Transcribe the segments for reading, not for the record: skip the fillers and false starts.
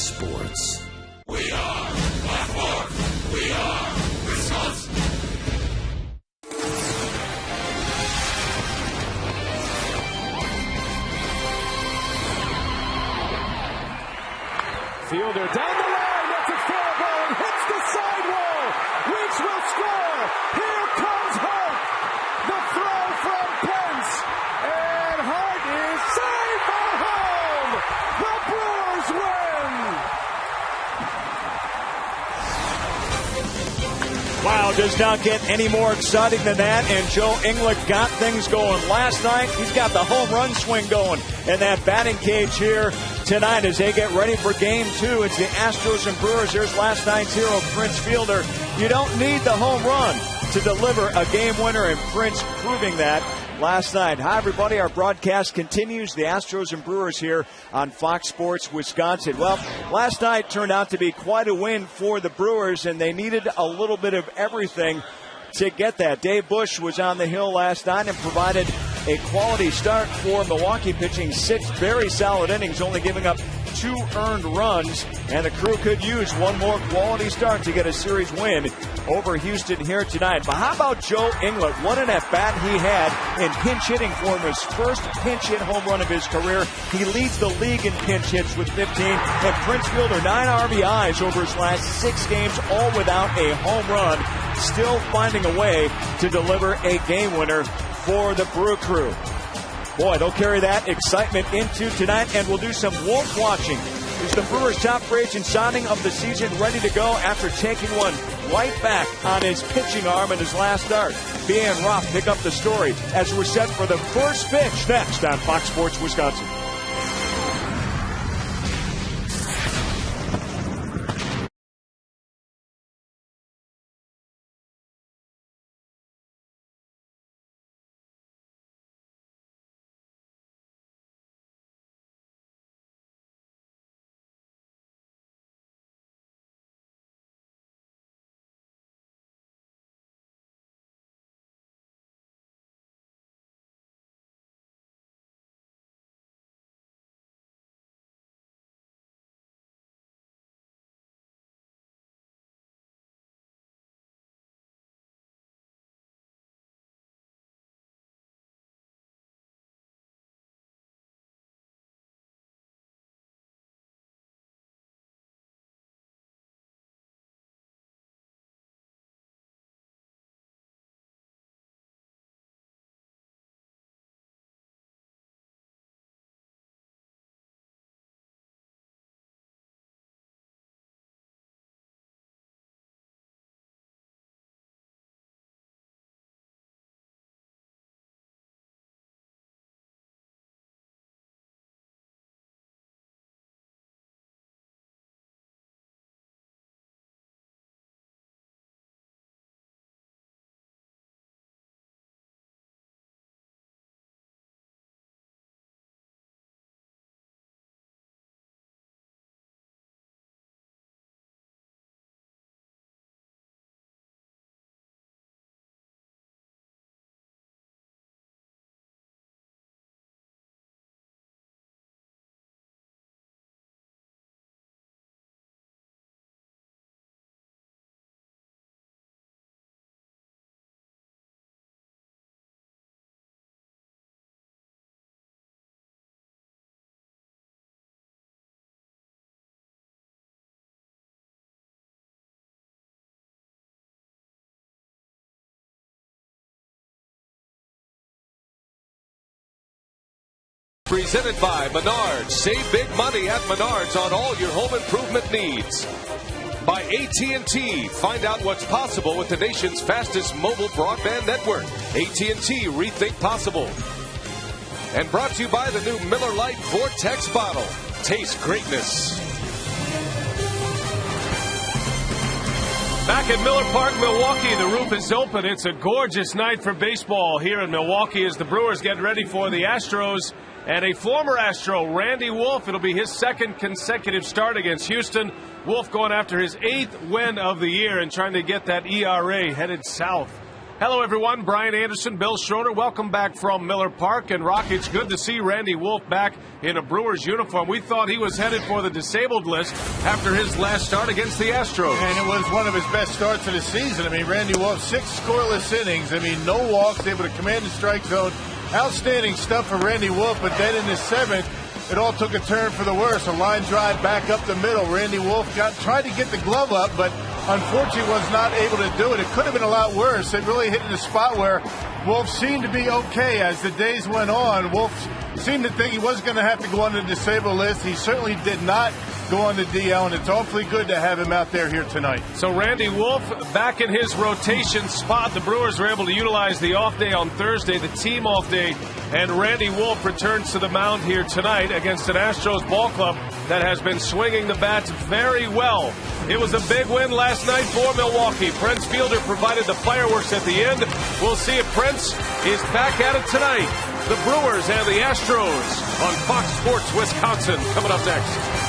Sports. We are Blackboard. We are Wisconsin. Fielder down the line, that's a fair ball, and hits the sidewall. Weeks will score. Here comes Hart. The throw from Pence, and Hart is saved by home. The Brewers win. Wow, does not get any more exciting than that, and Joe English got things going last night. He's got the home run swing going in that batting cage here tonight as they get ready for Game 2. It's the Astros and Brewers. Here's last night's hero, Prince Fielder. You don't need the home run to deliver a game winner, and Prince proving that last night. Hi, everybody. Our broadcast continues. The Astros and Brewers here on Fox Sports Wisconsin. Well, last night turned out to be quite a win for the Brewers, and they needed a little bit of everything to get that. Dave Bush was on the hill last night and provided a quality start for Milwaukee, pitching 6 very solid innings, only giving up 2 earned runs, and the Crew could use one more quality start to get a series win over Houston here tonight. But how about Joe English? What an at-bat he had in pinch hitting for him, his first pinch hit home run of his career. He leads the league in pinch hits with 15, and Prince Fielder 9 RBIs over his last 6 games, all without a home run, still finding a way to deliver a game winner for the Brew Crew. Boy, they'll carry that excitement into tonight, and we'll do some Wolf watching. Is the Brewers' top free agent signing of the season ready to go after taking one right back on his pitching arm in his last start? B.N. Roth pick up the story as we're set for the first pitch next on Fox Sports Wisconsin. Presented by Menards. Save big money at Menards on all your home improvement needs. By AT&T. Find out what's possible with the nation's fastest mobile broadband network. AT&T. Rethink possible. And brought to you by the new Miller Lite Vortex bottle. Taste greatness. Back at Miller Park, Milwaukee, the roof is open. It's a gorgeous night for baseball here in Milwaukee as the Brewers get ready for the Astros. And a former Astro, Randy Wolf, it'll be his 2nd consecutive start against Houston. Wolf going after his 8th win of the year and trying to get that ERA headed south Hello, everyone. Brian Anderson, Bill Schroeder. Welcome back from Miller Park. And, Rock, it's good to see Randy Wolf back in a Brewers uniform. We thought he was headed for the disabled list after his last start against the Astros. And it was one of his best starts of the season. I mean, Randy Wolf, 6 scoreless innings. I mean, no walks, able to command the strike zone. Outstanding stuff for Randy Wolf. But then in the 7th, it all took a turn for the worse. A line drive back up the middle. Randy Wolf tried to get the glove up, but unfortunately was not able to do it. It could have been a lot worse. It really hit in a spot where Wolf seemed to be okay as the days went on. Wolf seemed to think he was going to have to go on the disabled list. He certainly did not go on the DL, and it's awfully good to have him out there here tonight. So Randy Wolf back in his rotation spot. The Brewers were able to utilize the off day on Thursday, the team off day, and Randy Wolf returns to the mound here tonight against an Astros ball club that has been swinging the bats very well. It was a big win last night for Milwaukee. Prince Fielder provided the fireworks at the end. We'll see if Prince is back at it tonight. The Brewers and the Astros on Fox Sports Wisconsin coming up next.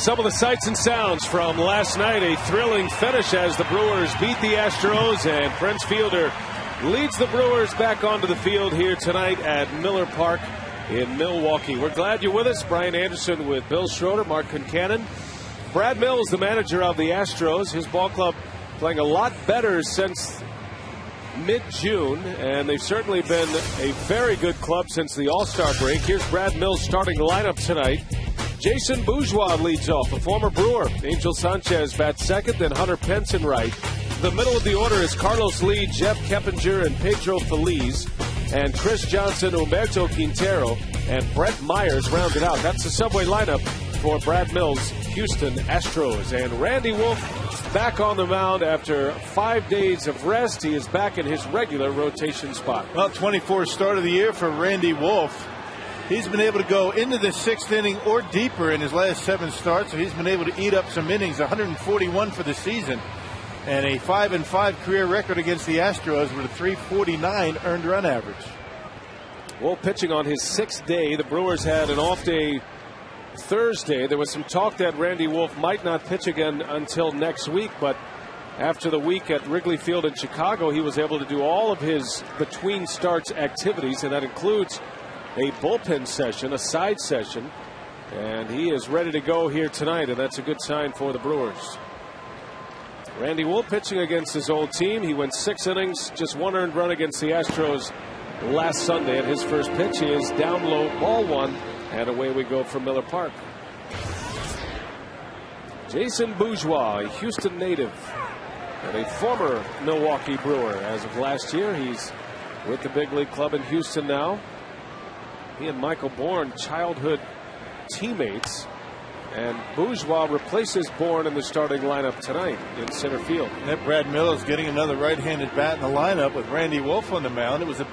Some of the sights and sounds from last night. A thrilling finish as the Brewers beat the Astros, and Prince Fielder leads the Brewers back onto the field here tonight at Miller Park in Milwaukee. We're glad you're with us. Brian Anderson with Bill Schroeder, Mark Concannon. Brad Mills, the manager of the Astros. His ball club playing a lot better since mid-June, and they've certainly been a very good club since the All-Star break. Here's Brad Mills starting the lineup tonight. Jason Bourgeois leads off, a former Brewer. Angel Sanchez bats second, then Hunter Pence in right. The middle of the order is Carlos Lee, Jeff Keppinger, and Pedro Feliz. and Chris Johnson, Humberto Quintero, and Brett Myers rounded out. That's the Subway lineup for Brad Mills' Houston Astros. And Randy Wolf back on the mound after 5 days of rest. He is back in his regular rotation spot. Well, 24th start of the year for Randy Wolf. He's been able to go into the 6th inning or deeper in his last 7 starts, so he's been able to eat up some innings. 141 for the season, and a 5-5 career record against the Astros with a 349 earned run average. Wolf pitching on his 6th day. The Brewers had an off day Thursday. There was some talk that Randy Wolf might not pitch again until next week, but after the week at Wrigley Field in Chicago, he was able to do all of his between starts activities, and that includes a bullpen session, a side session, and he is ready to go here tonight, and that's a good sign for the Brewers. Randy Wolf pitching against his old team. He went 6 innings, just 1 earned run against the Astros last Sunday. At his first pitch, he is down low, ball 1, and away we go from Miller Park. Jason Bourgeois, a Houston native and a former Milwaukee Brewer. As of last year, he's with the big league club in Houston now. He and Michael Bourne, childhood teammates, and Bourgeois replaces Bourne in the starting lineup tonight in center field. And Brad Mills getting another right-handed bat in the lineup with Randy Wolf on the mound. It was a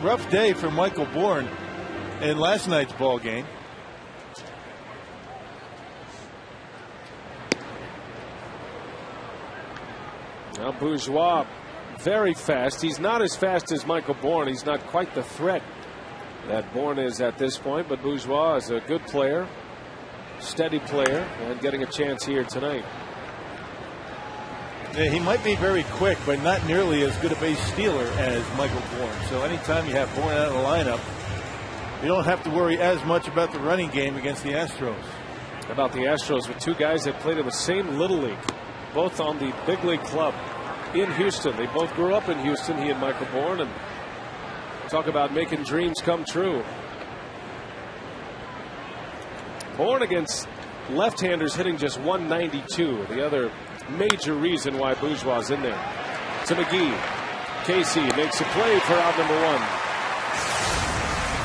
rough day for Michael Bourne in last night's ball game. Now Bourgeois very fast. He's not as fast as Michael Bourne. He's not quite the threat that Bourne is at this point, but Bourgeois is a good player, steady player, and getting a chance here tonight. Yeah, he might be very quick, but not nearly as good a base stealer as Michael Bourne. So anytime you have Bourne out of the lineup, you don't have to worry as much about the running game against the Astros. About the Astros with 2 guys that played in the same Little League, both on the big league club in Houston. They both grew up in Houston, he and Michael Bourne, and talk about making dreams come true. Bourne against left-handers hitting just 192. The other major reason why Bourgeois is in there. To McGee. Casey makes a play for out number 1.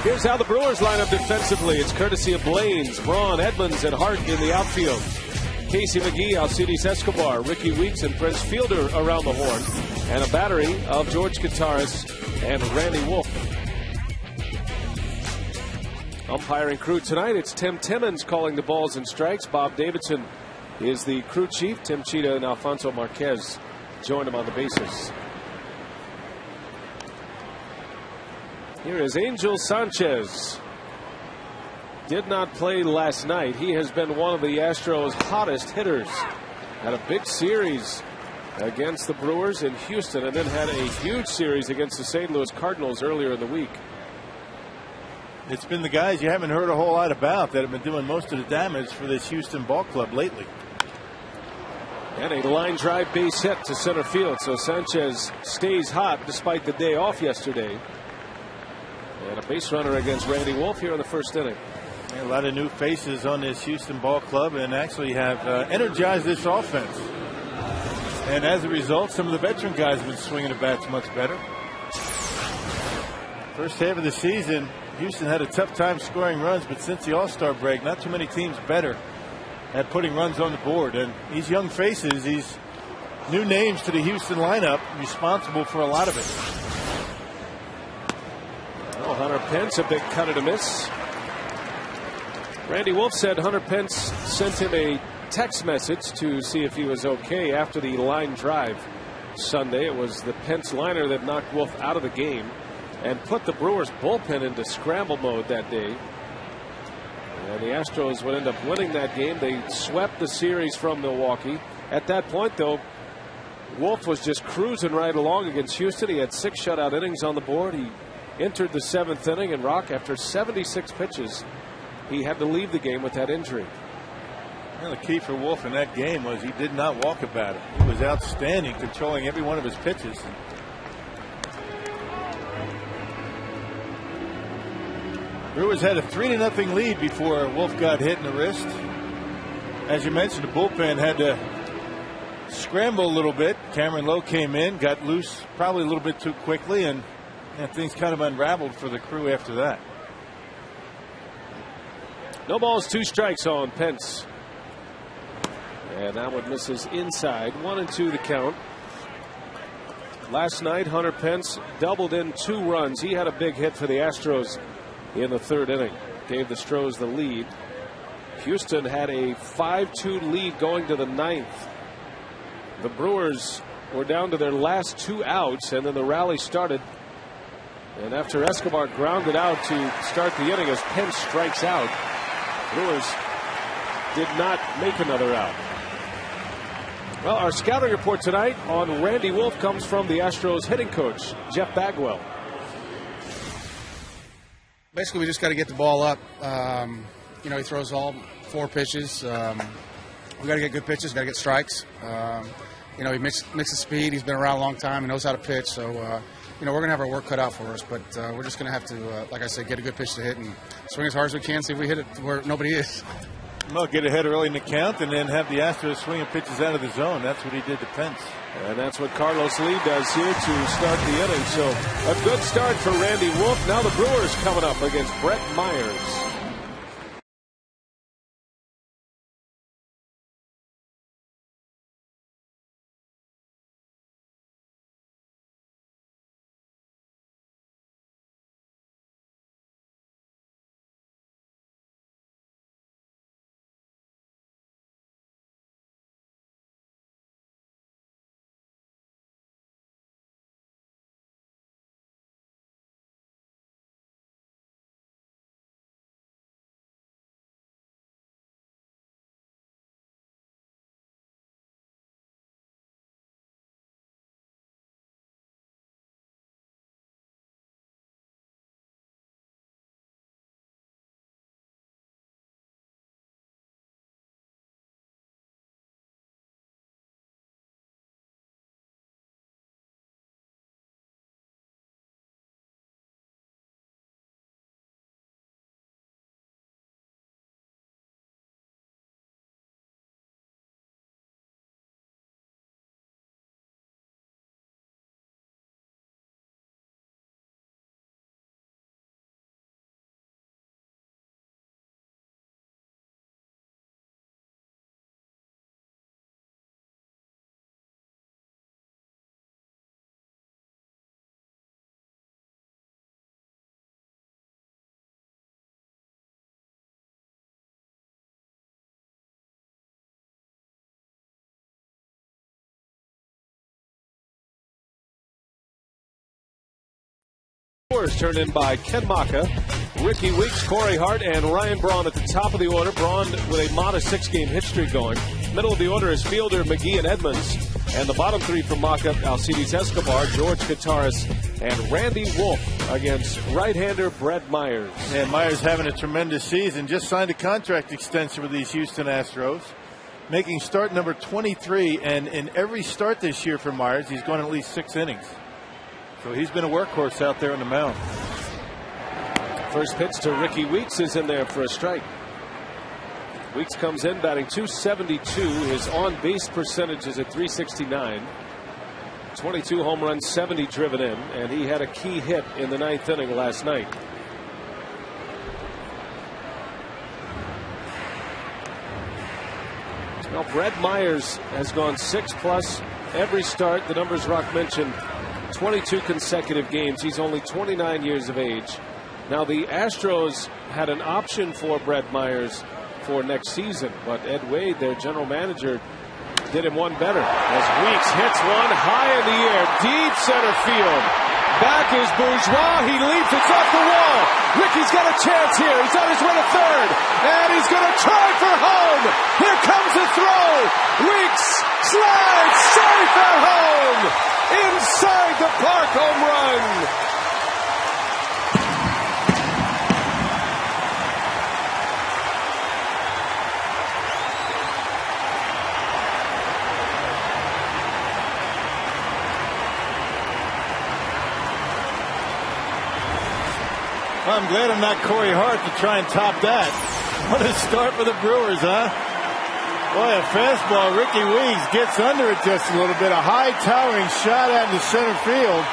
Here's how the Brewers line up defensively. It's courtesy of Blaines, Braun, Edmonds, and Hart in the outfield. Casey McGee, Alcides Escobar, Ricky Weeks, and Prince Fielder around the horn. And a battery of George Kataris and Randy Wolf. Umpiring crew tonight, it's Tim Timmons calling the balls and strikes. Bob Davidson is the crew chief. Tim Cheetah and Alfonso Marquez join him on the bases. Here is Angel Sanchez. Did not play last night. He has been one of the Astros' hottest hitters. Had a big series against the Brewers in Houston, and then had a huge series against the St. Louis Cardinals earlier in the week. It's been the guys you haven't heard a whole lot about that have been doing most of the damage for this Houston ball club lately. And a line drive base hit to center field, so Sanchez stays hot despite the day off yesterday. And a base runner against Randy Wolf here in the first inning. A lot of new faces on this Houston ball club, and actually have energized this offense. And as a result, some of the veteran guys have been swinging the bats much better. First half of the season, Houston had a tough time scoring runs, but since the All-Star break, not too many teams better at putting runs on the board. And these young faces, these new names to the Houston lineup, responsible for a lot of it. Well, Hunter Pence, a big cut and a miss. Randy Wolf said Hunter Pence sent him a text message to see if he was okay after the line drive Sunday. It was the Pence liner that knocked Wolf out of the game and put the Brewers bullpen into scramble mode that day. And the Astros would end up winning that game. They swept the series from Milwaukee. At that point, though, Wolf was just cruising right along against Houston. He had 6 shutout innings on the board. He entered the 7th inning, and Rock, after 76 pitches, he had to leave the game with that injury. Well, the key for Wolf in that game was he did not walk about it. He was outstanding, controlling every one of his pitches. Brewers had a 3-0 lead before Wolf got hit in the wrist. As you mentioned, the bullpen had to scramble a little bit. Cameron Lowe came in, got loose probably a little bit too quickly, and And things kind of unraveled for the Crew after that. No balls, 2 strikes on Pence. And that one misses inside. 1-2 the count. Last night, Hunter Pence doubled in 2 runs. He had a big hit for the Astros in the 3rd inning. Gave the Stros the lead. Houston had a 5-2 lead going to the 9th. The Brewers were down to their last 2 outs, and then the rally started. And after Escobar grounded out to start the inning as Pence strikes out, Brewers did not make another out. Well, our scouting report tonight on Randy Wolf comes from the Astros hitting coach, Jeff Bagwell. Basically, we just got to get the ball up. He throws all 4 pitches. We got to get good pitches, got to get strikes. He mixes speed. He's been around a long time. He knows how to pitch. So, we're going to have our work cut out for us. But we're just going to have to, like I said, get a good pitch to hit and swing as hard as we can, see if we hit it where nobody is. Well, get ahead early in the count and then have the Astros swinging pitches out of the zone. That's what he did to Pence. And that's what Carlos Lee does here to start the inning. So a good start for Randy Wolf. Now the Brewers coming up against Brett Myers. Turned in by Ken Maka, Ricky Weeks, Corey Hart, and Ryan Braun at the top of the order. Braun with a modest 6-game hit streak going. Middle of the order is Fielder, McGee, and Edmonds. And the bottom 3 for Maka, Alcides Escobar, George Gutaris, and Randy Wolf against right-hander Brett Myers. And Myers having a tremendous season. Just signed a contract extension with these Houston Astros, making start number 23. And in every start this year for Myers, he's gone at least 6 innings. So he's been a workhorse out there on the mound. First pitch to Ricky Weeks is in there for a strike. Weeks comes in batting .272. His on-base percentage is at .369. 22 home runs, 70 driven in, and he had a key hit in the 9th inning last night. Now Brett Myers has gone 6+ every start. The numbers Rock mentioned. 22 consecutive games. He's only 29 years of age. Now the Astros had an option for Brett Myers for next season, but Ed Wade, their general manager, did him one better as Weeks hits one high in the air, deep center field. Back is Bourgeois. He leaps. It's off the wall. Ricky's got a chance here. He's on his way to third, and he's going to try for home. Here comes the throw. Weeks slides safe at home. Inside the park home run. I'm glad I'm not Corey Hart to try and top that. What a start for the Brewers, huh? Boy, a fastball. Ricky Weeks gets under it just a little bit. A high towering shot out into center field.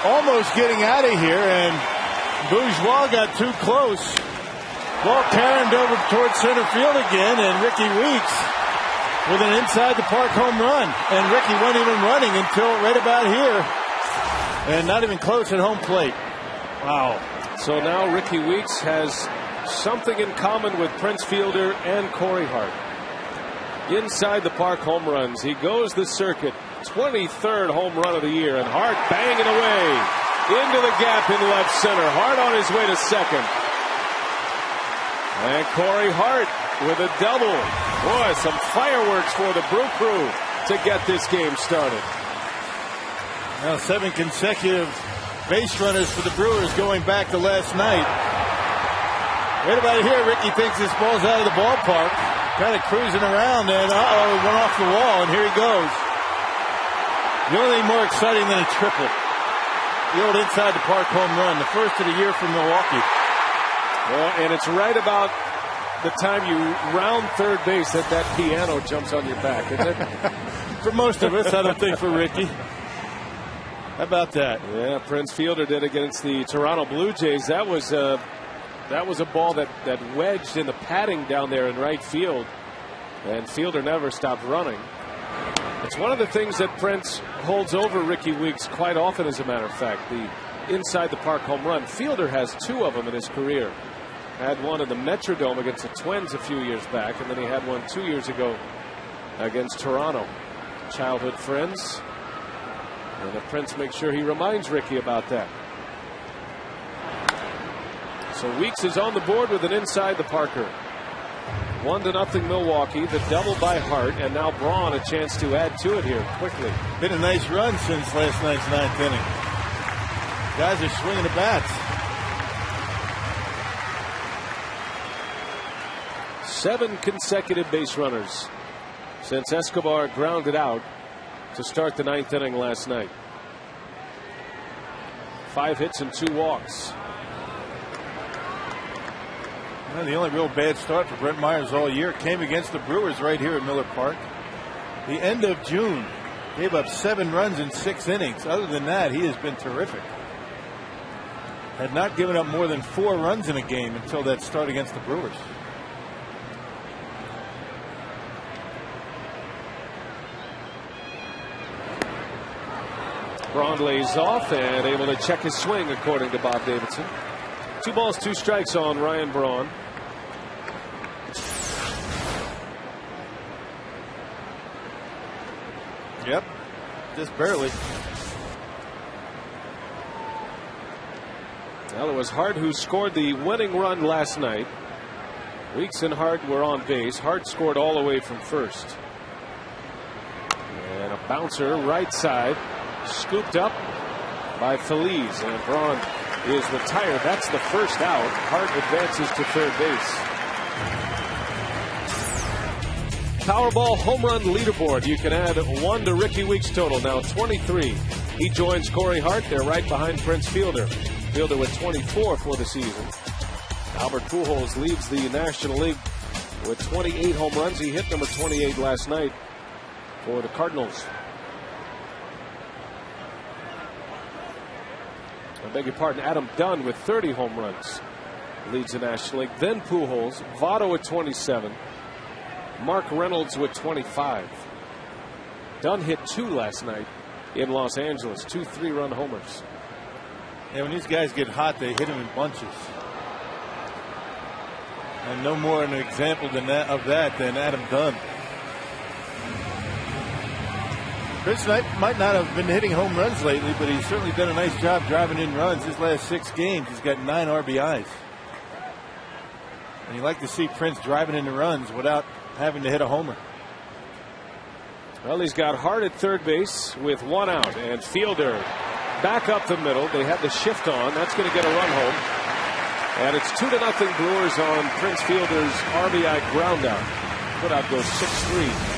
almost getting out of here, and Bourgeois got too close. Ball carried over towards center field again, and Ricky Weeks with an inside the park home run. And Ricky wasn't even running until right about here, and not even close at home plate. Wow. So now Ricky Weeks has something in common with Prince Fielder and Corey Hart. Inside the park home runs. He goes the circuit. 23rd home run of the year, and Hart banging away into the gap in left center. Hart on his way to second. And Corey Hart with a double. Boy, some fireworks for the Brew Crew to get this game started. Now 7 consecutive base runners for the Brewers going back to last night. Right about here, Ricky thinks this ball's out of the ballpark. Kind of cruising around, and it went off the wall, and here he goes. The only thing more exciting than a triple. The old inside the park home run, the first of the year from Milwaukee. Well, and it's right about the time you round third base that that piano jumps on your back, isn't it? For most of us, I don't think for Ricky. How about that? Yeah, Prince Fielder did against the Toronto Blue Jays. That was a ball that wedged in the padding down there in right field, and Fielder never stopped running. It's one of the things that Prince holds over Ricky Weeks quite often, as a matter of fact, the inside the park home run. Fielder has 2 of them in his career. Had one in the Metrodome against the Twins a few years back, and then he had one 2 years ago against Toronto. Childhood friends, and Prince makes sure he reminds Ricky about that. So Weeks is on the board with an inside the Parker. 1-0 Milwaukee. The double by Hart, and now Braun a chance to add to it here quickly. Been a nice run since last night's 9th inning. Guys are swinging the bats. 7 consecutive base runners since Escobar grounded out to start the 9th inning last night. 5 hits and 2 walks. Well, the only real bad start for Brett Myers all year came against the Brewers right here at Miller Park. The end of June, gave up 7 runs in 6 innings. Other than that, he has been terrific. Had not given up more than 4 runs in a game until that start against the Brewers. Braun lays off and able to check his swing, according to Bob Davidson. 2 balls, 2 strikes on Ryan Braun. Yep, just barely. Well, it was Hart who scored the winning run last night. Weeks and Hart were on base. Hart scored all the way from first. And a bouncer right side, scooped up by Feliz, and Braun is retired. That's the first out. Hart advances to third base. Powerball home run leaderboard. You can add 1 to Ricky Weeks' total, now 23. He joins Corey Hart. They're right behind Prince Fielder. Fielder with 24 for the season. Albert Pujols leads the National League with 28 home runs. He hit number 28 last night for the Cardinals. I beg your pardon, Adam Dunn with 30 home runs leads the National League. Then Pujols, Votto with 27, Mark Reynolds with 25. Dunn hit 2 last night in Los Angeles, 2 3-run homers. Yeah, when these guys get hot, they hit them in bunches. And no more an example than of that than Adam Dunn. Chris Knight might not have been hitting home runs lately, but he's certainly done a nice job driving in runs. His last 6 games, he's got 9 RBIs. And you like to see Prince driving into runs without having to hit a homer. Well, he's got Hart at third base with 1 out, and Fielder back up the middle. They had the shift on. That's going to get a run home. And it's 2-0 Brewers on Prince Fielder's RBI groundout. Putout goes 6-3.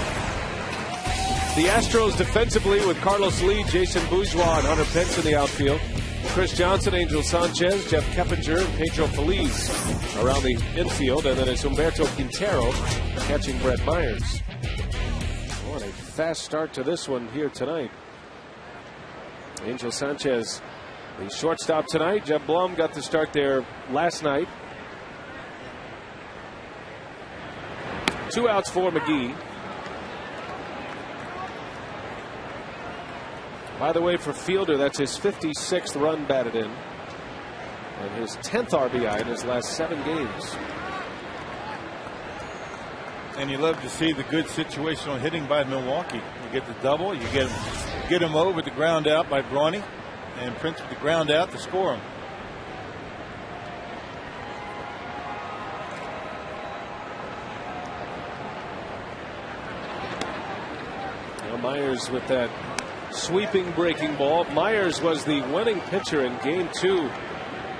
The Astros defensively with Carlos Lee, Jason Bourgeois, and Hunter Pence in the outfield. Chris Johnson, Angel Sanchez, Jeff Keppinger, and Pedro Feliz around the infield. And then it's Humberto Quintero catching Brett Myers. What a fast start to this one here tonight. Angel Sanchez The shortstop tonight, Jeb Blum, got the start there last night. 2 outs for McGee. By the way, for Fielder, that's his 56th run batted in, and his 10th RBI in his last 7 games. And you love to see the good situational hitting by Milwaukee. You get the double, you get him over the ground out by Brawny, and Prince with the ground out to score him. Now Myers with that sweeping breaking ball. Myers was the winning pitcher in Game 2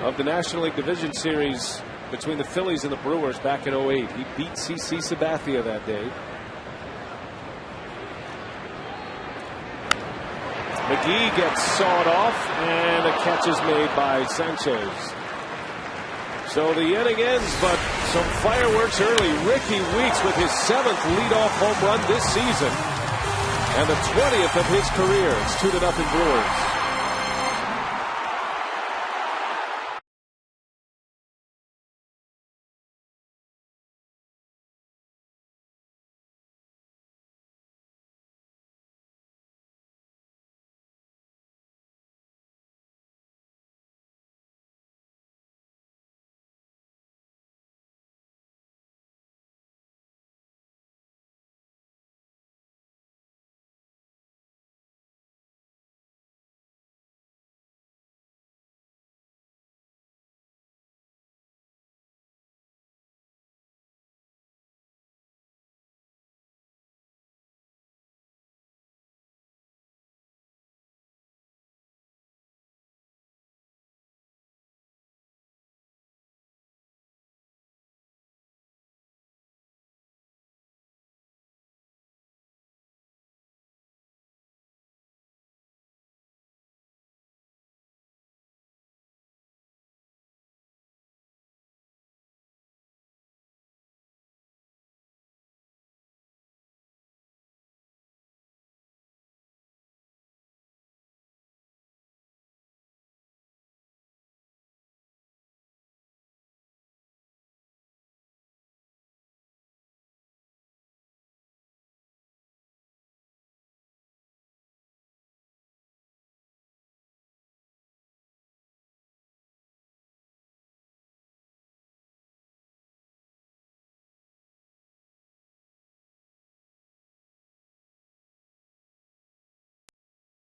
of the National League Division Series between the Phillies and the Brewers back in 08. He beat C.C. Sabathia that day. McGee gets sawed off, and a catch is made by Sanchez. So the inning ends, but some fireworks early. Ricky Weeks with his 7th leadoff home run this season, and the 20th of his career. It's 2-0 Brewers.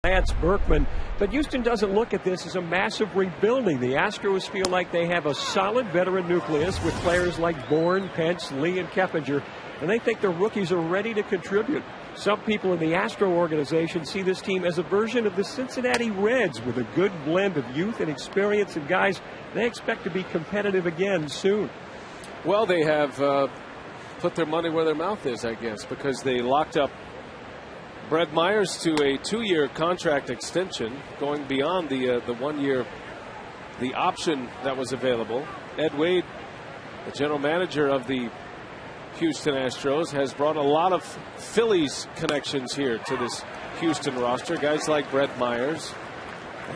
Lance Berkman, but Houston doesn't look at this as a massive rebuilding. The Astros feel like they have a solid veteran nucleus with players like Bourne, Pence, Lee, and Keppinger, and they think their rookies are ready to contribute. Some people in the Astro organization see this team as a version of the Cincinnati Reds with a good blend of youth and experience, and guys they expect to be competitive again soon. Well, they have put their money where their mouth is, I guess, because they locked up Brett Myers to a 2-year contract extension, going beyond the 1 year, the option that was available. Ed Wade, the general manager of the Houston Astros, has brought a lot of Phillies connections here to this Houston roster. Guys like Brett Myers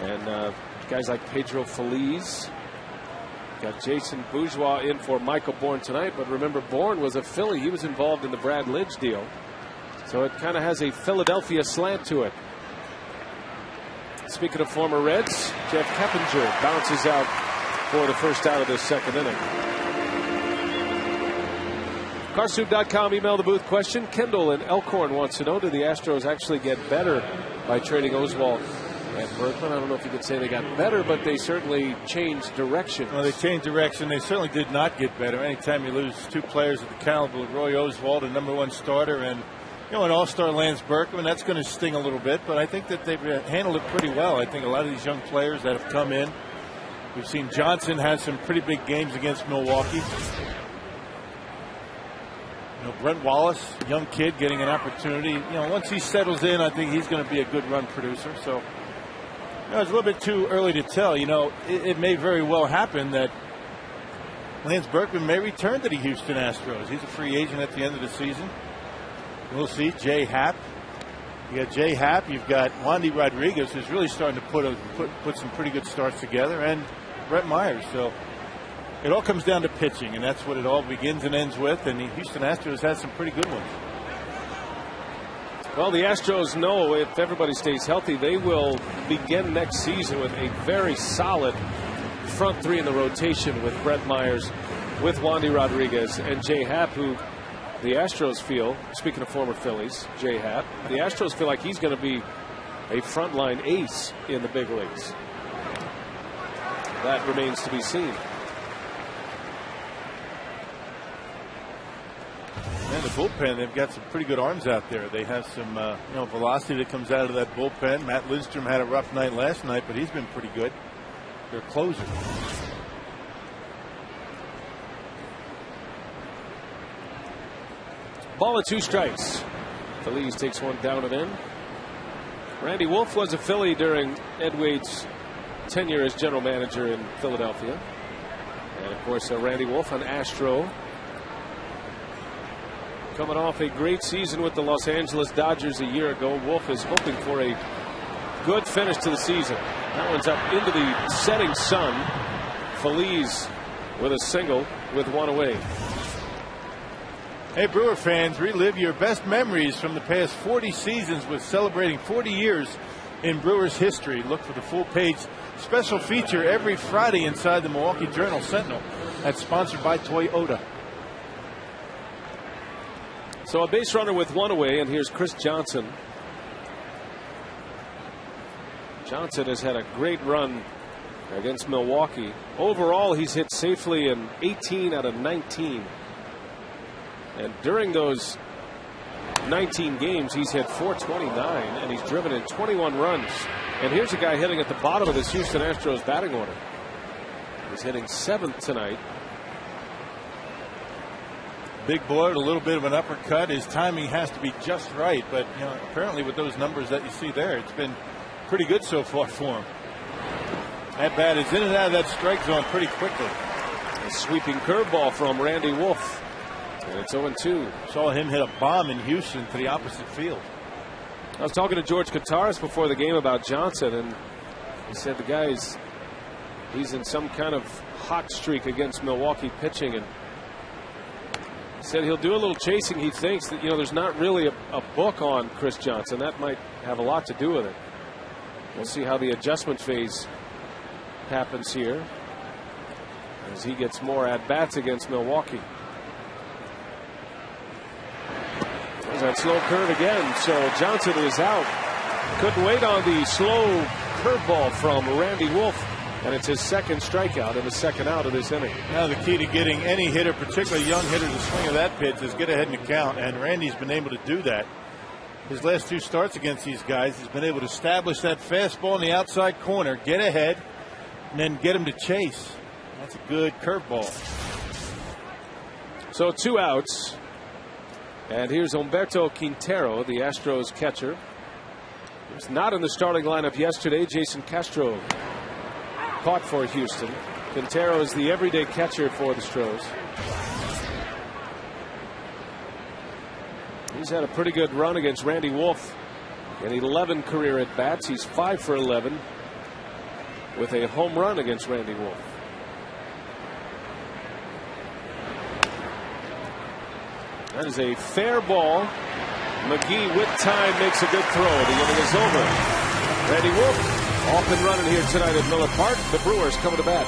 and guys like Pedro Feliz. Got Jason Bourgeois in for Michael Bourne tonight, but remember, Bourne was a Philly. He was involved in the Brad Lidge deal. So it kind of has a Philadelphia slant to it. Speaking of former Reds, Jeff Keppinger bounces out for the first out of this 2nd inning. Carsoup.com, email the booth question. Kendall in Elkhorn wants to know, do the Astros actually get better by trading Oswalt and Berkman? I don't know if you could say they got better, but they certainly changed direction. Well, they changed direction. They certainly did not get better. Anytime you lose 2 players of the caliber of Roy Oswalt, a #1 starter, and an all-star Lance Berkman, that's going to sting a little bit, but I think that they've handled it pretty well. I think a lot of these young players that have come in, we've seen Johnson have some pretty big games against Milwaukee. Brent Wallace, young kid getting an opportunity. Once he settles in, I think he's going to be a good run producer. So, it's a little bit too early to tell. It may very well happen that Lance Berkman may return to the Houston Astros. He's a free agent at the end of the season. We'll see. Jay Happ You got Jay Happ, you've got Wandy Rodriguez, who's really starting to put some pretty good starts together, and Brett Myers. So it all comes down to pitching, and that's what it all begins and ends with. And the Houston Astros had some pretty good ones. Well, the Astros know if everybody stays healthy, they will begin next season with a very solid front three in the rotation with Brett Myers, with Wandy Rodriguez, and Jay Happ, who the Astros feel, speaking of former Phillies, Jay Happ, the Astros feel like he's going to be a frontline ace in the big leagues. That remains to be seen. And the bullpen, they've got some pretty good arms out there. They have some velocity that comes out of that bullpen. Matt Lindstrom had a rough night last night, but he's been pretty good. Their closer. Ball and 2 strikes. Feliz takes one down and in. Randy Wolf was a Philly during Ed Wade's tenure as general manager in Philadelphia. And of course, Randy Wolf, an Astro, coming off a great season with the Los Angeles Dodgers a year ago. Wolf is hoping for a good finish to the season. That one's up into the setting sun. Feliz with a single with one away. Hey, Brewer fans, relive your best memories from the past 40 seasons with celebrating 40 years in Brewers history. Look for the full-page special feature every Friday inside the Milwaukee Journal-Sentinel. That's sponsored by Toyota. So a base runner with one away, and here's Chris Johnson. Johnson has had a great run against Milwaukee. Overall, he's hit safely in 18 out of 19. And during those 19 games, he's hit .429, and he's driven in 21 runs. And here's a guy hitting at the bottom of this Houston Astros batting order. He's hitting 7th tonight. Big boy with a little bit of an uppercut. His timing has to be just right, but apparently with those numbers that you see there, it's been pretty good so far for him. That bat is in and out of that strike zone pretty quickly. A sweeping curveball from Randy Wolf. And it's 0-2. Saw him hit a bomb in Houston to the opposite field. I was talking to George Kataris before the game about Johnson, and he said the guy's he's in some kind of hot streak against Milwaukee pitching, and he said he'll do a little chasing. He thinks that there's not really a book on Chris Johnson. That might have a lot to do with it. We'll see how the adjustment phase happens here as he gets more at bats against Milwaukee. There's that slow curve again. So Johnson is out. Couldn't wait on the slow curveball from Randy Wolf. And it's his second strikeout and the second out of this inning. Now the key to getting any hitter, particularly a young hitter, to swing of that pitch is get ahead in the count. And Randy's been able to do that. His last 2 starts against these guys, he's been able to establish that fastball in the outside corner, get ahead, and then get him to chase. That's a good curveball. So 2 outs. And here's Humberto Quintero, the Astros catcher. He was not in the starting lineup yesterday. Jason Castro caught for Houston. Quintero is the everyday catcher for the Stros. He's had a pretty good run against Randy Wolf in 11 career at bats. He's 5 for 11 with a home run against Randy Wolf. That is a fair ball. McGee with time makes a good throw. The inning is over. Randy Wolf off and running here tonight at Miller Park. The Brewers coming to bat.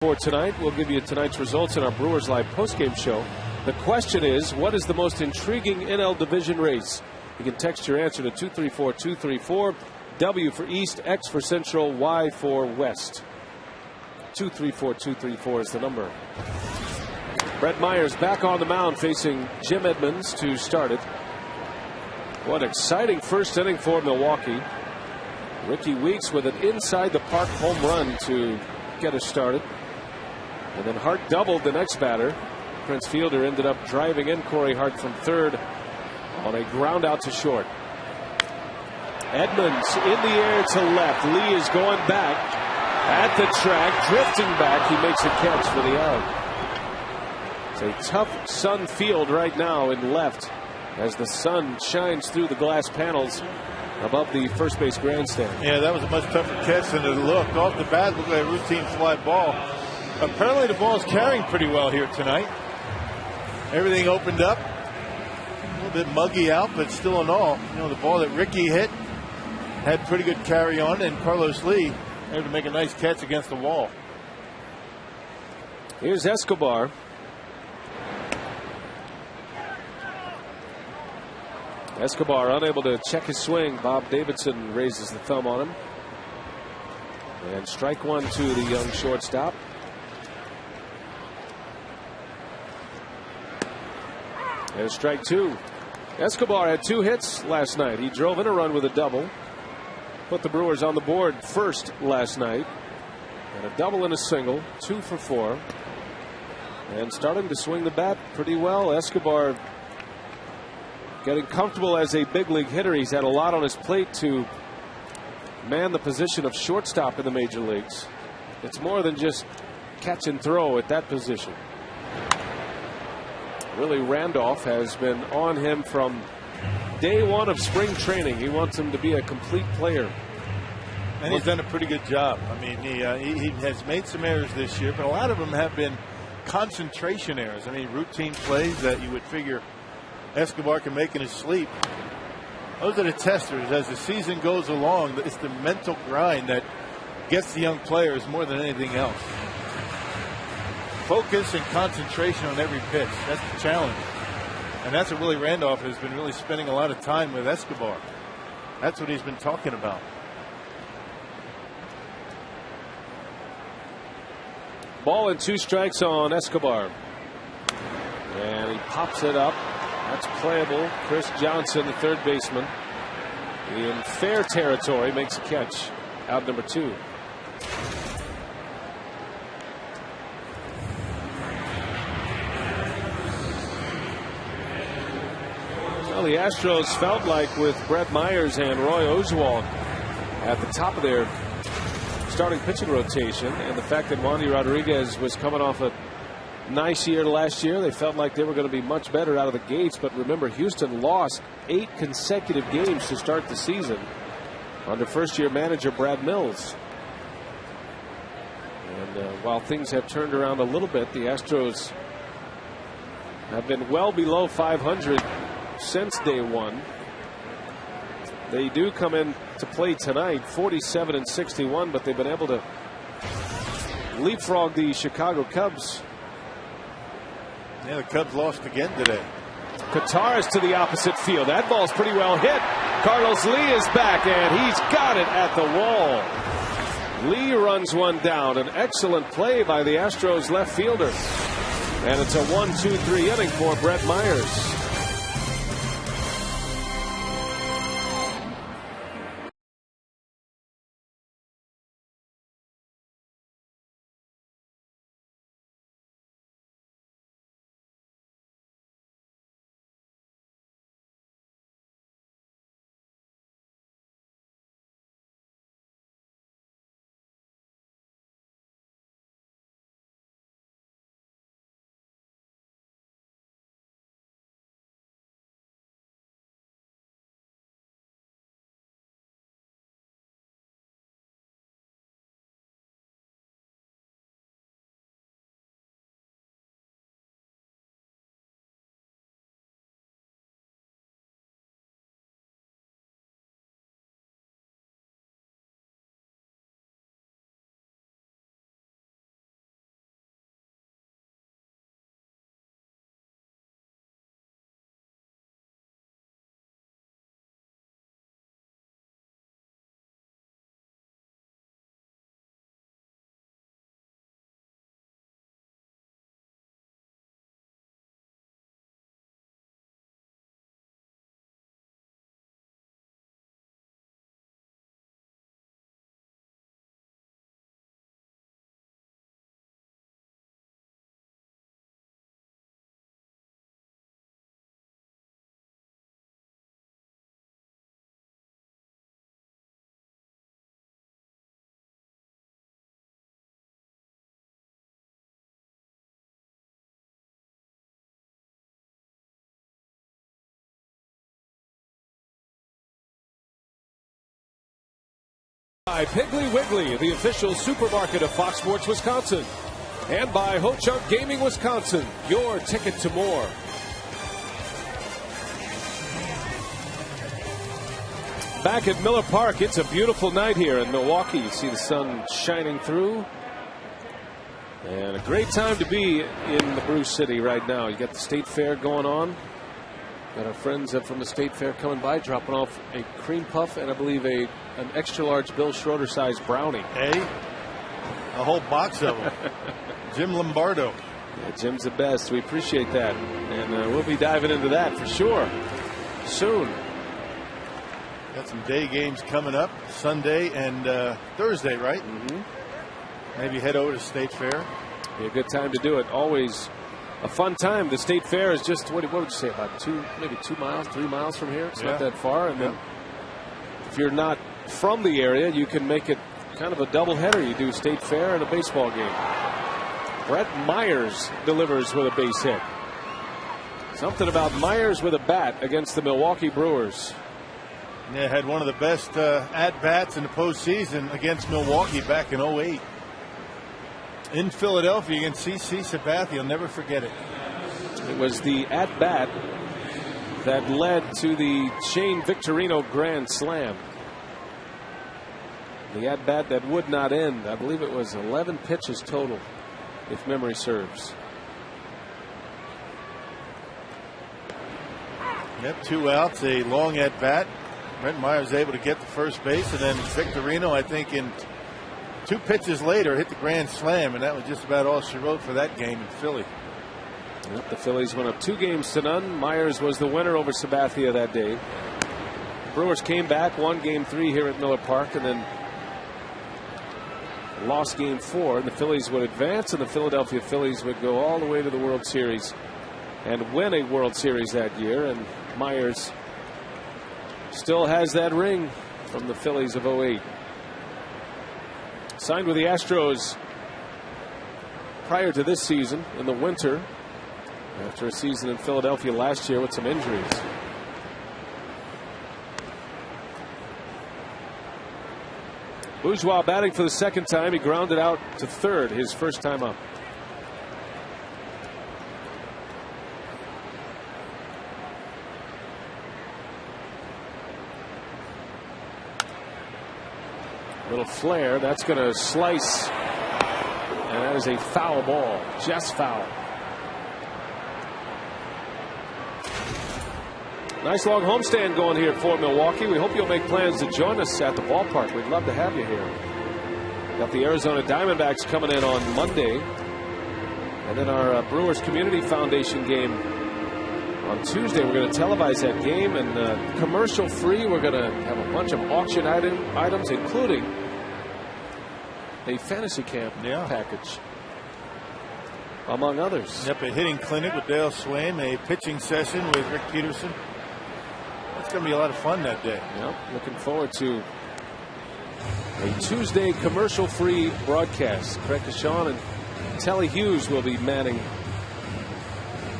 For tonight, we'll give you tonight's results in our Brewers Live postgame show. The question is, what is the most intriguing NL division race? You can text your answer to 234-234. W for East, X for Central, Y for West. 234-234 is the number. Brett Myers back on the mound facing Jim Edmonds to start it. What exciting first inning for Milwaukee. Ricky Weeks with an inside the park home run to get us started. And then Hart doubled the next batter. Prince Fielder ended up driving in Corey Hart from third on a ground out to short. Edmonds in the air to left. Lee is going back at the track, drifting back. He makes a catch for the out. It's a tough Sun field right now in left as the sun shines through the glass panels above the first base grandstand. Yeah, that was a much tougher catch than it looked. Off the bat, looked like a routine fly ball. Apparently the ball's carrying pretty well here tonight. Everything opened up. A little bit muggy out, but still in all. You know, the ball that Ricky hit had pretty good carry on, and Carlos Lee able to make a nice catch against the wall. Here's Escobar. Escobar unable to check his swing. Bob Davidson raises the thumb on him. And strike one to the young shortstop. And strike two. Escobar had 2 hits last night. He drove in a run with a double. Put the Brewers on the board first last night. And a double and a single. 2 for 4. And starting to swing the bat pretty well. Escobar getting comfortable as a big league hitter. He's had a lot on his plate to man the position of shortstop in the major leagues. It's more than just catch and throw at that position. Willie Randolph has been on him from day one of spring training. He wants him to be a complete player. And he's done a pretty good job. I mean, he has made some errors this year, but a lot of them have been concentration errors. I mean, routine plays that you would figure Escobar can make in his sleep. Those are the testers. As the season goes along, it's the mental grind that gets the young players more than anything else. Focus and concentration on every pitch. That's the challenge. And that's what Willie Randolph has been really spending a lot of time with Escobar. That's what he's been talking about. Ball and 2 strikes on Escobar. And he pops it up. That's playable. Chris Johnson, the third baseman, in fair territory, makes a catch. Out number 2. Well, the Astros felt like with Brett Myers and Roy Oswalt at the top of their starting pitching rotation, and the fact that Wandy Rodriguez was coming off a nice year last year, they felt like they were going to be much better out of the gates. But remember, Houston lost 8 consecutive games to start the season under first-year manager Brad Mills. And while things have turned around a little bit, the Astros have been well below 500 since day one. They do come in to play tonight 47-61, but they've been able to leapfrog the Chicago Cubs. Yeah, the Cubs lost again today. Qatar to the opposite field. That ball's pretty well hit. Carlos Lee is back, and he's got it at the wall. Lee runs one down. An excellent play by the Astros left fielder. And it's a 1-2-3 inning for Brett Myers. By Piggly Wiggly, the official supermarket of Fox Sports Wisconsin. And by Ho-Chunk Gaming Wisconsin, your ticket to more. Back at Miller Park, it's a beautiful night here in Milwaukee. You see the sun shining through. And a great time to be in the Brew City right now. You got the State Fair going on. Got our friends from the State Fair coming by, dropping off a cream puff and I believe an extra large Bill Schroeder sized brownie. Hey, a whole box of them. Jim Lombardo. Yeah, Jim's the best. We appreciate that. And we'll be diving into that for sure soon. Got some day games coming up Sunday and Thursday, right? Maybe head over to State Fair. Be a good time to do it. Always a fun time. The State Fair is just, what would you say, about maybe 2 miles, 3 miles from here? It's not that far. And then if you're not from the area, you can make it kind of a doubleheader. You do State Fair and a baseball game. Brett Myers delivers with a base hit. Something about Myers with a bat against the Milwaukee Brewers. Yeah, had one of the best at-bats in the postseason against Milwaukee back in 08. In Philadelphia against C.C. Sabathia. You'll never forget it. It was the at-bat that led to the Shane Victorino grand slam. The at-bat that would not end. I believe it was 11 pitches total, if memory serves. Yep, 2 outs, a long at-bat. Brent Myers able to get to first base, and then Victorino, I think, in 2 pitches later, hit the grand slam, and that was just about all she wrote for that game in Philly. Yep, the Phillies went up 2-0. Myers was the winner over Sabathia that day. The Brewers came back, won Game 3 here at Miller Park, and then lost Game 4. And the Phillies would advance, and the Philadelphia Phillies would go all the way to the World Series and win a World Series that year. And Myers still has that ring from the Phillies of 08. Signed with the Astros prior to this season in the winter after a season in Philadelphia last year with some injuries. Bourgeois batting for the second time. He grounded out to third his first time up. Little flare, that's going to slice, and that is a foul ball, just foul. Nice long homestand going here for Milwaukee. We hope you'll make plans to join us at the ballpark. We'd love to have you here. Got the Arizona Diamondbacks coming in on Monday, and then our Brewers Community Foundation game on Tuesday. We're going to televise that game, and commercial free. We're going to have a bunch of auction items, including a fantasy camp package, among others. Yep, a hitting clinic with Dale Swaim, a pitching session with Rick Peterson. That's going to be a lot of fun that day. Yep, looking forward to a Tuesday commercial-free broadcast. Craig Deshawn and Telly Hughes will be manning.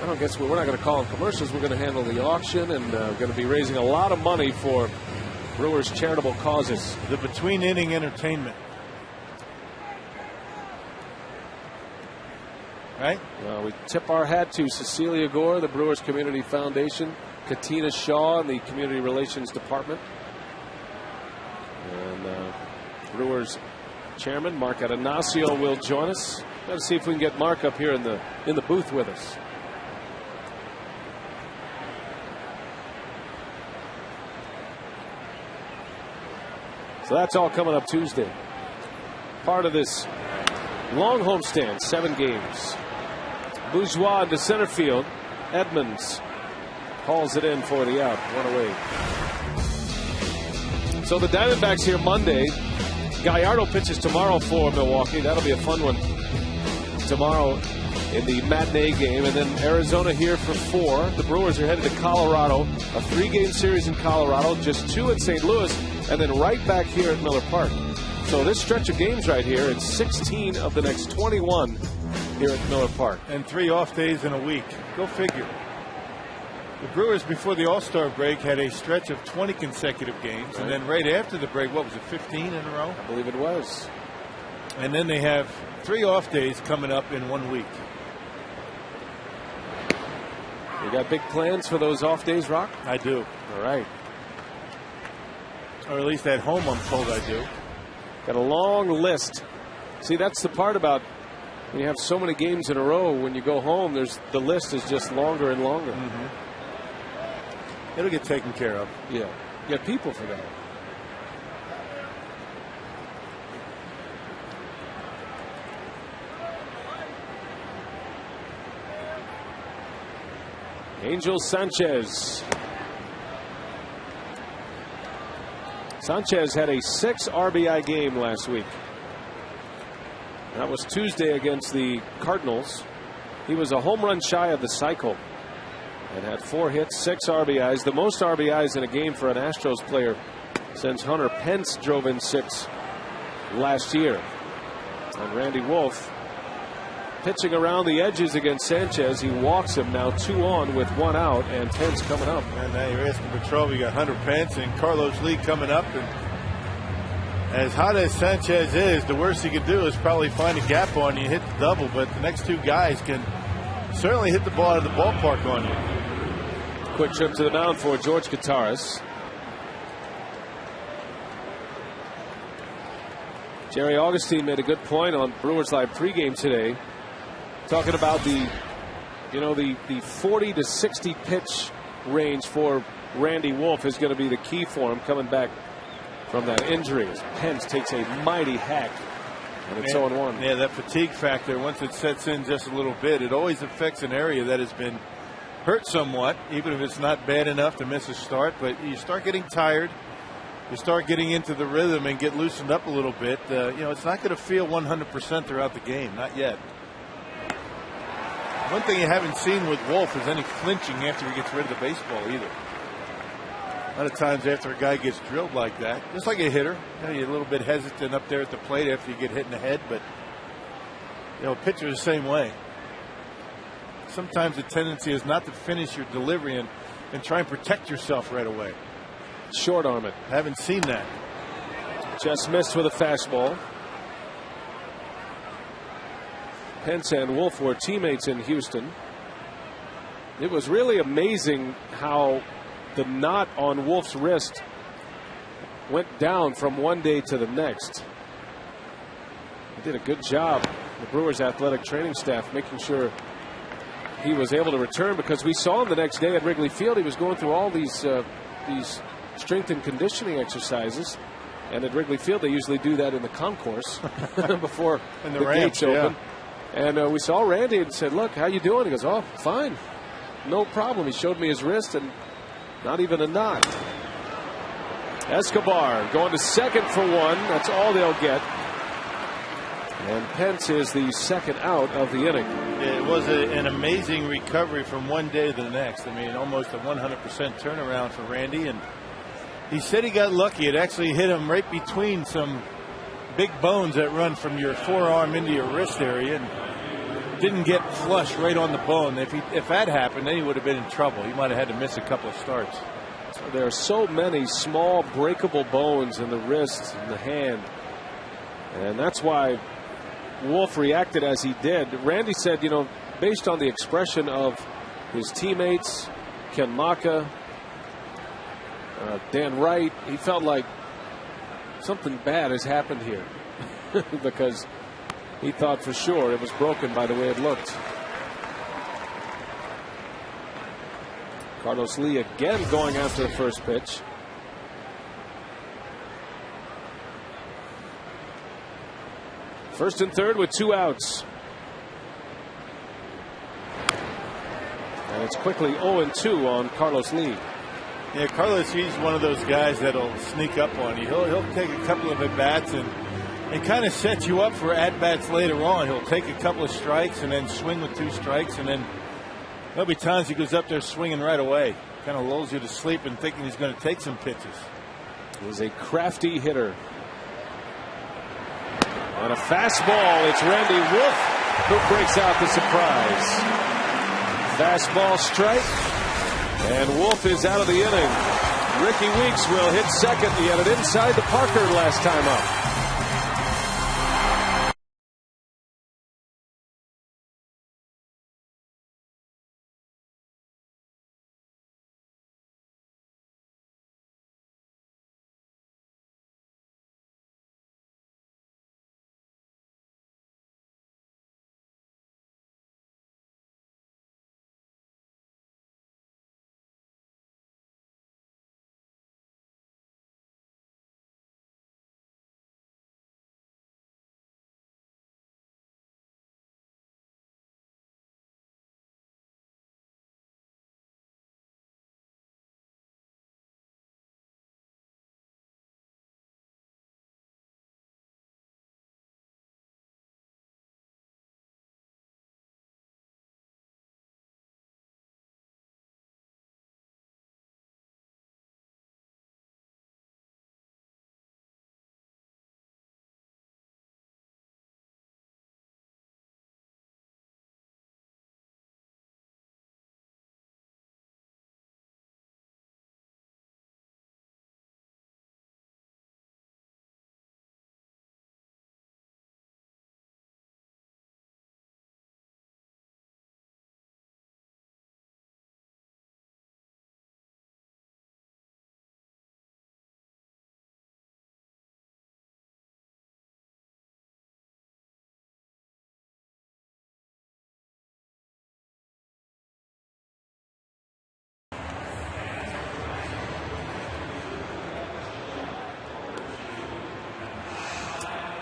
I guess we're not going to call them commercials. We're going to handle the auction, and we're going to be raising a lot of money for Brewers charitable causes. The between-inning entertainment. Right? We tip our hat to Cecilia Gore, the Brewers Community Foundation, Katina Shaw in the Community Relations Department, and Brewers Chairman Mark Atanasio will join us. Let's see if we can get Mark up here in the booth with us. So that's all coming up Tuesday. Part of this long homestand, 7 games. Bourgeois into center field. Edmonds hauls it in for the out. 1 away. So the Diamondbacks here Monday. Gallardo pitches tomorrow for Milwaukee. That'll be a fun one tomorrow in the matinee game. And then Arizona here for 4. The Brewers are headed to Colorado. A 3-game series in Colorado. Just 2 in St. Louis. And then right back here at Miller Park. So this stretch of games right here, it's 16 of the next 21 here at Miller Park. And 3 off days in a week. Go figure. The Brewers, before the All-Star break, had a stretch of 20 consecutive games. Right. And then right after the break, what was it, 15 in a row? I believe it was. And then they have 3 off days coming up in 1 week. You got big plans for those off days, Rock? I do. All right. Or at least at home, I'm told I do. Got a long list. See, that's the part about when you have so many games in a row. When you go home, the list is just longer and longer. It'll get taken care of. Yeah, you got people for that. Angel Sanchez. Sanchez had a 6 RBI game last week. That was Tuesday against the Cardinals. He was a home run shy of the cycle and had 4 hits, 6 RBIs, the most RBIs in a game for an Astros player since Hunter Pence drove in 6 last year. And Randy Wolf pitching around the edges against Sanchez. He walks him now 2 on with 1 out, and Pence coming up. And now you're asking for trouble. You got Hunter Pence and Carlos Lee coming up. And as hot as Sanchez is, the worst he could do is probably find a gap on you, hit the double. But the next 2 guys can certainly hit the ball out of the ballpark on you. Quick trip to the mound for George Gutaris. Jerry Augustine made a good point on Brewers Live pregame today, talking about the 40 to 60 pitch range for Randy Wolf is going to be the key for him coming back from that injury. As Pence takes a mighty hack, and it's 0-1. Yeah, that fatigue factor, once it sets in just a little bit, it always affects an area that has been hurt somewhat, even if it's not bad enough to miss a start. But you start getting tired, you start getting into the rhythm and get loosened up a little bit. It's not going to feel 100% throughout the game, not yet. One thing you haven't seen with Wolf is any flinching after he gets rid of the baseball either. A lot of times after a guy gets drilled like that, just like a hitter, you're a little bit hesitant up there at the plate after you get hit in the head, but a pitcher is the same way. Sometimes the tendency is not to finish your delivery and try and protect yourself right away. Short arm it. Haven't seen that. Just missed with a fastball. Pence and Wolf were teammates in Houston. It was really amazing how the knot on Wolf's wrist went down from one day to the next. They did a good job, the Brewers athletic training staff, making sure he was able to return, because we saw him the next day at Wrigley Field. He was going through all these strength and conditioning exercises, and at Wrigley Field they usually do that in the concourse before the gates open. And we saw Randy and said, "Look, how you doing?" He goes, "Oh, fine, no problem." He showed me his wrist, and not even a knot. Escobar going to second for 1. That's all they'll get. And Pence is the second out of the inning. It was an amazing recovery from one day to the next. I mean, almost a 100% turnaround for Randy. And he said he got lucky. It actually hit him right between some big bones that run from your forearm into your wrist area, and didn't get flush right on the bone. If that happened, then he would have been in trouble. He might have had to miss a couple of starts. There are so many small breakable bones in the wrist and the hand, and that's why Wolf reacted as he did. Randy said, based on the expression of his teammates, Ken Maka, Dan Wright, he felt like something bad has happened here because he thought for sure it was broken by the way it looked. Carlos Lee again going after the first pitch. First and third with 2 outs. And it's quickly 0-2 on Carlos Lee. Yeah, Carlos, he's one of those guys that'll sneak up on you. He'll take a couple of at-bats and kind of set you up for at-bats later on. He'll take a couple of strikes and then swing with 2 strikes, and then there'll be times he goes up there swinging right away. Kind of lulls you to sleep and thinking he's going to take some pitches. He's a crafty hitter. On a fastball, it's Randy Wolf who breaks out the surprise. Fastball strike. And Wolf is out of the inning. Ricky Weeks will hit second. He had it inside the Parker last time up.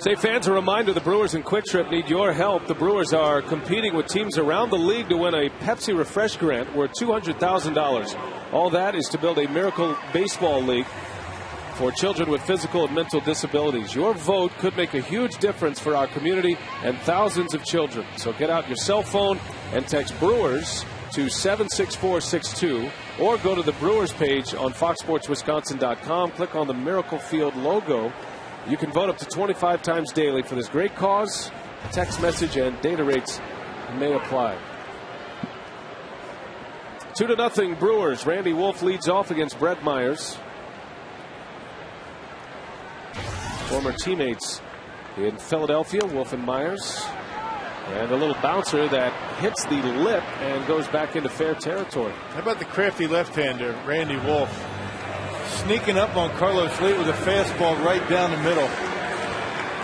Say, fans, a reminder, the Brewers and Quick Trip need your help. The Brewers are competing with teams around the league to win a Pepsi Refresh grant worth $200,000. All that is to build a miracle baseball league for children with physical and mental disabilities. Your vote could make a huge difference for our community and thousands of children. So get out your cell phone and text Brewers to 76462 or go to the Brewers page on foxsportswisconsin.com. Click on the Miracle Field logo. You can vote up to 25 times daily for this great cause. Text message and data rates may apply. 2-0 Brewers. Randy Wolf leads off against Brett Myers. Former teammates in Philadelphia, Wolf and Myers. And a little bouncer that hits the lip and goes back into fair territory. How about the crafty left-hander, Randy Wolf? Sneaking up on Carlos Lee with a fastball right down the middle.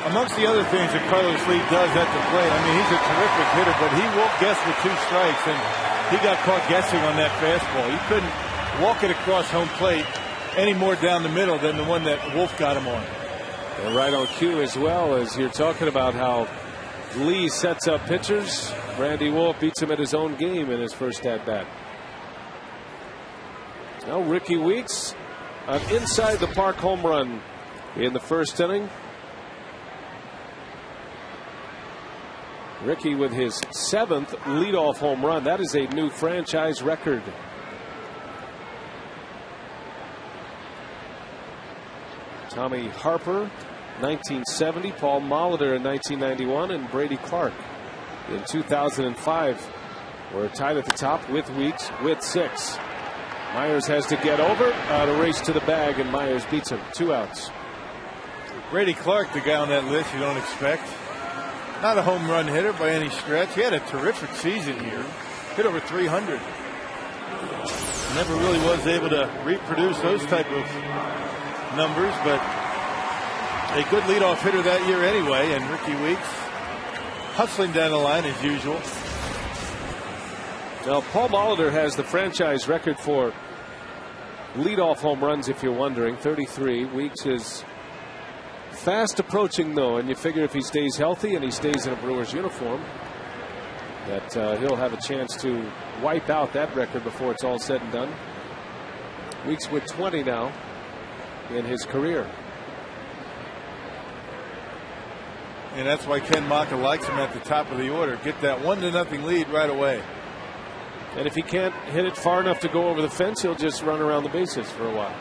Amongst the other things that Carlos Lee does at the plate, I mean, he's a terrific hitter, but he won't guess with 2 strikes, and he got caught guessing on that fastball. He couldn't walk it across home plate any more down the middle than the one that Wolf got him on. And right on cue as well, as you're talking about how Lee sets up pitchers. Randy Wolf beats him at his own game in his first at-bat. Now Ricky Weeks, an inside the park home run in the first inning. Ricky with his 7th leadoff home run. That is a new franchise record. Tommy Harper, 1970. Paul Molitor in 1991. And Brady Clark in 2005 were tied at the top with Weeks with 6. Myers has to get over to race to the bag, and Myers beats him. 2 outs. Brady Clark, the guy on that list you don't expect. Not a home run hitter by any stretch. He had a terrific season here. Hit over 300. Never really was able to reproduce those type of numbers, but a good leadoff hitter that year anyway. And Ricky Weeks hustling down the line as usual. Now, Paul Molitor has the franchise record for leadoff home runs, if you're wondering, 33. Weeks is fast approaching, though, and you figure if he stays healthy and he stays in a Brewers uniform, that he'll have a chance to wipe out that record before it's all said and done. Weeks with 20 now in his career. And that's why Ken Maka likes him at the top of the order. Get that 1-0 lead right away. And if he can't hit it far enough to go over the fence, he'll just run around the bases for a while,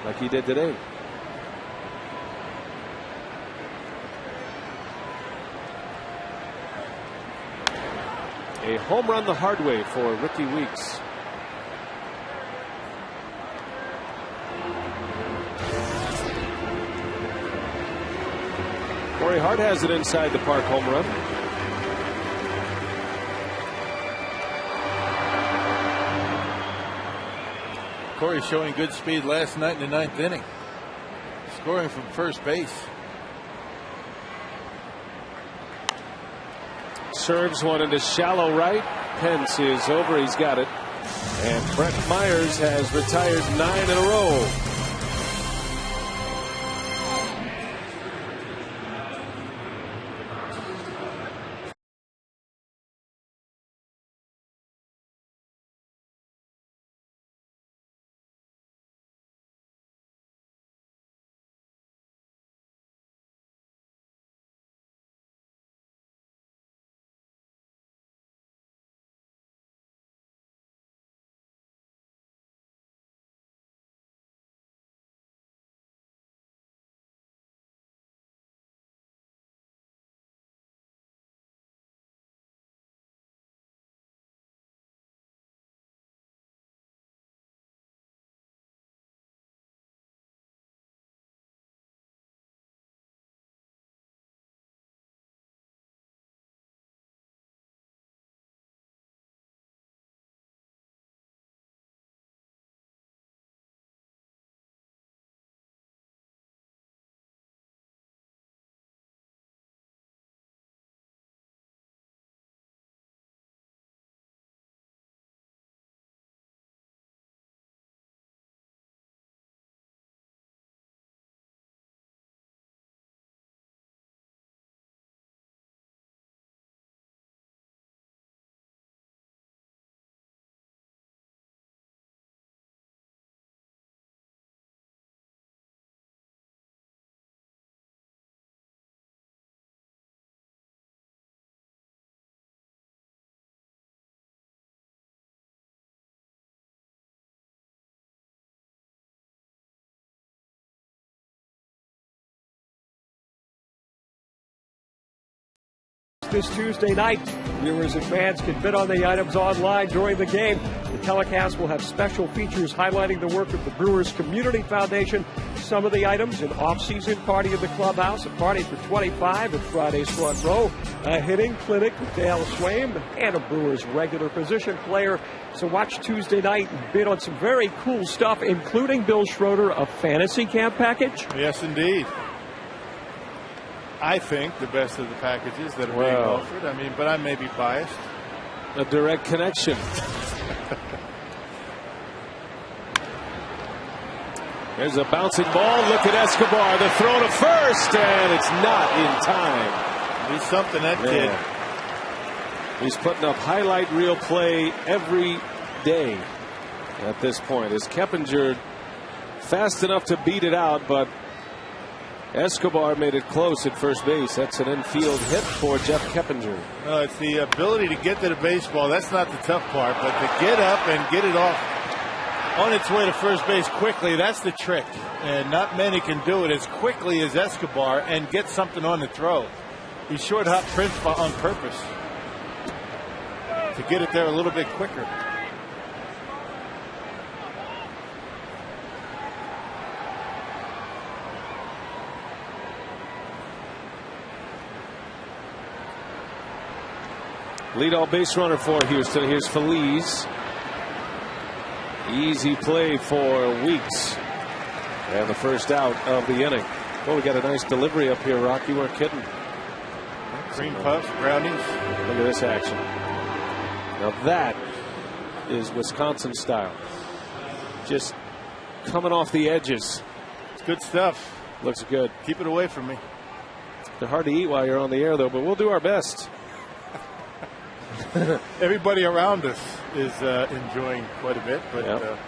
like he did today. A home run the hard way for Ricky Weeks. Corey Hart has it inside the park home run. Corey showing good speed last night in the 9th inning. Scoring from first base. Serves one into shallow right. Pence is over. He's got it. And Brett Myers has retired 9 in a row. This Tuesday night, viewers and fans can bid on the items online during the game. The telecast will have special features highlighting the work of the Brewers Community Foundation. Some of the items: an off-season party in the clubhouse, a party for 25 at Friday's Front Row, a hitting clinic with Dale Swaim, and a Brewers regular position player. So watch Tuesday night and bid on some very cool stuff, including Bill Schroeder, a fantasy camp package. Yes, indeed. I think the best of the packages that are being offered. I mean, but I may be biased. A direct connection. There's a bouncing ball. Look at Escobar. The throw to first, and it's not in time. He's something, that kid. He's putting up highlight reel play every day at this point. Is Keppinger fast enough to beat it out, but Escobar made it close at first base. That's an infield hit for Jeff Keppinger. It's the ability to get to the baseball. That's not the tough part, but to get up and get it off on its way to first base quickly, that's the trick. And not many can do it as quickly as Escobar and get something on the throw. He short hop Prince on purpose to get it there a little bit quicker. Leadoff base runner for Houston. Here's Feliz. Easy play for Weeks. And the first out of the inning. Well, we got a nice delivery up here, Rock. You weren't kidding. Cream puffs, brownies. Look at this action. Now that is Wisconsin style. Just coming off the edges. It's good stuff. Looks good. Keep it away from me. They're hard to eat while you're on the air, though, but we'll do our best. Everybody around us is enjoying quite a bit, but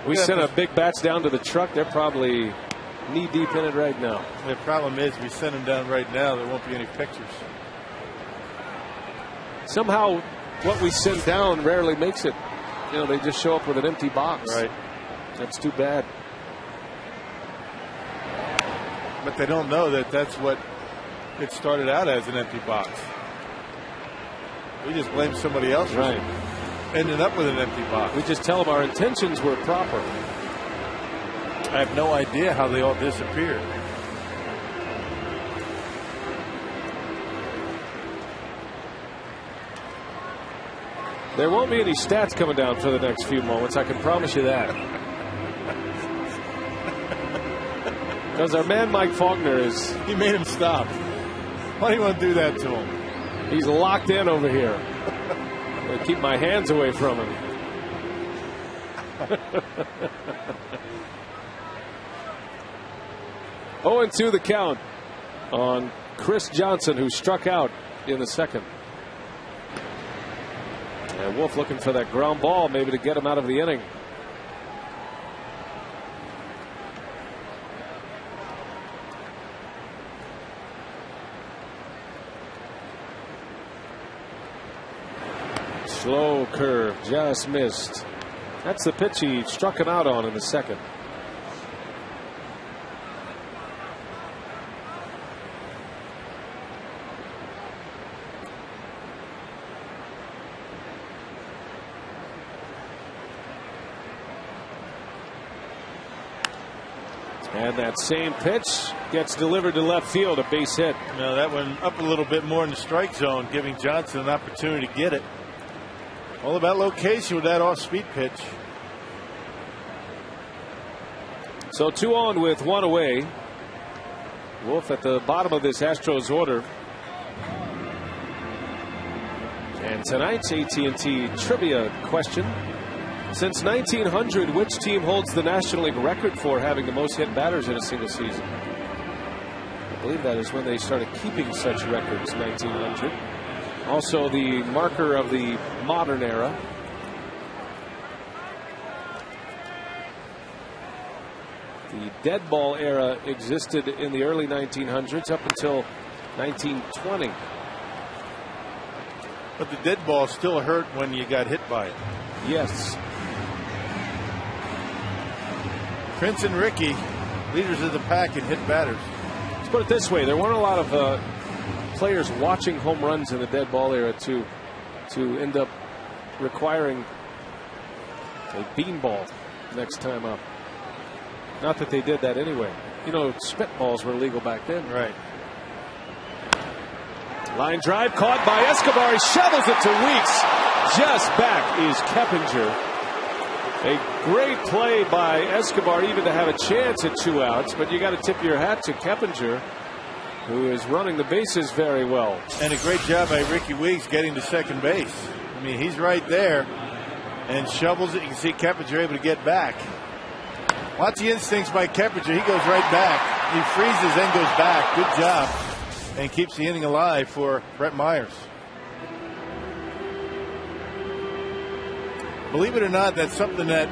we sent a big batch down to the truck. They're probably knee deep in it right now. The problem is we send them down right now. There won't be any pictures. Somehow what we send down rarely makes it. You know, they just show up with an empty box. Right. That's too bad. But they don't know that that's what it started out as, an empty box. We just blame somebody else for ending up with an empty box. We just tell them our intentions were proper. I have no idea how they all disappeared. There won't be any stats coming down for the next few moments. I can promise you that. Because our man Mike Faulkner is... He made him stop. Why do you want to do that to him? He's locked in over here. I'm going to keep my hands away from him. 0-2 the count on Chris Johnson, who struck out in the second. And Wolf looking for that ground ball, maybe to get him out of the inning. Slow curve, just missed. That's the pitch he struck him out on in the second. And that same pitch gets delivered to left field, a base hit. No, that went up a little bit more in the strike zone, giving Johnson an opportunity to get it. All about location with that off-speed pitch. So 2 on with 1 away. Wolf at the bottom of this Astros order. And tonight's AT&T trivia question. Since 1900, which team holds the National League record for having the most hit batters in a single season? I believe that is when they started keeping such records, 1900. Also the marker of the modern era. The dead ball era existed in the early 1900s up until 1920. But the dead ball still hurt when you got hit by it. Yes. Prince and Ricky, leaders of the pack in hit batters. Let's put it this way. There weren't a lot of players watching home runs in the dead ball era to end up requiring a beanball next time up. Not that they did that anyway. You know, spitballs were legal back then. Right. Line drive caught by Escobar. He shovels it to Weeks. Just back is Keppinger. A great play by Escobar even to have a chance at 2 outs, but you got to tip your hat to Keppinger, who is running the bases very well. And a great job by Ricky Weeks getting to second base. I mean, he's right there and shovels it. You can see Keppinger able to get back. Watch the instincts by Keppinger. He goes right back. He freezes and goes back. Good job. And keeps the inning alive for Brett Myers. Believe it or not, that's something that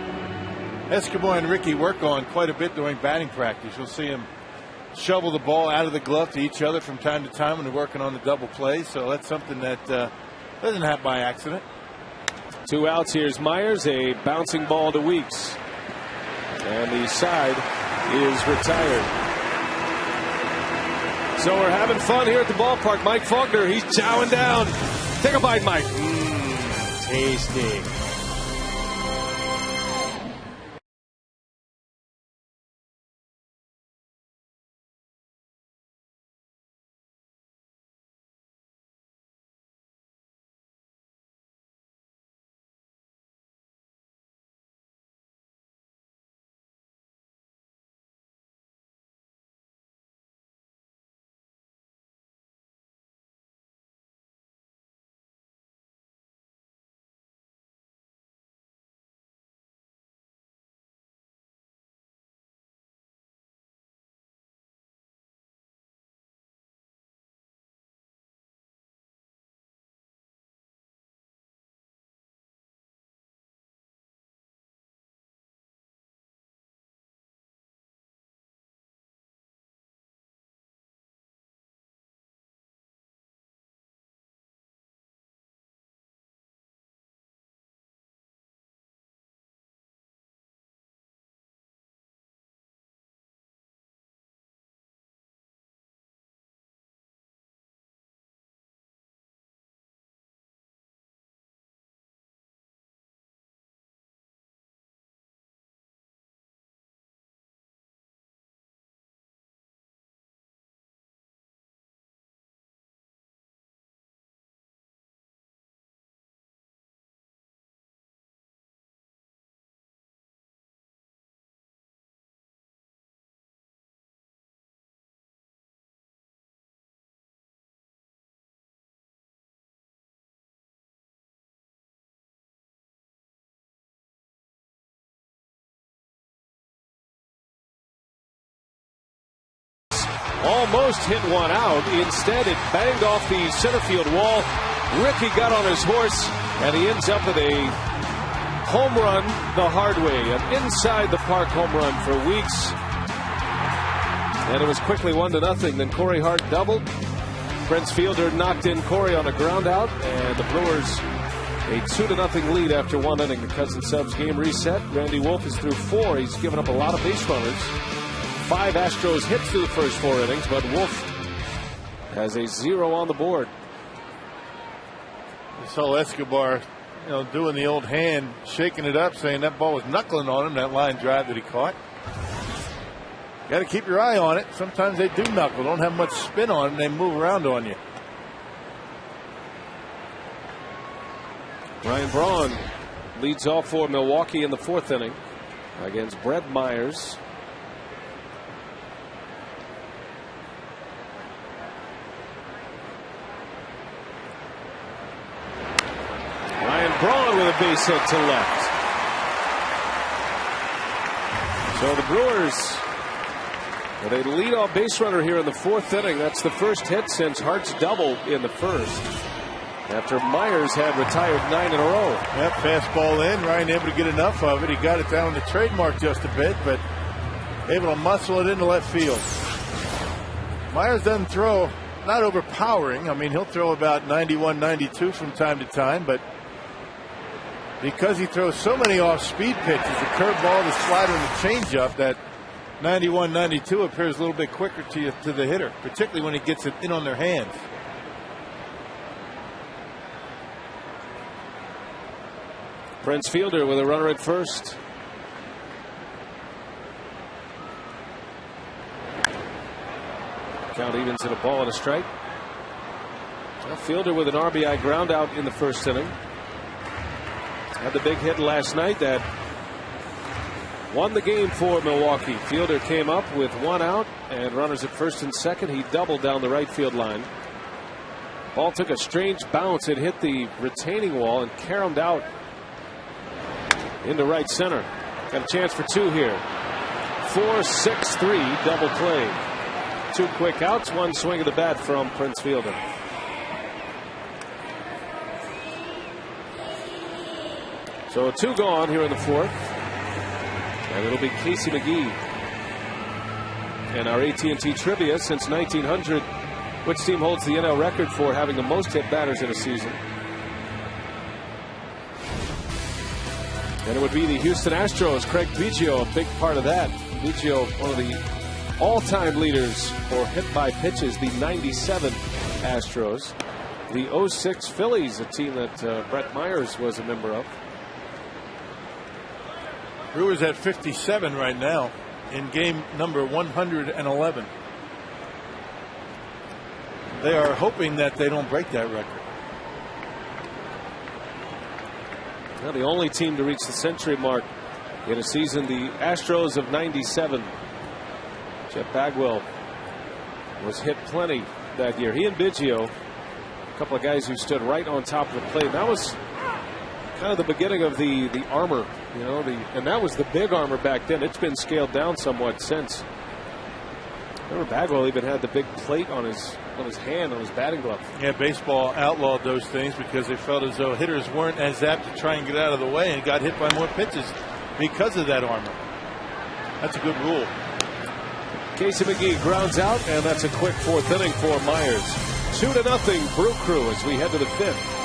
Escobar and Ricky work on quite a bit during batting practice. You'll see them shovel the ball out of the glove to each other from time to time when they're working on the double play. So that's something that doesn't happen by accident. 2 outs. Here's Myers. A bouncing ball to Weeks. And the side is retired. So we're having fun here at the ballpark. Mike Faulkner, he's chowing down. Take a bite, Mike. Tasty. almost hit one out. Instead, it banged off the center field wall. Rickey got on his horse, and he ends up with a home run the hard way. An inside the park home run for Weeks. And it was quickly 1-0. Then Corey Hart doubled. Prince Fielder knocked in Corey on a ground out, and the Brewers a 2-0 lead after 1 inning. The Cousin Subs game reset. Randy Wolf is through 4. He's given up a lot of base runners. 5 Astros hits through the first 4 innings, but Wolf has a 0 on the board. I saw Escobar, doing the old hand, shaking it up, saying that ball was knuckling on him, that line drive that he caught. Got to keep your eye on it. Sometimes they do knuckle. Don't have much spin on them. They move around on you. Ryan Braun leads off for Milwaukee in the 4th inning against Brett Myers. Ryan Braun with a base hit to left. So the Brewers with a leadoff base runner here in the 4th inning. That's the first hit since Hart's double in the first, after Myers had retired 9 in a row. That fastball in. Ryan able to get enough of it. He got it down the trademark just a bit, but able to muscle it into left field. Myers doesn't throw, not overpowering. I mean, he'll throw about 91, 92 from time to time, but because he throws so many off-speed pitches, the curveball, the slider, and the changeup, that 91, 92 appears a little bit quicker to the hitter, particularly when he gets it in on their hands. Prince Fielder with a runner at first. Count evens at a ball and a strike. Well, Fielder with an RBI ground out in the first inning. Had the big hit last night that won the game for Milwaukee. Fielder came up with 1 out and runners at first and second. He doubled down the right field line. Ball took a strange bounce. It hit the retaining wall and caromed out into right center. Got a chance for 2 here. 4-6-3 double play. 2 quick outs, 1 swing of the bat from Prince Fielder. So 2 gone here in the 4th. And it'll be Casey McGee. And our AT&T trivia: since 1900, which team holds the NL record for having the most hit batters in a season? And it would be the Houston Astros. Craig Biggio, a big part of that. Biggio, one of the all-time leaders for hit by pitches, the 97 Astros. The 06 Phillies, a team that Brett Myers was a member of. Brewers at 57 right now in game number 111. They are hoping that they don't break that record. Well, the only team to reach the century mark in a season, the Astros of 97. Jeff Bagwell was hit plenty that year. He and Biggio, a couple of guys who stood right on top of the plate. That was kind of the beginning of the armor, and that was the big armor back then. It's been scaled down somewhat since. Remember, Bagwell even had the big plate on his hand, on his batting glove. Yeah, baseball outlawed those things because they felt as though hitters weren't as apt to try and get out of the way and got hit by more pitches because of that armor. That's a good rule. Casey McGee grounds out, and that's a quick 4th inning for Myers. 2-0 Brew Crew as we head to the 5th.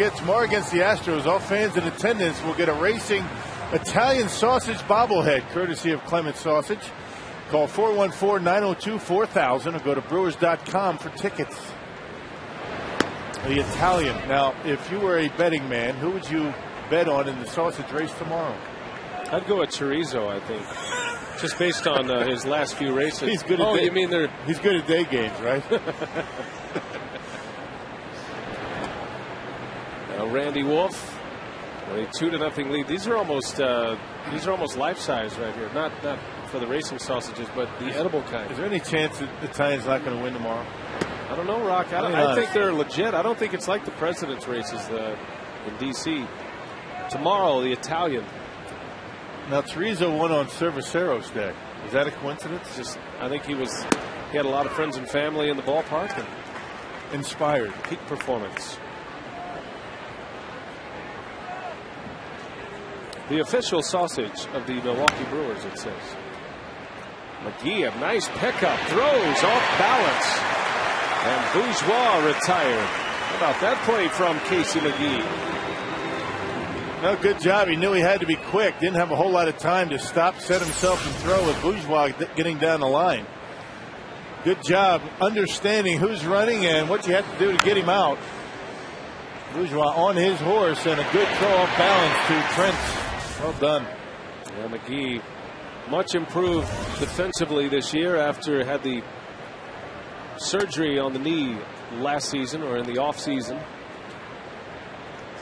forget, tomorrow against the Astros, all fans in attendance will get a racing Italian sausage bobblehead, courtesy of Clement Sausage. Call 414-902-4000 or go to Brewers.com for tickets. The Italian. Now, if you were a betting man, who would you bet on in the sausage race tomorrow? I'd go with chorizo, I think. Just based on his last few races. He's good at you mean he's good at day games, right? Randy Wolf, a 2-0 lead. These are almost life size right here. Not for the racing sausages, but the edible kind. Is there any chance that the Italian's not going to win tomorrow? I don't know, Rock. I think they're legit. I don't think it's like the president's races in D.C. Tomorrow, the Italian. Now, Chorizo won on Cervecero's day. Is that a coincidence? I think he had a lot of friends and family in the ballpark and inspired. Peak performance. The official sausage of the Milwaukee Brewers, it says. McGee, a nice pickup, throws off balance, and Bourgeois retired. How about that play from Casey McGee? No, good job. He knew he had to be quick. Didn't have a whole lot of time to stop, set himself, and throw with Bourgeois getting down the line. Good job understanding who's running and what you have to do to get him out. Bourgeois on his horse and a good throw off balance to Trent. Well done. Yeah, McGee much improved defensively this year after had the surgery on the knee last season or in the off season.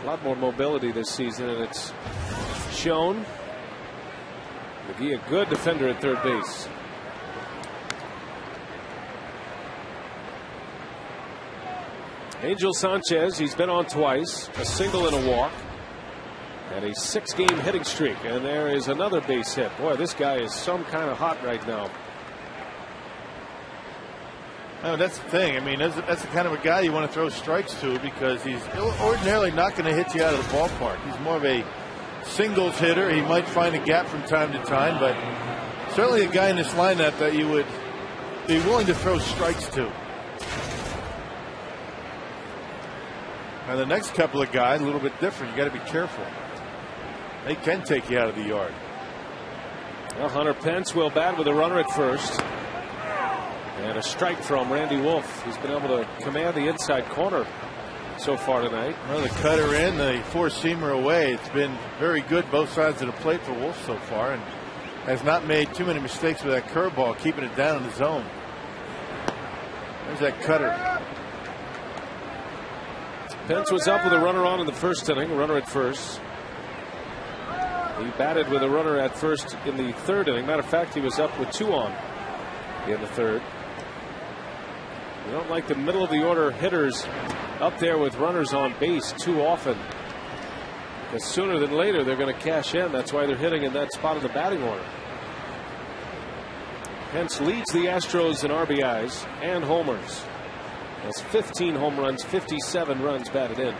A lot more mobility this season, and it's shown. McGee, a good defender at third base. Angel Sanchez, he's been on twice, a single and a walk, and a 6-game hitting streak. And there is another base hit. Boy, this guy is some kind of hot right now. No, that's the thing. I mean, that's the kind of a guy you want to throw strikes to because he's ordinarily not going to hit you out of the ballpark. He's more of a singles hitter. He might find a gap from time to time, but certainly a guy in this lineup that you would be willing to throw strikes to. Now, the next couple of guys, a little bit different. You got to be careful. They can take you out of the yard. Well, Hunter Pence will bat with a runner at first. And a strike from Randy Wolf. He's been able to command the inside corner so far tonight. Well, the cutter in, the four-seamer away. It's been very good both sides of the plate for Wolf so far, and has not made too many mistakes with that curveball, keeping it down in the zone. There's that cutter. Pence was up with a runner on in the first inning, runner at first. He batted with a runner at first in the third inning. Matter of fact, he was up with 2 on in the third. You don't like the middle of the order hitters up there with runners on base too often, because sooner than later they're going to cash in. That's why they're hitting in that spot of the batting order. Pence leads the Astros in RBIs and homers. That's 15 home runs, 57 runs batted in.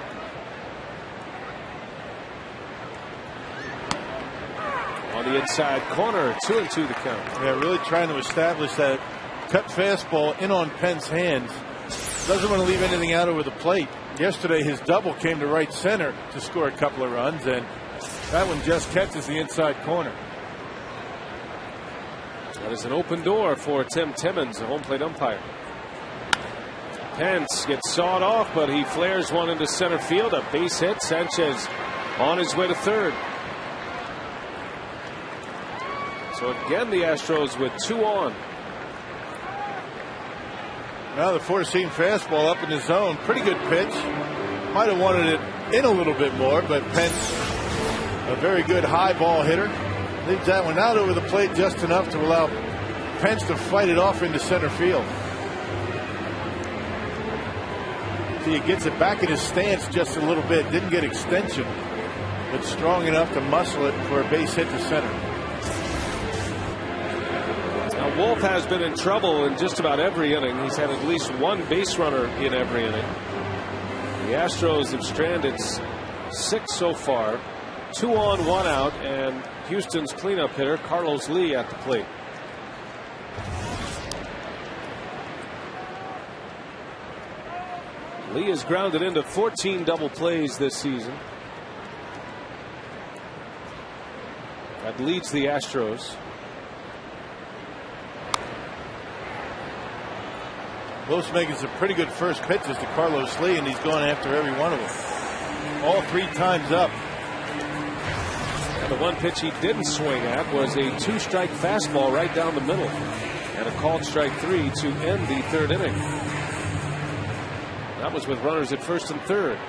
On the inside corner, 2-2 the count. Yeah, really trying to establish that cut fastball in on Pence's hands. Doesn't want to leave anything out over the plate. Yesterday his double came to right center to score a couple of runs, and that one just catches the inside corner. That is an open door for Tim Timmons, the home plate umpire. Pence gets sawed off, but he flares one into center field. A base hit. Sanchez on his way to third. So again, the Astros with 2 on. Now the four-seam fastball up in the zone. Pretty good pitch. Might have wanted it in a little bit more, but Pence, a very good high ball hitter, leaves that one out over the plate just enough to allow Pence to fight it off into center field. See, he gets it back in his stance just a little bit. Didn't get extension, but strong enough to muscle it for a base hit to center. Now, Wolf has been in trouble in just about every inning. He's had at least one base runner in every inning. The Astros have stranded 6 so far, 2 on, 1 out, and Houston's cleanup hitter, Carlos Lee, at the plate. Lee has grounded into 14 double plays this season. That leads the Astros. Wolf's making some pretty good first pitches to Carlos Lee, and he's going after every one of them. All 3 times up. And the one pitch he didn't swing at was a 2-strike fastball right down the middle. And a called strike 3 to end the 3rd inning. That was with runners at 1st and 3rd.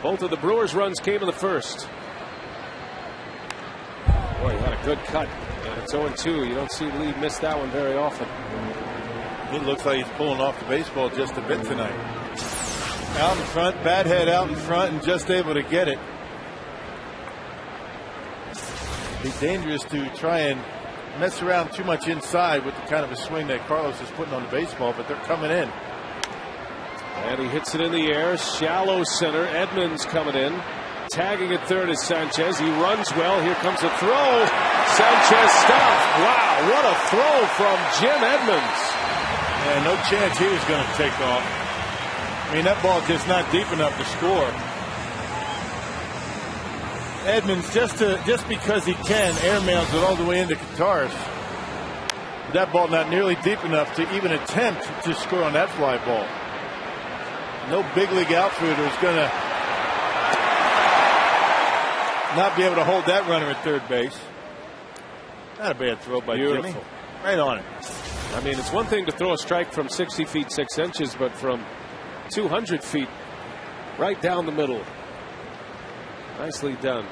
Both of the Brewers' runs came in the 1st. Boy, he had a good cut. And it's 0-2. You don't see Lee miss that one very often. He looks like he's pulling off the baseball just a bit tonight. Out in front, bat head out in front, and just able to get it. Be dangerous to try and mess around too much inside with the kind of a swing that Carlos is putting on the baseball, but they're coming in. And he hits it in the air. Shallow center. Edmonds coming in. Tagging at 3rd is Sanchez. He runs well. Here comes a throw. Sanchez stopped. Wow, what a throw from Jim Edmonds. Yeah, no chance he was going to take off. I mean, that ball's just not deep enough to score. Edmonds, just because he can, airmails it all the way into Kataris. That ball not nearly deep enough to even attempt to score on that fly ball. No big league outfielder is going to not be able to hold that runner at 3rd base. Not a bad throw by Jimmy. Right on it. I mean, it's one thing to throw a strike from 60 feet 6 inches, but from 200 feet right down the middle. Nicely done.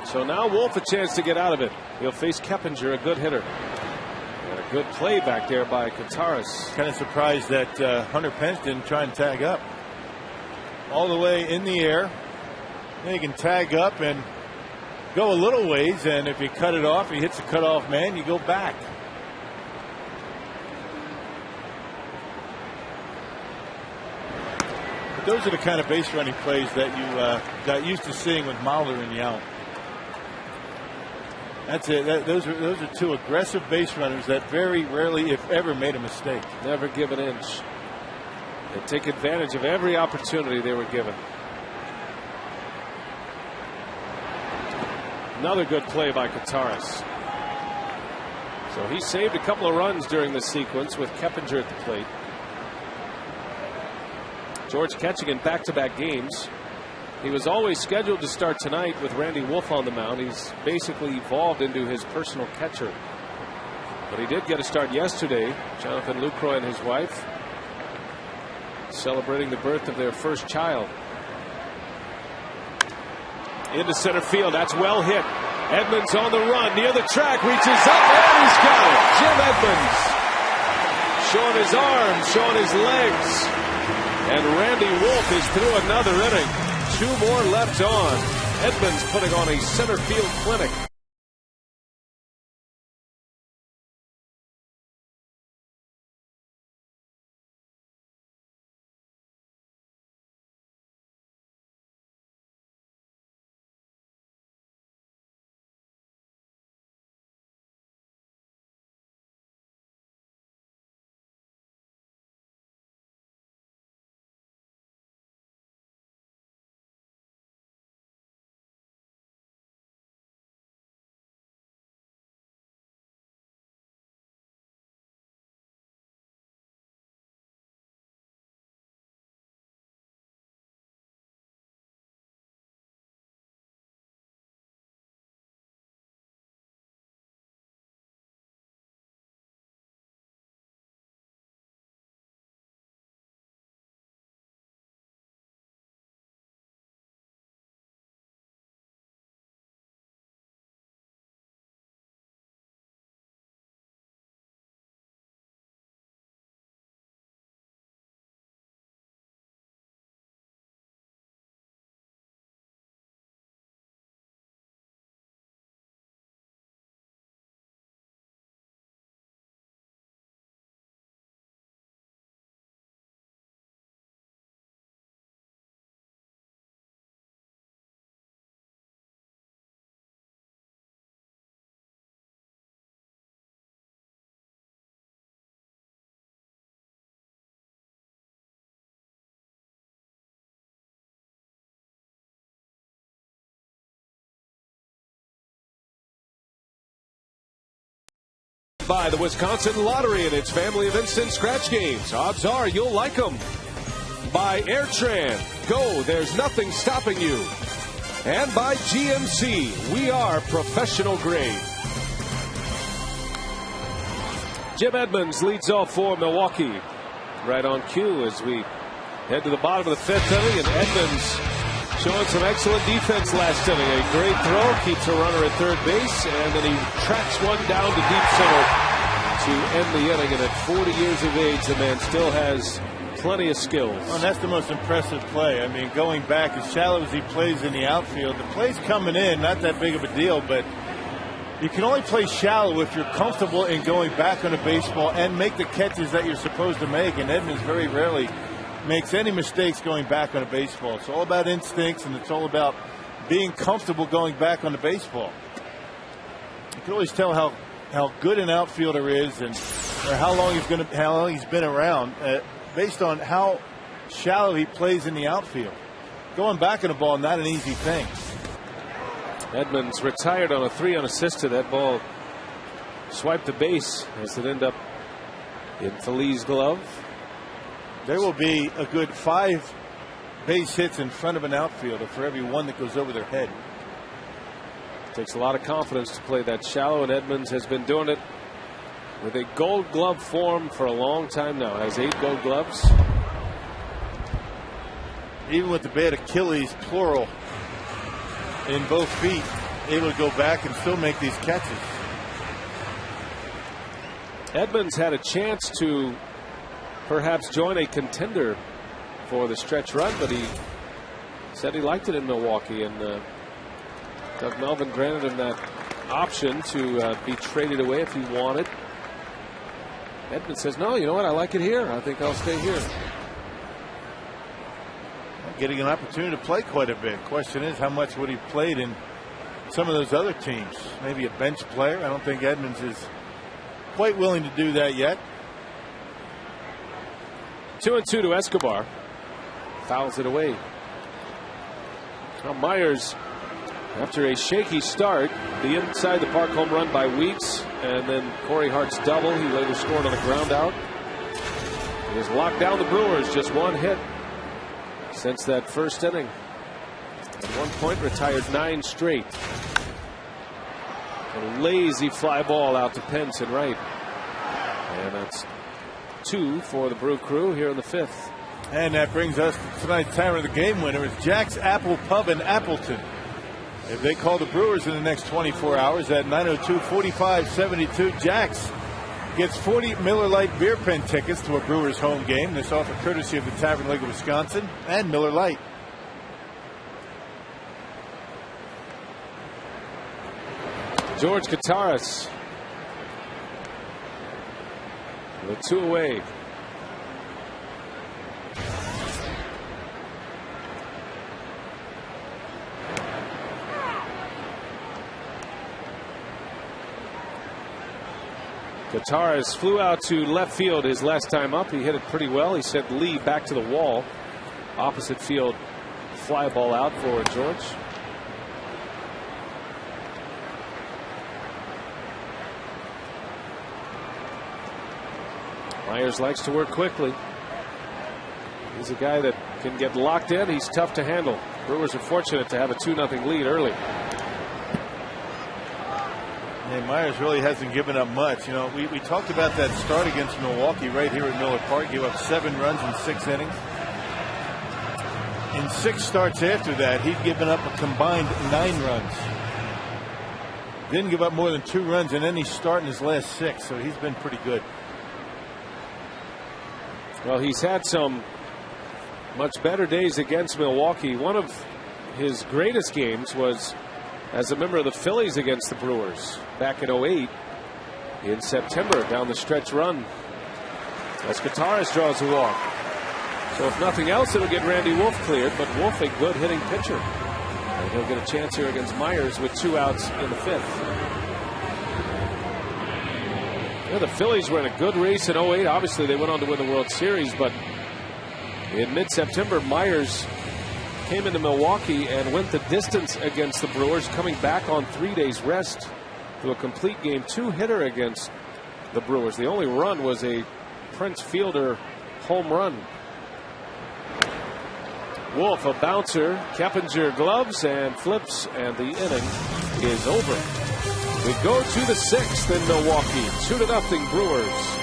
So now Wolf a chance to get out of it. He'll face Keppinger, a good hitter. And a good play back there by Kataris. Kind of surprised that Hunter Pence didn't try and tag up. All the way in the air. Then he can tag up and go a little ways, and if you cut it off, he hits the cutoff man, you go back. But those are the kind of base running plays that you got used to seeing with Mulder in the out. That's it. Those are 2 aggressive base runners that very rarely, if ever, made a mistake. Never give an inch. They take advantage of every opportunity they were given. Another good play by Kataris. So he saved a couple of runs during this sequence with Keppinger at the plate. George Ketchigan back-to-back games. He was always scheduled to start tonight with Randy Wolf on the mound. He's basically evolved into his personal catcher. But he did get a start yesterday. Jonathan Lucroy and his wife celebrating the birth of their first child. Into center field. That's well hit. Edmonds on the run near the track. Reaches up and he's got it. Jim Edmonds showing his arms, showing his legs. And Randy Wolf is through another inning. 2 more left on. Edmonds putting on a center field clinic. by the Wisconsin Lottery and its family of instant scratch games. Odds are you'll like them. By Airtran. Go, there's nothing stopping you. And by GMC. We are professional grade. Jim Edmonds leads off for Milwaukee. Right on cue as we head to the bottom of the fifth inning. And Edmonds showing some excellent defense last inning. A great throw, keeps a runner at third base, and then he tracks one down to deep center to end the inning. And at 40 years of age, the man still has plenty of skills. Well, and that's the most impressive play. I mean, going back, as shallow as he plays in the outfield, the play's coming in, not that big of a deal, but you can only play shallow if you're comfortable in going back on a baseball and make the catches that you're supposed to make. And Edmonds very rarely makes any mistakes going back on a baseball. It's all about instincts, and it's all about being comfortable going back on the baseball. You can always tell how good an outfielder is, and or how long he's been around based on how shallow he plays in the outfield. Going back on a ball, not an easy thing. Edmonds retired on a 3 unassisted. That ball swiped the base as it ended up in Feli's glove. There will be a good 5 base hits in front of an outfielder for every one that goes over their head. Takes a lot of confidence to play that shallow, and Edmonds has been doing it with a Gold Glove form for a long time now. Has 8 Gold Gloves. Even with the bad Achilles, plural, in both feet, able to go back and still make these catches. Edmonds had a chance to perhaps join a contender for the stretch run, but he said he liked it in Milwaukee, and Doug Melvin granted him that option to be traded away if he wanted. Edmonds says, no, you know what, I like it here. I think I'll stay here. Getting an opportunity to play quite a bit. Question is, how much would he played in some of those other teams? Maybe a bench player. I don't think Edmonds is quite willing to do that yet. 2-2 to Escobar. Fouls it away. Now Myers, after a shaky start, the inside the park home run by Weeks, and then Corey Hart's double. He later scored on a ground out. He has locked down the Brewers. Just one hit since that first inning. At one point retired 9 straight. A lazy fly ball out to Pence and right. And that's 2 for the Brew Crew here in the 5th. And that brings us to tonight's time of the game winner. It's Jack's Apple Pub in Appleton. If they call the Brewers in the next 24 hours at 902-4572, Jack's gets 40 Miller Lite beer pen tickets to a Brewers home game. This offer courtesy of the Tavern League of Wisconsin and Miller Lite. George Kataris with 2 away. Kataris flew out to left field his last time up. He hit it pretty well. He sent Lee back to the wall. Opposite field fly ball out for George. Myers likes to work quickly. He's a guy that can get locked in. He's tough to handle. Brewers are fortunate to have a 2-0 lead early. And Myers really hasn't given up much. You know, we talked about that start against Milwaukee right here at Miller Park. Gave up 7 runs in 6 innings. In 6 starts after that, he'd given up a combined 9 runs. Didn't give up more than 2 runs in any start in his last 6, so he's been pretty good. Well, he's had some much better days against Milwaukee. One of his greatest games was as a member of the Phillies against the Brewers back in 08 in September down the stretch run as Kataris draws a walk. So if nothing else, it'll get Randy Wolf cleared, but Wolf a good hitting pitcher. And he'll get a chance here against Myers with 2 outs in the 5th. Yeah, the Phillies were in a good race in 08. Obviously, they went on to win the World Series, but in mid-September, Myers came into Milwaukee and went the distance against the Brewers, coming back on 3 days rest to a complete game 2 hitter against the Brewers. The only run was a Prince Fielder home run. Wolf, a bouncer. Keppinger gloves and flips, and the inning is over. We go to the 6th in Milwaukee. 2-0 Brewers.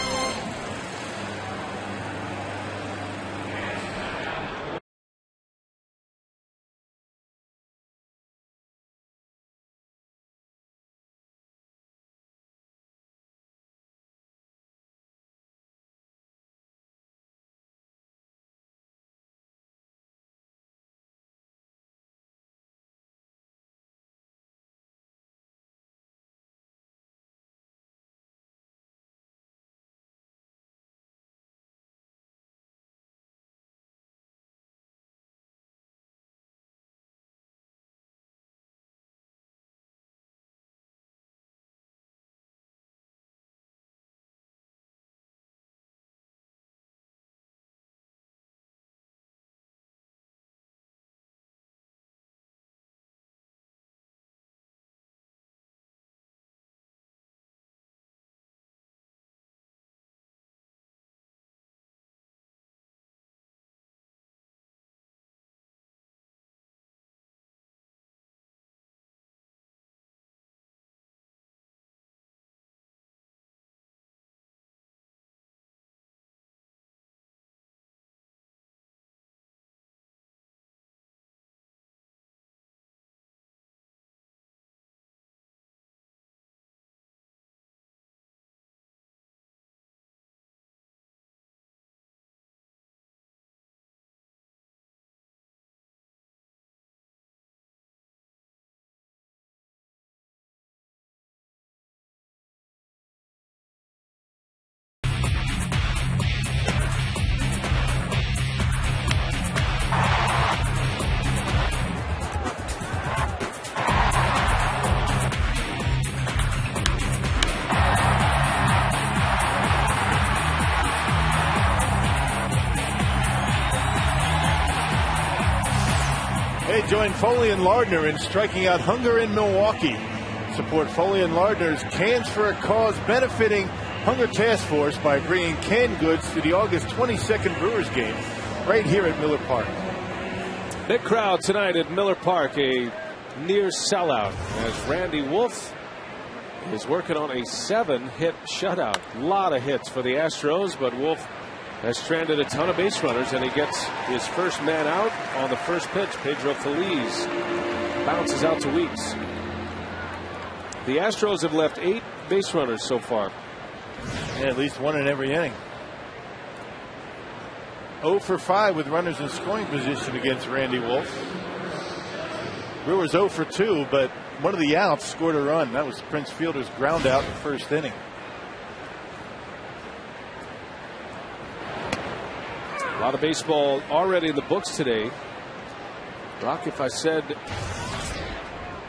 Join Foley and Lardner in striking out hunger in Milwaukee. Support Foley and Lardner's Cans for a Cause benefiting Hunger Task Force by bringing canned goods to the August 22nd Brewers game right here at Miller Park. Big crowd tonight at Miller Park, a near sellout as Randy Wolf is working on a 7-hit shutout. A lot of hits for the Astros, but Wolf has stranded a ton of base runners, and he gets his first man out on the first pitch. Pedro Feliz bounces out to Weeks. The Astros have left 8 base runners so far. Yeah, at least one in every inning. 0 for 5 with runners in scoring position against Randy Wolf. Brewers 0 for 2, but one of the outs scored a run. That was Prince Fielder's ground out in the first inning. A lot of baseball already in the books today. Rock, if I said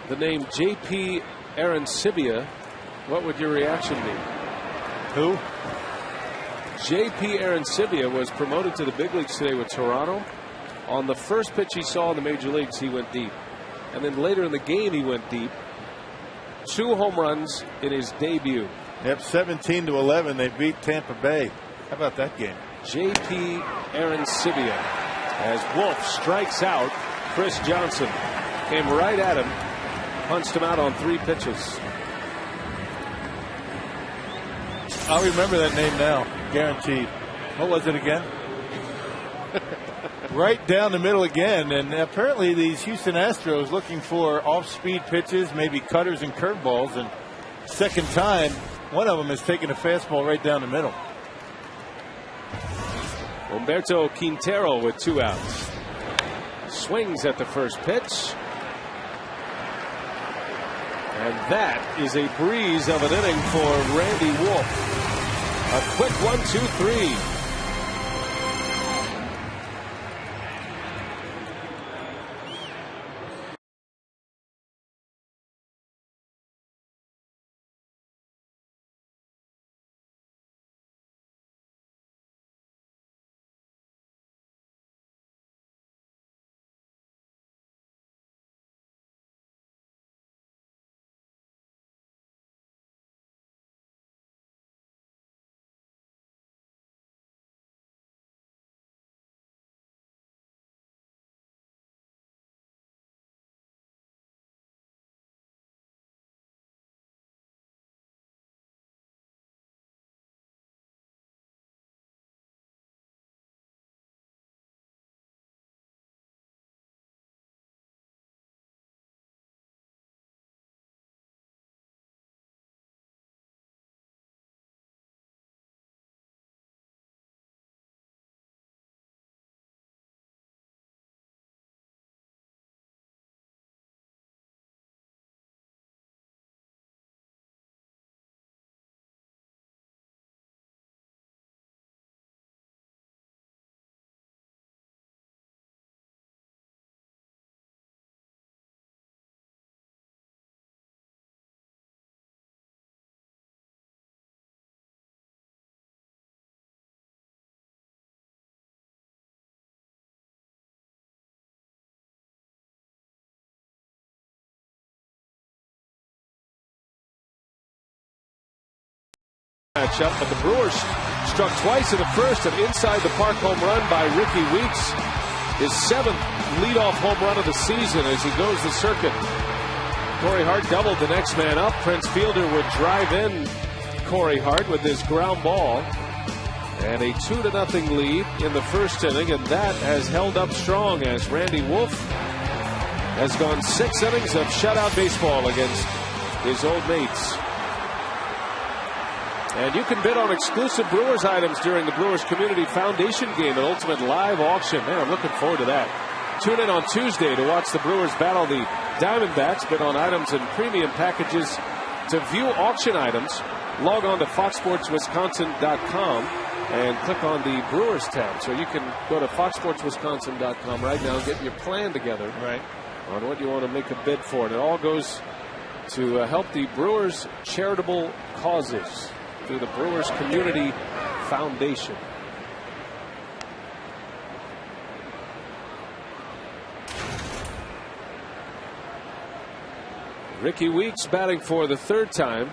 the name J.P. Arancibia, what would your reaction be? Who? J.P. Arancibia was promoted to the big leagues today with Toronto. On the first pitch he saw in the major leagues, he went deep. And then later in the game, he went deep. 2 home runs in his debut. Yep, 17-11. They beat Tampa Bay. How about that game? J.P. Arancibia as Wolf strikes out Chris Johnson. Came right at him, punched him out on 3 pitches. I'll remember that name now, guaranteed. What was it again? Right down the middle again, and apparently these Houston Astros looking for off-speed pitches, maybe cutters and curveballs, and second time, one of them has taken a fastball right down the middle. Humberto Quintero with 2 outs. Swings at the first pitch. And that is a breeze of an inning for Randy Wolf. A quick 1-2-3. matchup, but the Brewers struck twice in the first. An inside the park home run by Ricky Weeks, his 7th leadoff home run of the season as he goes the circuit. Corey Hart doubled the next man up. Prince Fielder would drive in Corey Hart with his ground ball. And a 2-0 lead in the first inning, and that has held up strong as Randy Wolf has gone 6 innings of shutout baseball against his old mates. And you can bid on exclusive Brewers items during the Brewers Community Foundation game, an ultimate live auction. Man, I'm looking forward to that. Tune in on Tuesday to watch the Brewers battle the Diamondbacks. Bid on items and premium packages. To view auction items, log on to foxsportswisconsin.com and click on the Brewers tab. So you can go to foxsportswisconsin.com right now and get your plan together on what you want to make a bid for. And it all goes to help the Brewers' charitable causes through the Brewers Community Foundation. Ricky Weeks batting for the 3rd time.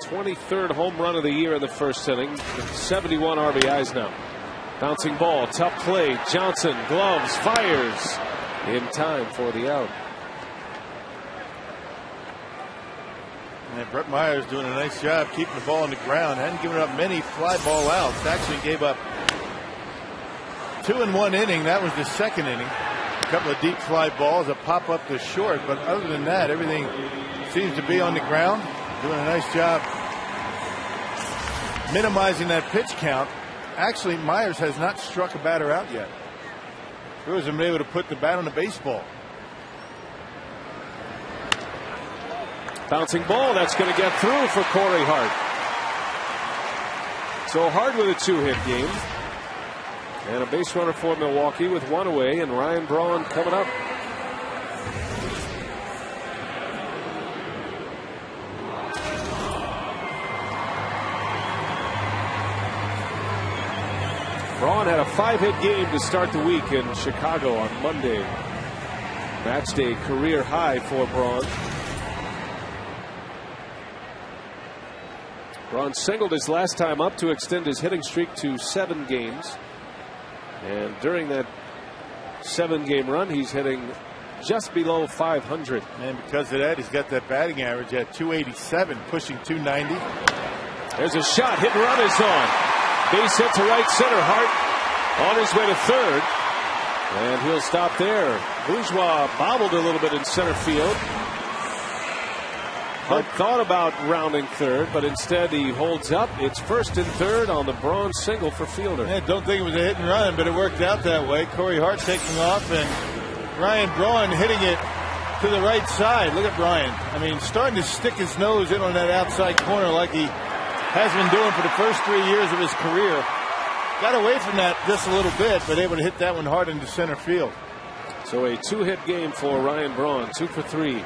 23rd home run of the year in the first inning. 71 RBIs now. Bouncing ball, tough play. Johnson, gloves, fires in time for the out. And Brett Myers doing a nice job keeping the ball on the ground. Hadn't given up many fly ball outs. Actually gave up 2 in 1 inning. That was the 2nd inning. A couple of deep fly balls, a pop up to short. But other than that, everything seems to be on the ground. Doing a nice job minimizing that pitch count. Actually, Myers has not struck a batter out yet. Brewers have been able to put the bat on the baseball. Bouncing ball, that's going to get through for Corey Hart. So Hart with a 2-hit game. And a base runner for Milwaukee with 1 away, and Ryan Braun coming up. Braun had a 5-hit game to start the week in Chicago on Monday. Match day career high for Braun. Braun singled his last time up to extend his hitting streak to 7 games. And during that 7-game run, he's hitting just below 500. And because of that, he's got that batting average at 287, pushing 290. There's a shot. Hit and run is on. Base hit to right center. Hart on his way to 3rd. And he'll stop there. Bourgeois bobbled a little bit in center field. Hart thought about rounding 3rd, but instead he holds up. It's 1st and 3rd on the Braun single for Fielder. I don't think it was a hit and run, but it worked out that way. Corey Hart taking off, and Ryan Braun hitting it to the right side. Look at Brian. I mean, starting to stick his nose in on that outside corner like he has been doing for the first 3 years of his career. Got away from that just a little bit, but able to hit that one hard into center field. So a 2-hit game for Ryan Braun, 2 for 3.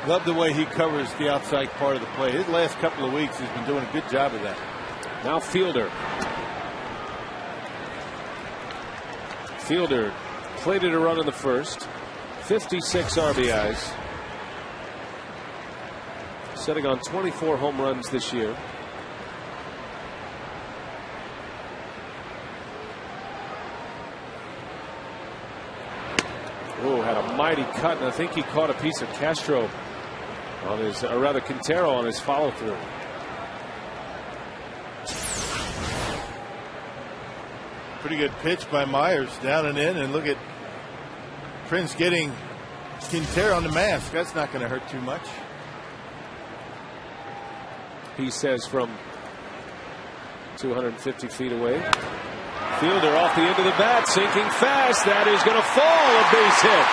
Love the way he covers the outside part of the play. His last couple of weeks, he's been doing a good job of that. Now Fielder. Fielder plated a run in the first. 56 RBIs. Setting on 24 home runs this year. Oh, had a mighty cut, and I think he caught a piece of Castro on his, or rather Quintero on his follow through. Pretty good pitch by Myers, down and in, and look at Prince getting Quintero on the mask. That's not going to hurt too much. He says from 250 feet away. Fielder off the end of the bat, sinking fast. That is going to fall, a base hit.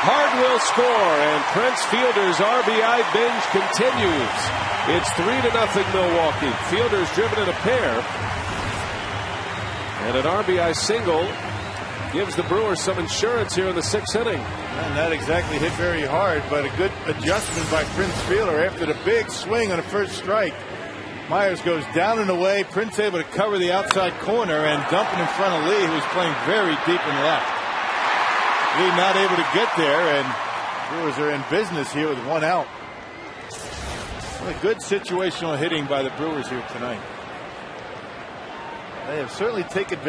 Hart will score, and Prince Fielder's RBI binge continues. It's 3-0 Milwaukee. Fielder's driven in a pair, and an RBI single gives the Brewers some insurance here in the 6th inning. And not exactly hit very hard, but a good adjustment by Prince Fielder after the big swing on the first strike. Myers goes down and away. Prince able to cover the outside corner and dumping in front of Lee, who was playing very deep in left. Lee not able to get there, and Brewers are in business here with 1 out. Well, good situational hitting by the Brewers here tonight. They have certainly taken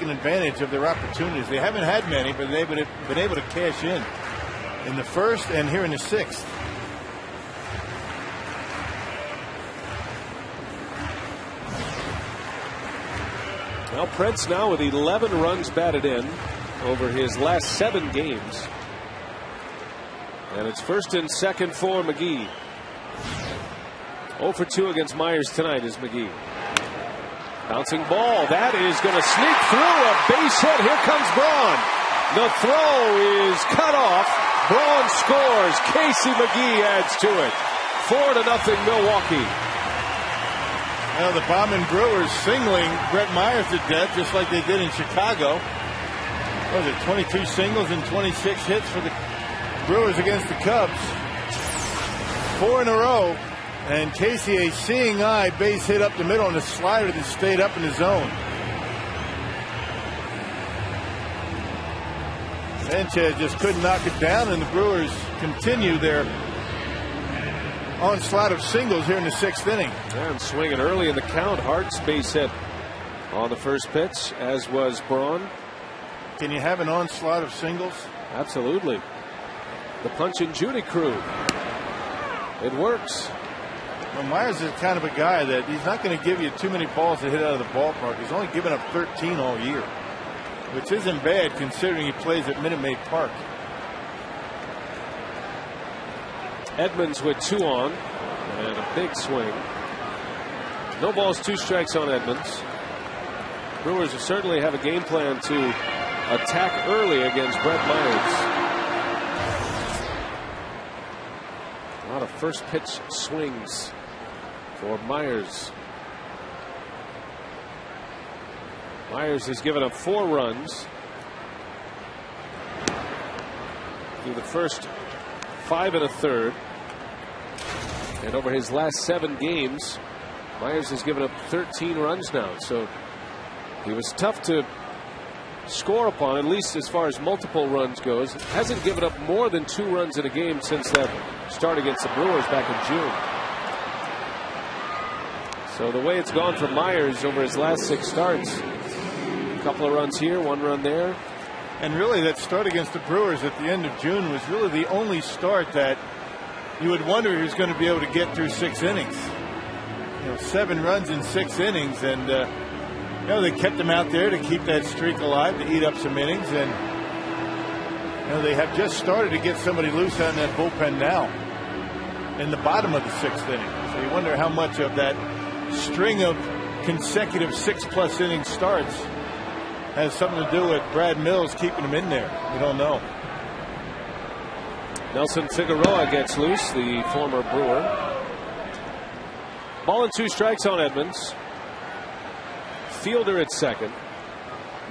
advantage of their opportunities. They haven't had many, but they've been able to cash in the first and here in the sixth. Well, Prince now with 11 runs batted in over his last 7 games. And it's first and second for McGee. 0 for 2 against Myers tonight is McGee. Bouncing ball. That is going to sneak through a base hit. Here comes Braun. The throw is cut off. Braun scores. Casey McGee adds to it. 4-0 Milwaukee. Well, the bombing Brewers singling Brett Myers to death just like they did in Chicago. What was it, 22 singles and 26 hits for the Brewers against the Cubs. 4 in a row. And Casey, a seeing eye base hit up the middle and a slider that stayed up in the zone. Sanchez just couldn't knock it down, and the Brewers continue their onslaught of singles here in the 6th inning. And swinging early in the count. Hart's base hit on the first pitch, as was Braun. Can you have an onslaught of singles? Absolutely. The Punch and Judy crew. It works. Well, Myers is kind of a guy that he's not going to give you too many balls to hit out of the ballpark. He's only given up 13 all year, which isn't bad considering he plays at Minute Maid Park. Edmonds with 2 on and a big swing. No balls, 2 strikes on Edmonds. Brewers certainly have a game plan to attack early against Brett Myers. A lot of first pitch swings for Myers. Myers has given up 4 runs through the first 5 1/3. And over his last 7 games, Myers has given up 13 runs now. So he was tough to score upon, at least as far as multiple runs goes. Hasn't given up more than 2 runs in a game since that start against the Brewers back in June. So the way it's gone for Myers over his last 6 starts, a couple of runs here, 1 run there. And really that start against the Brewers at the end of June was really the only start that you would wonder he was going to be able to get through 6 innings. 7 runs in 6 innings, and they kept him out there to keep that streak alive, to eat up some innings, and they have just started to get somebody loose on that bullpen now in the bottom of the 6th inning. So you wonder how much of that string of consecutive 6+ inning starts has something to do with Brad Mills keeping him in there. We don't know. Nelson Figueroa gets loose, the former Brewer. Ball and 2 strikes on Edmonds. Fielder at second.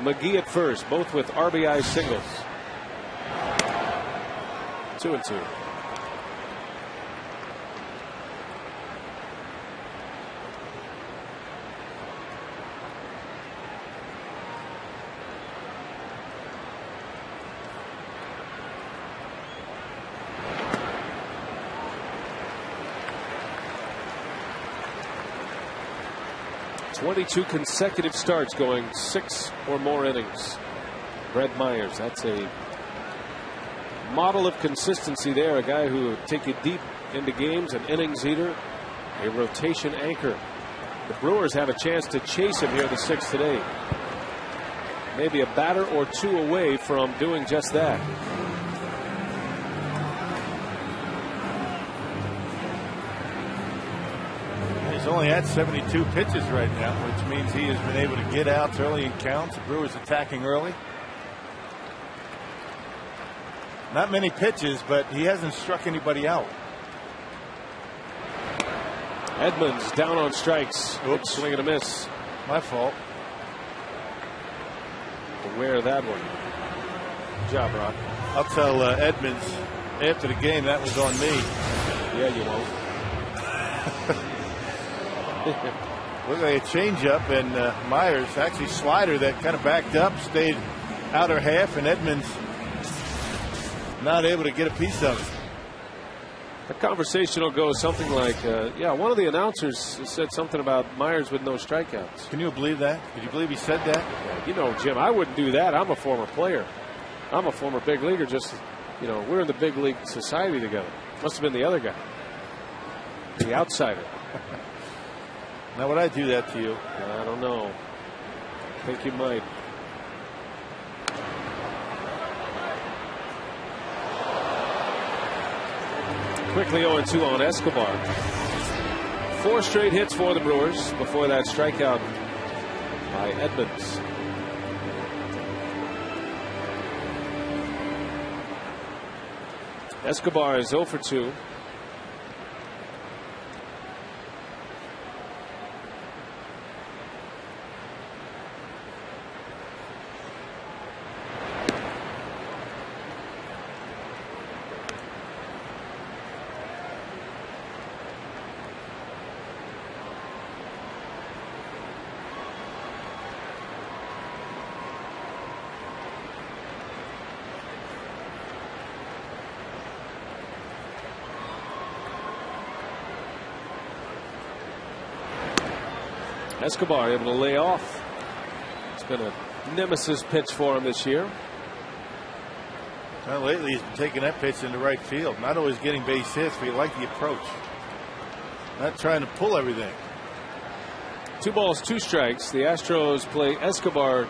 McGee at first, both with RBI singles. 2-2. Consecutive starts going 6 or more innings. Brett Myers, that's a model of consistency there. A guy who will take you deep into games, an innings eater, a rotation anchor. The Brewers have a chance to chase him here in the 6th today. Maybe a batter or 2 away from doing just that. He's only at 72 pitches right now, which means he has been able to get outs early in counts. The Brewers attacking early. Not many pitches, but he hasn't struck anybody out. Edmonds down on strikes. Oops. Swing and a miss. My fault. Aware of that one. Good job, Rock. I'll tell Edmonds after the game that was on me. Yeah, you won't. Looked like a changeup, and Myers, actually slider that kind of backed up, stayed outer half, and Edmonds not able to get a piece of it. The conversation will go something like, yeah, one of the announcers said something about Myers with no strikeouts. Can you believe that? Can you believe he said that? Yeah, you know, Jim, I wouldn't do that. I'm a former player. I'm a former big leaguer. Just, you know, we're in the big league society together. Must have been the other guy, the outsider. Now, would I do that to you? I don't know. I think you might. Quickly 0-2 on Escobar. 4 straight hits for the Brewers before that strikeout by Edmonds. Escobar is 0 for 2. Escobar able to lay off. It's been a nemesis pitch for him this year. Well, lately he's been taking that pitch into right field. Not always getting base hits, but you like the approach. Not trying to pull everything. 2 balls, 2 strikes. The Astros play Escobar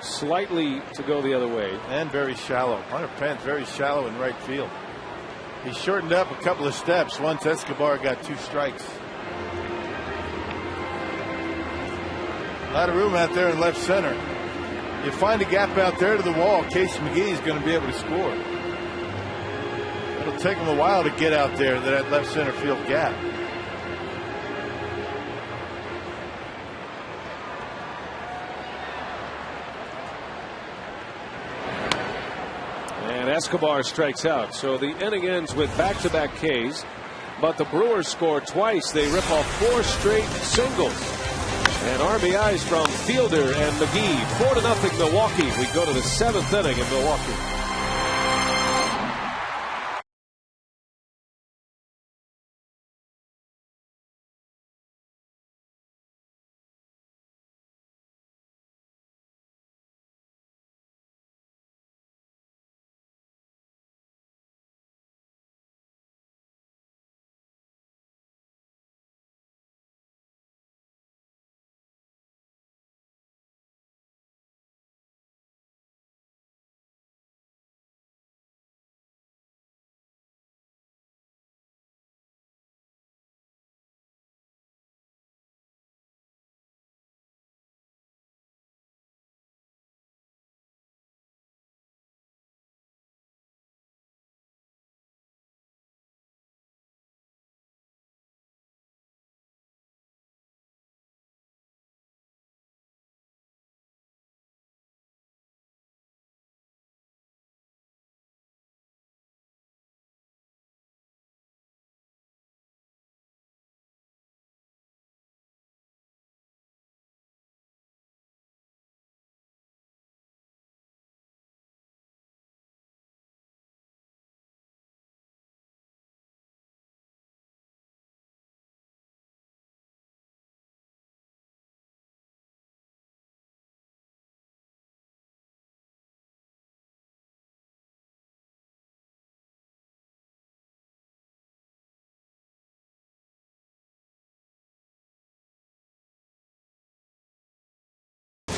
slightly to go the other way. And very shallow. Hunter Penn's very shallow in right field. He shortened up a couple of steps once Escobar got 2 strikes. A lot of room out there in left center. You find a gap out there to the wall, Casey McGee is going to be able to score. It'll take him a while to get out there to that left center field gap. And Escobar strikes out. So the inning ends with back-to-back Ks. But the Brewers score twice. They rip off 4 straight singles. And RBIs from Fielder and McGee. 4-0 Milwaukee. We go to the 7th inning in Milwaukee.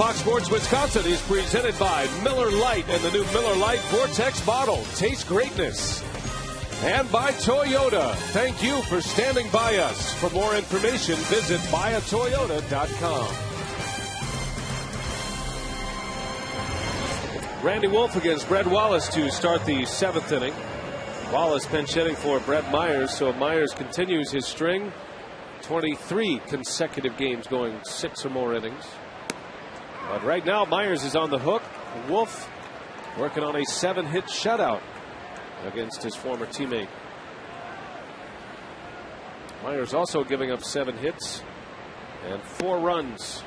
Fox Sports Wisconsin is presented by Miller Lite and the new Miller Lite Vortex bottle. Taste greatness. And by Toyota. Thank you for standing by us. For more information, visit buyatoyota.com. Randy Wolf against Brett Wallace to start the 7th inning. Wallace pinch hitting for Brett Myers, so Myers continues his string. 23 consecutive games going 6 or more innings. But right now Myers is on the hook. Wolf working on a 7-hit shutout against his former teammate. Myers also giving up 7 hits and 4 runs.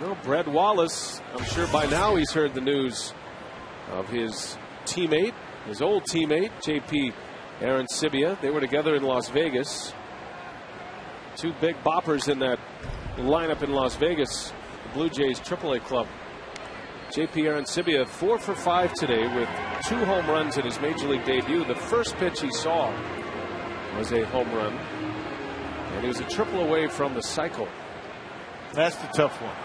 Well, Brett Wallace, I'm sure by now he's heard the news of his teammate his old teammate, JP Arancibia. They were together in Las Vegas. Two big boppers in that lineup in Las Vegas, the Blue Jays AAA club. JP Arancibia 4 for 5 today with 2 home runs in his major league debut. The first pitch he saw was a home run, and he was a triple away from the cycle. That's the tough one.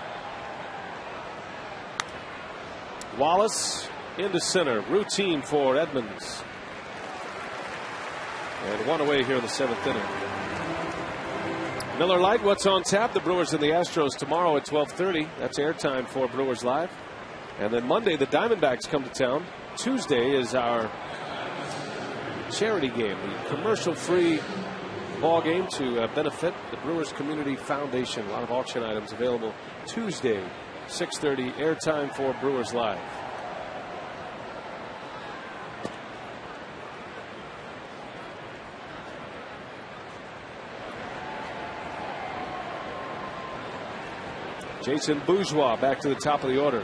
Wallace into center, routine for Edmonds, and 1 away here in the 7th inning. Miller Lite, what's on tap? The Brewers and the Astros tomorrow at 12:30. That's airtime for Brewers Live. And then Monday, the Diamondbacks come to town. Tuesday is our charity game, the commercial-free ball game to benefit the Brewers Community Foundation. A lot of auction items available Tuesday, 6:30, airtime for Brewers Live. Jason Bourgeois back to the top of the order.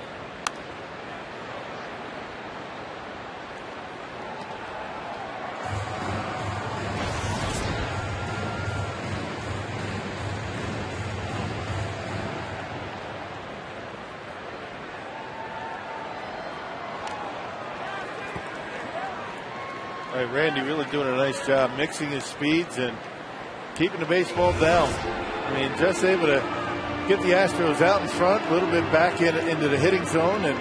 All right, Randy really doing a nice job mixing his speeds and keeping the baseball down. I mean, just able to get the Astros out in front, a little bit back into the hitting zone, and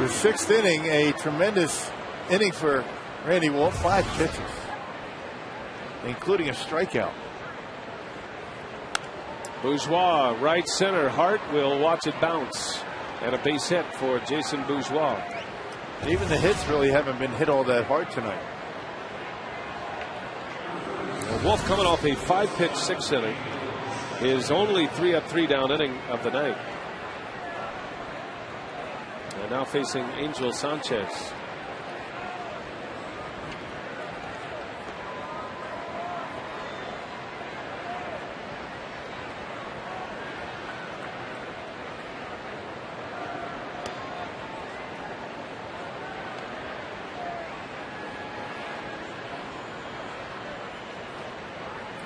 the 6th inning, a tremendous inning for Randy Wolf. 5 pitches, including a strikeout. Bourgeois, right center. Hart will watch it bounce, and a base hit for Jason Bourgeois. Even the hits really haven't been hit all that hard tonight. Wolf coming off a 5-pitch 6th inning. His only 3-up 3-down inning of the night. And now facing Angel Sanchez.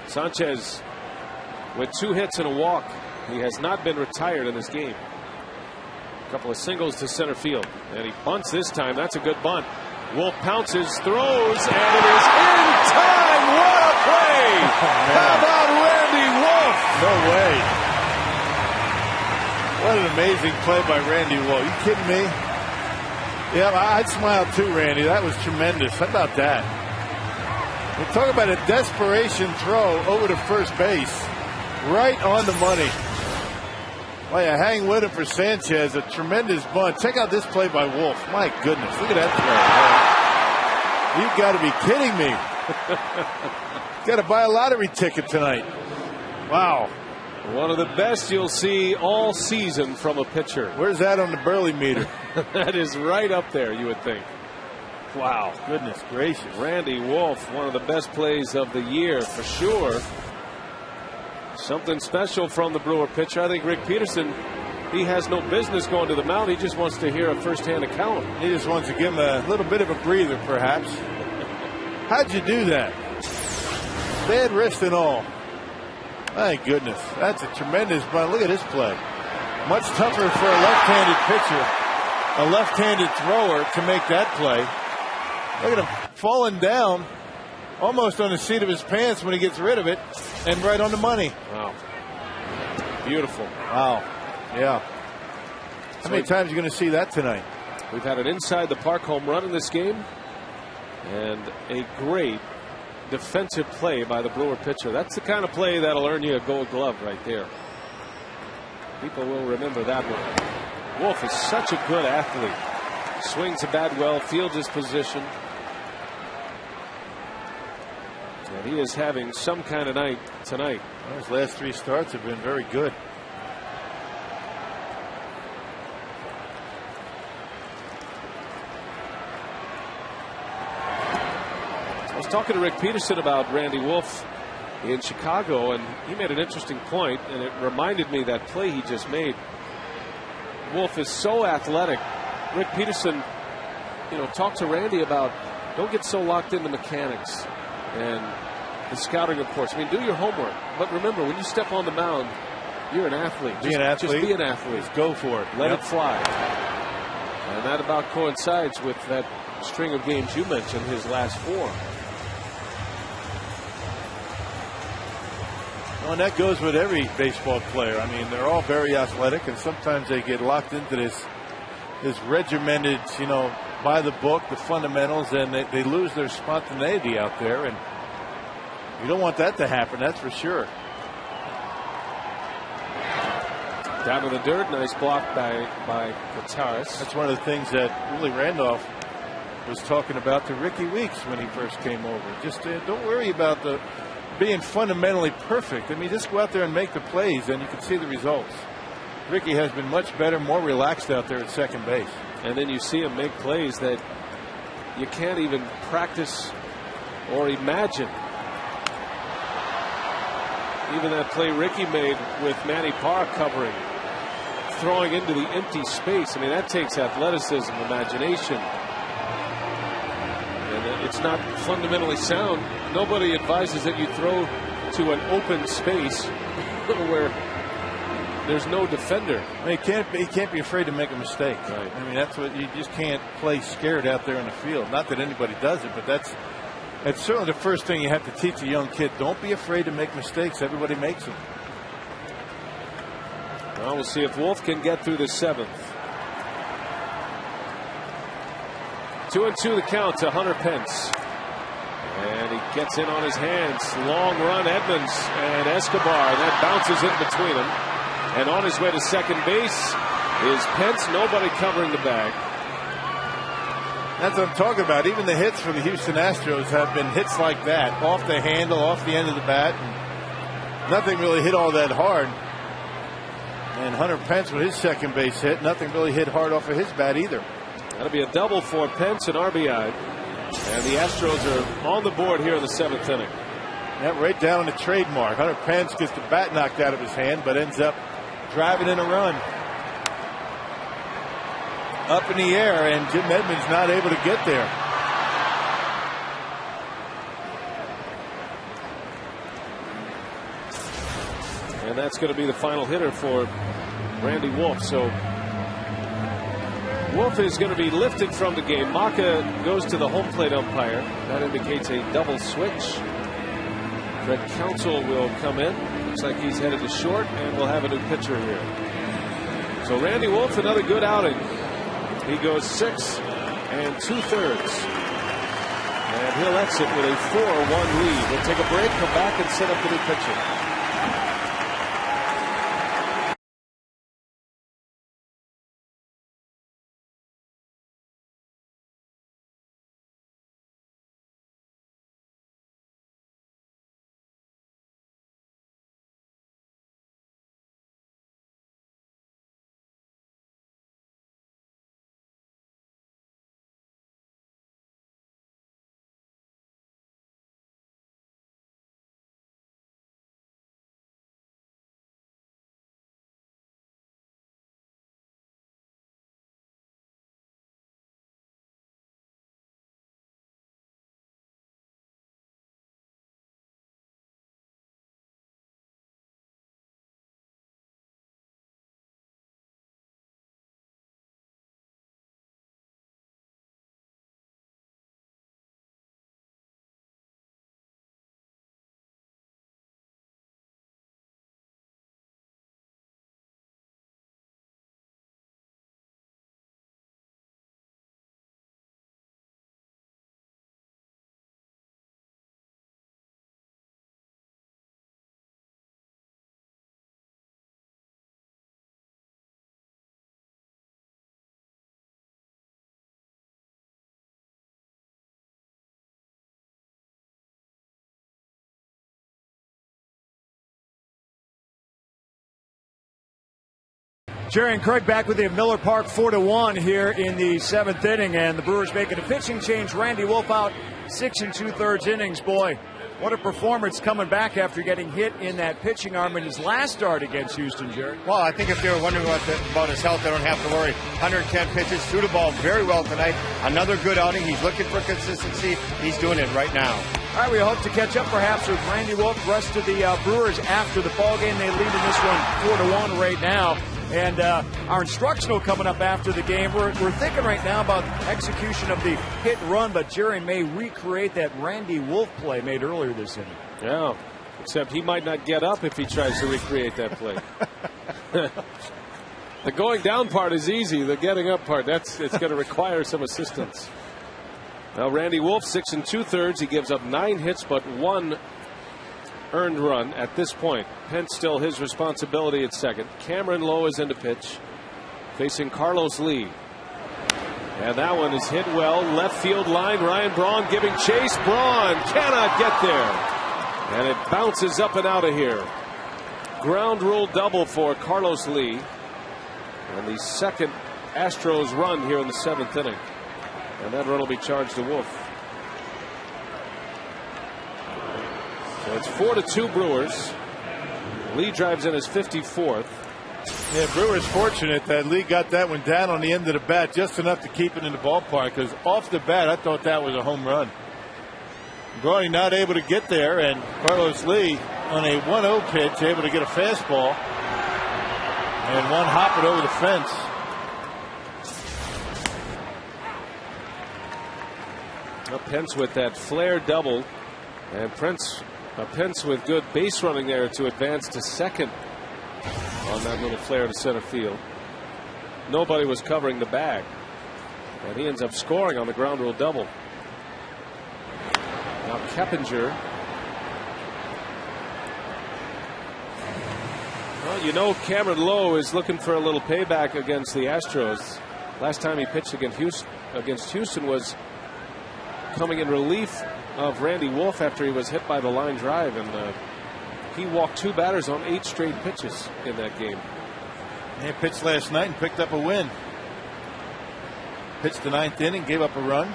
Sanchez with 2 hits and a walk. He has not been retired in this game. A couple of singles to center field, and he bunts this time. That's a good bunt. Wolf pounces, throws, and it is in time. What a play! How about Randy Wolf? No way. What an amazing play by Randy Wolf. You kidding me? Yeah, I'd smile too, Randy. That was tremendous. How about that? We're talking about a desperation throw over to first base. Right on the money. Well, you hang with him for Sanchez. A tremendous bunt. Check out this play by Wolf. My goodness. Look at that play. You've got to be kidding me. Got to buy a lottery ticket tonight. Wow. One of the best you'll see all season from a pitcher. Where's that on the Burley meter? That is right up there, you would think. Wow. Goodness gracious. Randy Wolf, one of the best plays of the year for sure. Something special from the Brewer pitcher. I think Rick Peterson, he has no business going to the mound. He just wants to hear a first-hand account. He just wants to give him a little bit of a breather, perhaps. How'd you do that? Bad wrist and all. My goodness. That's a tremendous bunt. Look at this play. Much tougher for a left-handed pitcher, a left-handed thrower to make that play. Look at him falling down almost on the seat of his pants when he gets rid of it, and right on the money. Wow. Beautiful. Wow. Yeah. How many times are you going to see that tonight? We've had an inside the park home run in this game, and a great defensive play by the Brewer pitcher. That's the kind of play that'll earn you a Gold Glove right there. People will remember that one. Wolf is such a good athlete. Swings the bat well, fields his position. And he is having some kind of night tonight. Well, his last 3 starts have been very good. I was talking to Rick Peterson about Randy Wolf in Chicago, and he made an interesting point, and it reminded me that play he just made. Wolf is so athletic. Rick Peterson talk to Randy about don't get so locked into mechanics and the scouting reports. I mean, do your homework. But remember, when you step on the mound, you're an athlete. Just be an athlete. Just go for it. Let it fly. And that about coincides with that string of games you mentioned, his last 4. Well, and that goes with every baseball player. I mean, they're all very athletic, and sometimes they get locked into this regimented, by the book, the fundamentals, and they lose their spontaneity out there. And you don't want that to happen, that's for sure. Down to the dirt, nice block by Gutierrez. That's one of the things that really Randolph was talking about to Ricky Weeks when he first came over. Just don't worry about being fundamentally perfect. I mean, just go out there and make the plays, and you can see the results. Ricky has been much better, more relaxed out there at second base. And then you see him make plays that you can't even practice or imagine. Even that play Ricky made with Manny Parr covering, throwing into the empty space. I mean, that takes athleticism, imagination. And it's not fundamentally sound. Nobody advises that you throw to an open space where there's no defender. I mean, he can't be afraid to make a mistake. Right. I mean, that's what you just can't play scared out there in the field. Not that anybody does it, but that's certainly the first thing you have to teach a young kid. Don't be afraid to make mistakes. Everybody makes them. Well, we'll see if Wolf can get through the 7th. 2-2 the count to Hunter Pence. And he gets in on his hands. Long run, Edmonds and Escobar. And that bounces in between them. And on his way to second base is Pence. Nobody covering the bag. That's what I'm talking about. Even the hits for the Houston Astros have been hits like that. Off the handle, off the end of the bat. And nothing really hit all that hard. And Hunter Pence with his second base hit. Nothing really hit hard off of his bat either. That'll be a double for Pence and RBI. And the Astros are on the board here in the 7th inning. That right down on the trademark. Hunter Pence gets the bat knocked out of his hand, but ends up driving in a run. Up in the air, and Jim Edmonds not able to get there. And that's going to be the final hitter for Randy Wolf. So Wolf is going to be lifted from the game. Maka goes to the home plate umpire. That indicates a double switch. Fred Counsell will come in. Looks like he's headed to short, and we'll have a new pitcher here. So Randy Wolf, another good outing. He goes 6 2/3. And he'll exit with a 4-1 lead. We'll take a break, come back, and set up the new pitcher. Jerry and Craig back with you at Miller Park, 4-1 here in the 7th inning, and the Brewers making a pitching change. Randy Wolf out 6 2/3 innings, boy. What a performance coming back after getting hit in that pitching arm in his last start against Houston, Jerry. Well, I think if they were wondering about his health, they don't have to worry. 110 pitches, threw the ball very well tonight. Another good outing. He's looking for consistency. He's doing it right now. All right, we hope to catch up perhaps with Randy Wolf, the rest of the Brewers after the ball game. They lead in this one 4-1 right now. And our instructional coming up after the game. We're thinking right now about execution of the hit and run, but Jerry may recreate that Randy Wolf play made earlier this inning. Yeah, except he might not get up if he tries to recreate that play. The going down part is easy. The getting up part, it's going to require some assistance. Now Randy Wolf, 6 2/3. He gives up 9 hits, but 1 earned run at this point. Pence still his responsibility at second. Cameron Lowe is in to pitch, facing Carlos Lee. And that one is hit well. Left field line. Ryan Braun giving chase. Braun cannot get there. And it bounces up and out of here. Ground rule double for Carlos Lee. And the second Astros run here in the 7th inning. And that run will be charged to Wolf. So it's 4-2 Brewers. Lee drives in his 54th. Yeah, Brewers fortunate that Lee got that one down on the end of the bat just enough to keep it in the ballpark, because off the bat I thought that was a home run. Brody not able to get there, and Carlos Lee on a 1-0 pitch able to get a fastball and one hop it over the fence. Pence with that flare double, and Pence with good base running there to advance to second on that little flare to center field. Nobody was covering the bag, and he ends up scoring on the ground rule double. Now Keppinger. Well, you know, Cameron Lowe is looking for a little payback against the Astros. Last time he pitched against Houston was coming in relief of Randy Wolf after he was hit by the line drive, and he walked 2 batters on 8 straight pitches in that game. He pitched last night and picked up a win. Pitched the 9th inning, gave up a run,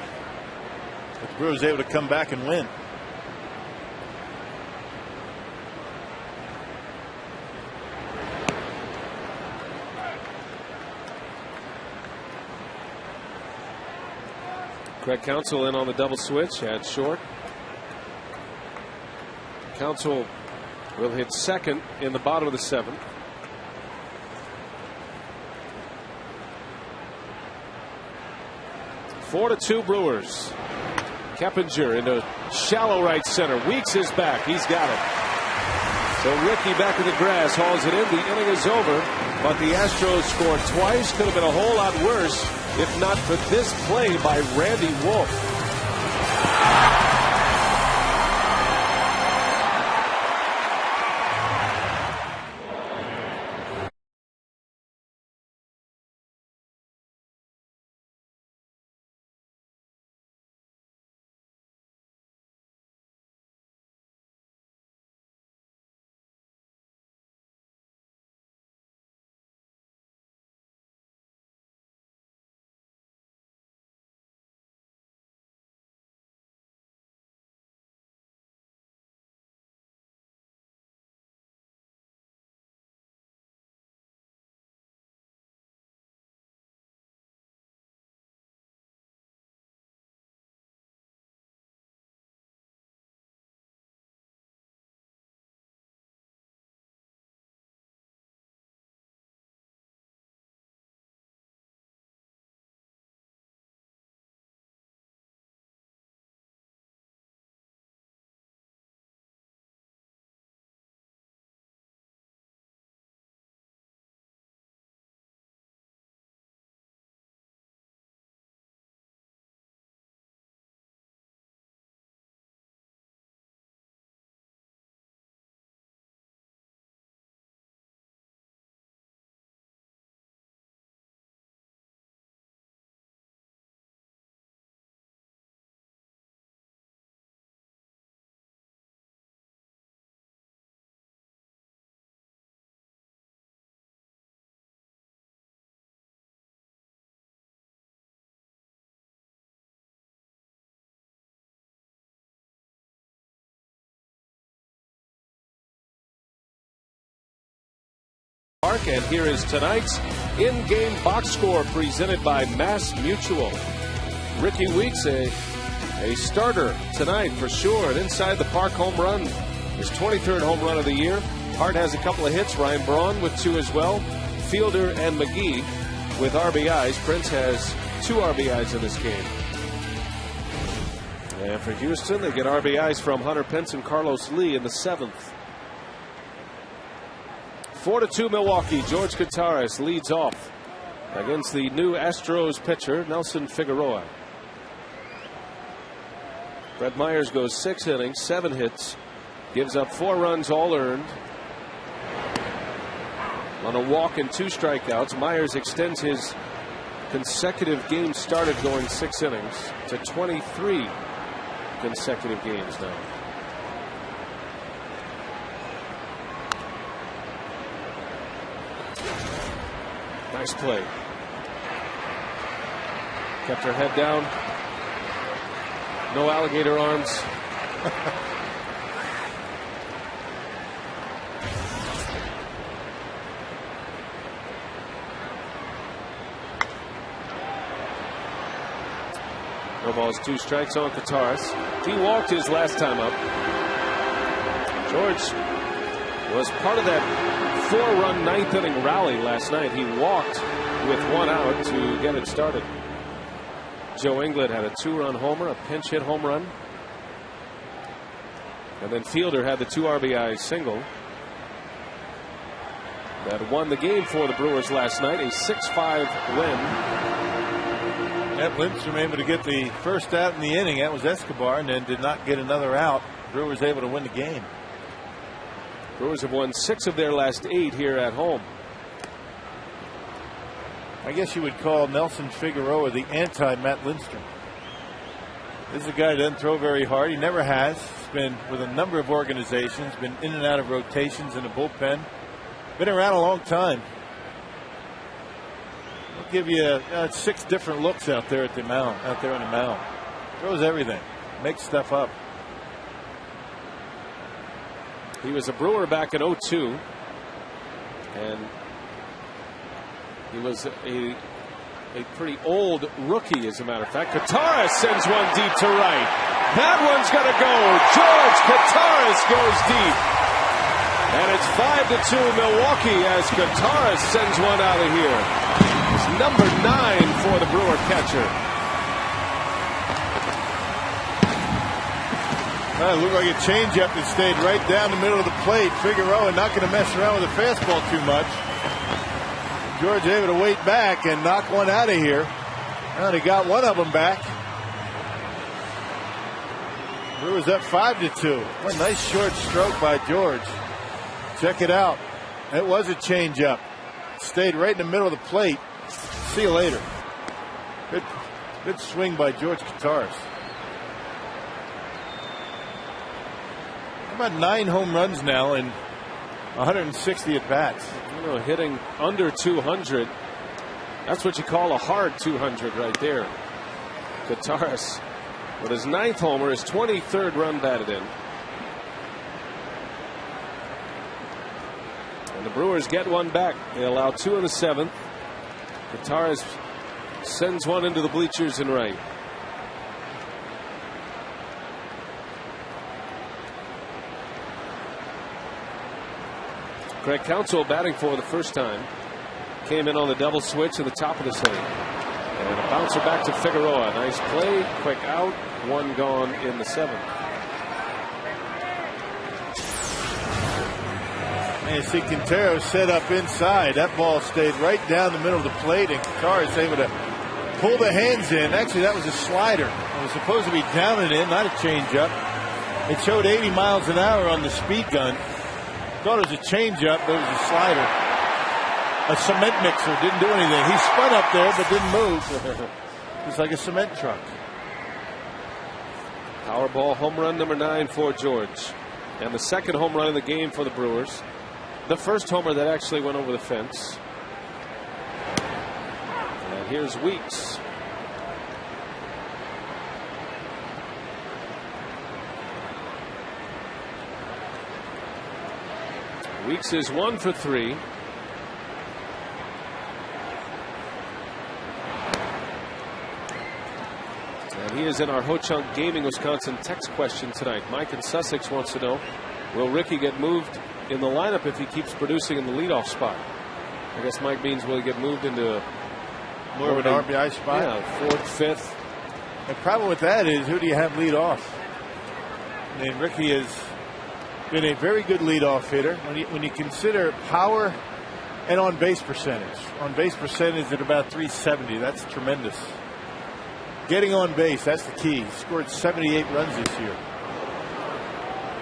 but the Brewers able to come back and win. Craig Counsell in on the double switch at short. Counsell will hit second in the bottom of the 7th. Four to 2 Brewers. Keppinger into shallow right center. Weeks is back. He's got it. So Rickey back in the grass hauls it in. The inning is over, but the Astros scored twice. Could have been a whole lot worse if not for this play by Randy Wolf. Park. And here is tonight's in-game box score presented by Mass Mutual. Ricky Weeks, a starter tonight for sure. An inside the park home run, his 23rd home run of the year. Hart has a couple of hits. Ryan Braun with 2 as well. Fielder and McGee with RBIs. Prince has 2 RBIs in this game. And for Houston, they get RBIs from Hunter Pence and Carlos Lee in the 7th. 4-2 Milwaukee. George Gutierrez leads off against the new Astros pitcher, Nelson Figueroa. Brett Myers goes 6 innings, 7 hits, gives up 4 runs, all earned. On a walk and 2 strikeouts, Myers extends his consecutive games started going 6 innings to 23 consecutive games now. Nice play. Kept her head down. No alligator arms. No balls, 2 strikes on Kataris. He walked his last time up. George was part of that 4-run 9th inning rally last night. He walked with 1 out to get it started. Joe England had a 2-run homer, a pinch hit home run. And then Fielder had the 2 RBI single that won the game for the Brewers last night, a 6-5 win. Matt Lindstrom able to get the first out in the inning. That was Escobar, and then did not get another out. Brewers able to win the game. Brewers have won 6 of their last 8 here at home. I guess you would call Nelson Figueroa the anti-Matt Lindstrom. This is a guy that doesn't throw very hard. He never has. He's been with a number of organizations, been in and out of rotations in the bullpen. Been around a long time. I'll give you 6 different looks out there at the mound, out there on the mound. Throws everything, makes stuff up. He was a Brewer back in 2002, and he was a pretty old rookie, as a matter of fact. Kataris sends one deep to right. That one's going to go. George Kataris goes deep. And it's 5-2 Milwaukee as Kataris sends one out of here. It's number 9 for the Brewer catcher. It looked like a changeup that stayed right down the middle of the plate. Figueroa not going to mess around with the fastball too much. George able to wait back and knock one out of here. Well, he got one of them back. Brewers up 5-2. What a nice short stroke by George. Check it out. It was a changeup. Stayed right in the middle of the plate. See you later. Good swing by George Kataris. How about 9 home runs now and 160 at bats? You know, hitting under 200. That's what you call a hard 200 right there. Kataris with his 9th homer, his 23rd run batted in. And the Brewers get one back. They allow 2 in the 7th. Kataris sends one into the bleachers and right. Craig Counsell batting for the first time. Came in on the double switch in the top of the 7th. And a bouncer back to Figueroa. Nice play, quick out, 1 gone in the 7th. And you see Quintero set up inside. That ball stayed right down the middle of the plate, and Kataris is able to pull the hands in. Actually, that was a slider. It was supposed to be down and in, not a changeup. It showed 80 miles an hour on the speed gun. Thought it was a changeup, but it was a slider. A cement mixer, didn't do anything. He spun up there, but didn't move. It's like a cement truck. Powerball home run number 9 for George. And the 2nd home run of the game for the Brewers. The first homer that actually went over the fence. And here's Weeks. Weeks is 1 for 3. is in our Ho Chunk Gaming Wisconsin text question tonight. Mike in Sussex wants to know, will Ricky get moved in the lineup if he keeps producing in the leadoff spot? I guess Mike means will he get moved into more of an RBI spot? Yeah, fourth, fifth. The problem with that is, who do you have lead off? I mean, Ricky has been a very good leadoff hitter. When you consider power and on base percentage. On base percentage at about 370. That's tremendous. Getting on base, that's the key. He scored 78 runs this year.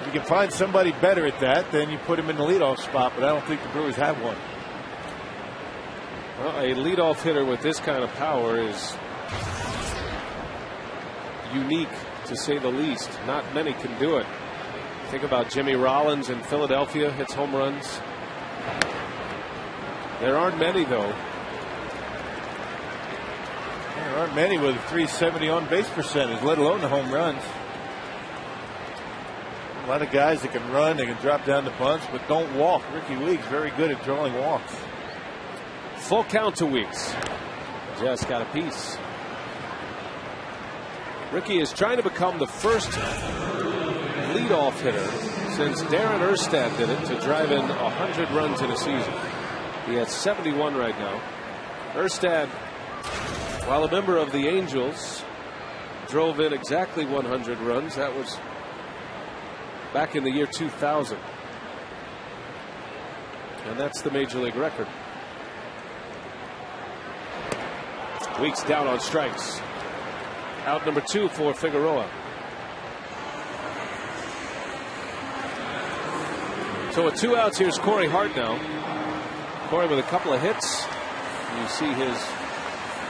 If you can find somebody better at that, then you put him in the leadoff spot, but I don't think the Brewers have one. Well, a leadoff hitter with this kind of power is unique, to say the least. Not many can do it. Think about Jimmy Rollins in Philadelphia, hits home runs. There aren't many, though. There aren't many with a 370 on base percentage, let alone the home runs. A lot of guys that can run, they can drop down the bunts, but don't walk. Ricky Weeks very good at drawing walks. Full count to Weeks. Just got a piece. Ricky is trying to become the first leadoff hitter since Darren Erstad did it to drive in 100 runs in a season. He has 71 right now. Erstad, while a member of the Angels, drove in exactly 100 runs. That was back in the year 2000. And that's the major league record. Weeks down on strikes. Out number 2 for Figueroa. So with 2 outs, here's Corey Hart now. Corey with a couple of hits. You see his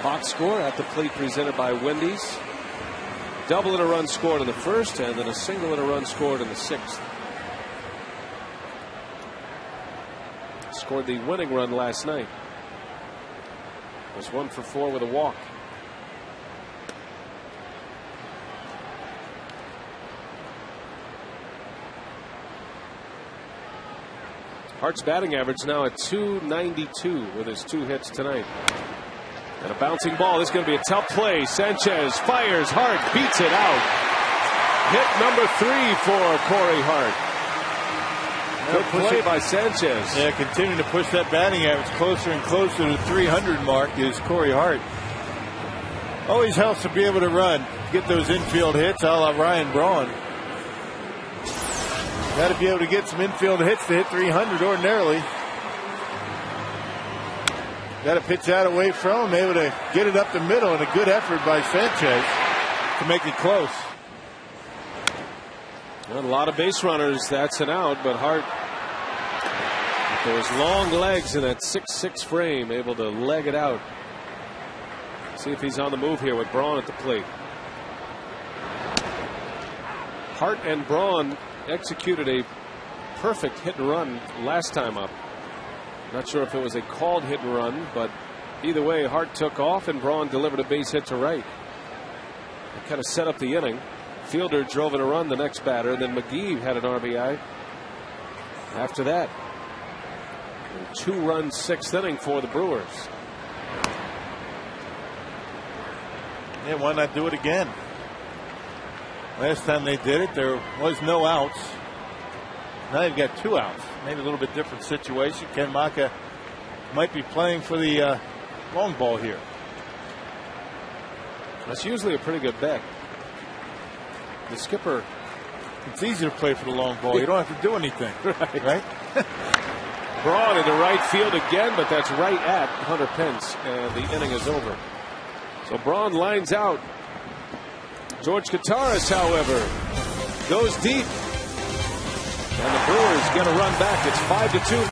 box score at the plate presented by Wendy's. Double and a run scored in the first, and then a single and a run scored in the 6th. Scored the winning run last night. Was 1 for 4 with a walk. Hart's batting average now at .292 with his 2 hits tonight. And a bouncing ball. This is going to be a tough play. Sanchez fires. Hart beats it out. Hit number 3 for Corey Hart. Good play by Sanchez. Yeah, continuing to push that batting average closer and closer to the 300 mark is Corey Hart. Always helps to be able to run, get those infield hits a la Ryan Braun. Got to be able to get some infield hits to hit 300 ordinarily. Got to pitch out away from him, able to get it up the middle, and a good effort by Sanchez to make it close. A lot of base runners, that's an out, but Hart, with those long legs in that 6'6" frame, able to leg it out. See if he's on the move here with Braun at the plate. Hart and Braun executed a perfect hit and run last time up. Not sure if it was a called hit and run, but either way, Hart took off and Braun delivered a base hit to right. It kind of set up the inning. Fielder drove in a run the next batter, and then McGee had an RBI after that. 2-run 6th inning for the Brewers. Yeah, why not do it again? Last time they did it, there was no outs. Now you've got 2 outs. Maybe a little bit different situation. Ken Maka might be playing for the long ball here. That's usually a pretty good bet. The skipper. It's easy to play for the long ball. You don't have to do anything. Right? Braun into right field again, but that's right at Hunter Pence, and the inning is over. So Braun lines out. George Kataris, however, goes deep. And the Brewers get a run back. It's 5-2.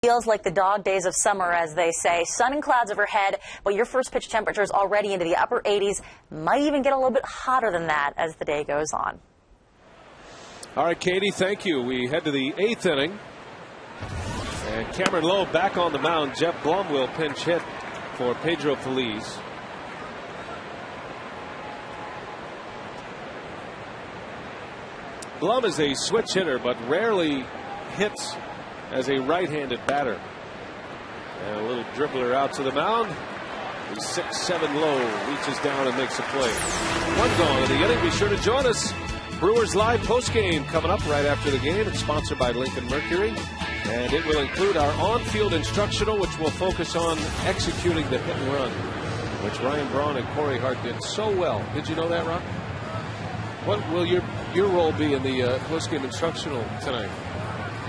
Feels like the dog days of summer, as they say. Sun and clouds overhead, but your first pitch temperature is already into the upper 80s. Might even get a little bit hotter than that as the day goes on. All right, Katie, thank you. We head to the 8th inning. And Cameron Lowe back on the mound. Jeff Blum will pinch hit for Pedro Feliz. Blum is a switch hitter, but rarely hits as a right-handed batter. And a little dribbler out to the mound. The 6'7" Lowe reaches down and makes a play. One gone in the inning. Be sure to join us. Brewers Live postgame coming up right after the game. It's sponsored by Lincoln Mercury. And it will include our on-field instructional, which will focus on executing the hit and run, which Ryan Braun and Corey Hart did so well. Did you know that, Ron? What will your role be in the postgame instructional tonight?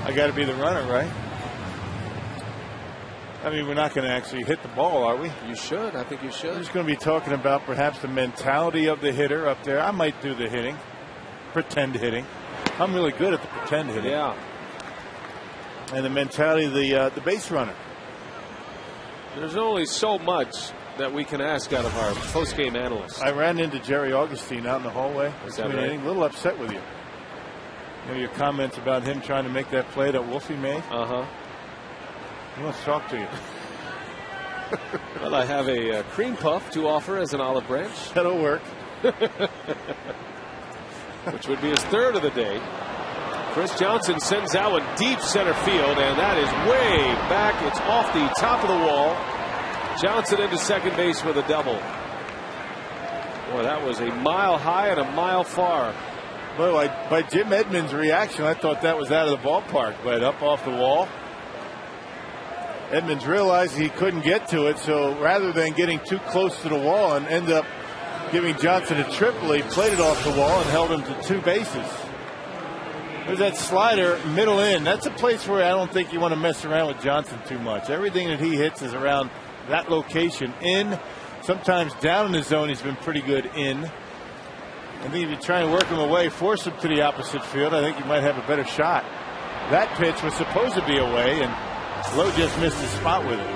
I got to be the runner, right? I mean, we're not going to actually hit the ball, are we? You should. I think you should. I'm just going to be talking about perhaps the mentality of the hitter up there. I might do the hitting, pretend hitting. I'm really good at the pretend hitting. Yeah. And the mentality of the base runner. There's only so much that we can ask out of our postgame analysts. I ran into Jerry Augustine out in the hallway. Is that right? A little upset with you. You know, your comments about him trying to make that play that Wolfie made. Uh-huh. He wants to talk to you. Well, I have a cream puff to offer as an olive branch. That'll work. Which would be his third of the day. Chris Johnson sends that one deep center field, and that is way back. It's off the top of the wall. Johnson into second base with a double. Boy, that was a mile high and a mile far. Boy, by Jim Edmonds' reaction, I thought that was out of the ballpark, but up off the wall. Edmonds realized he couldn't get to it, so rather than getting too close to the wall and end up giving Johnson a triple, he played it off the wall and held him to 2 bases. There's that slider, middle in. That's a place where I don't think you want to mess around with Johnson too much. Everything that he hits is around that location. In, sometimes down in the zone, he's been pretty good in. I think if you try and work him away, force him to the opposite field, I think you might have a better shot. That pitch was supposed to be away, and Lowe just missed his spot with it.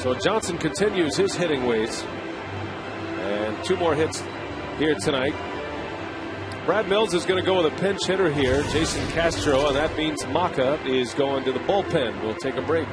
So Johnson continues his hitting ways. And 2 more hits here tonight. Brad Mills is going to go with a pinch hitter here, Jason Castro, and that means Maka is going to the bullpen. We'll take a break.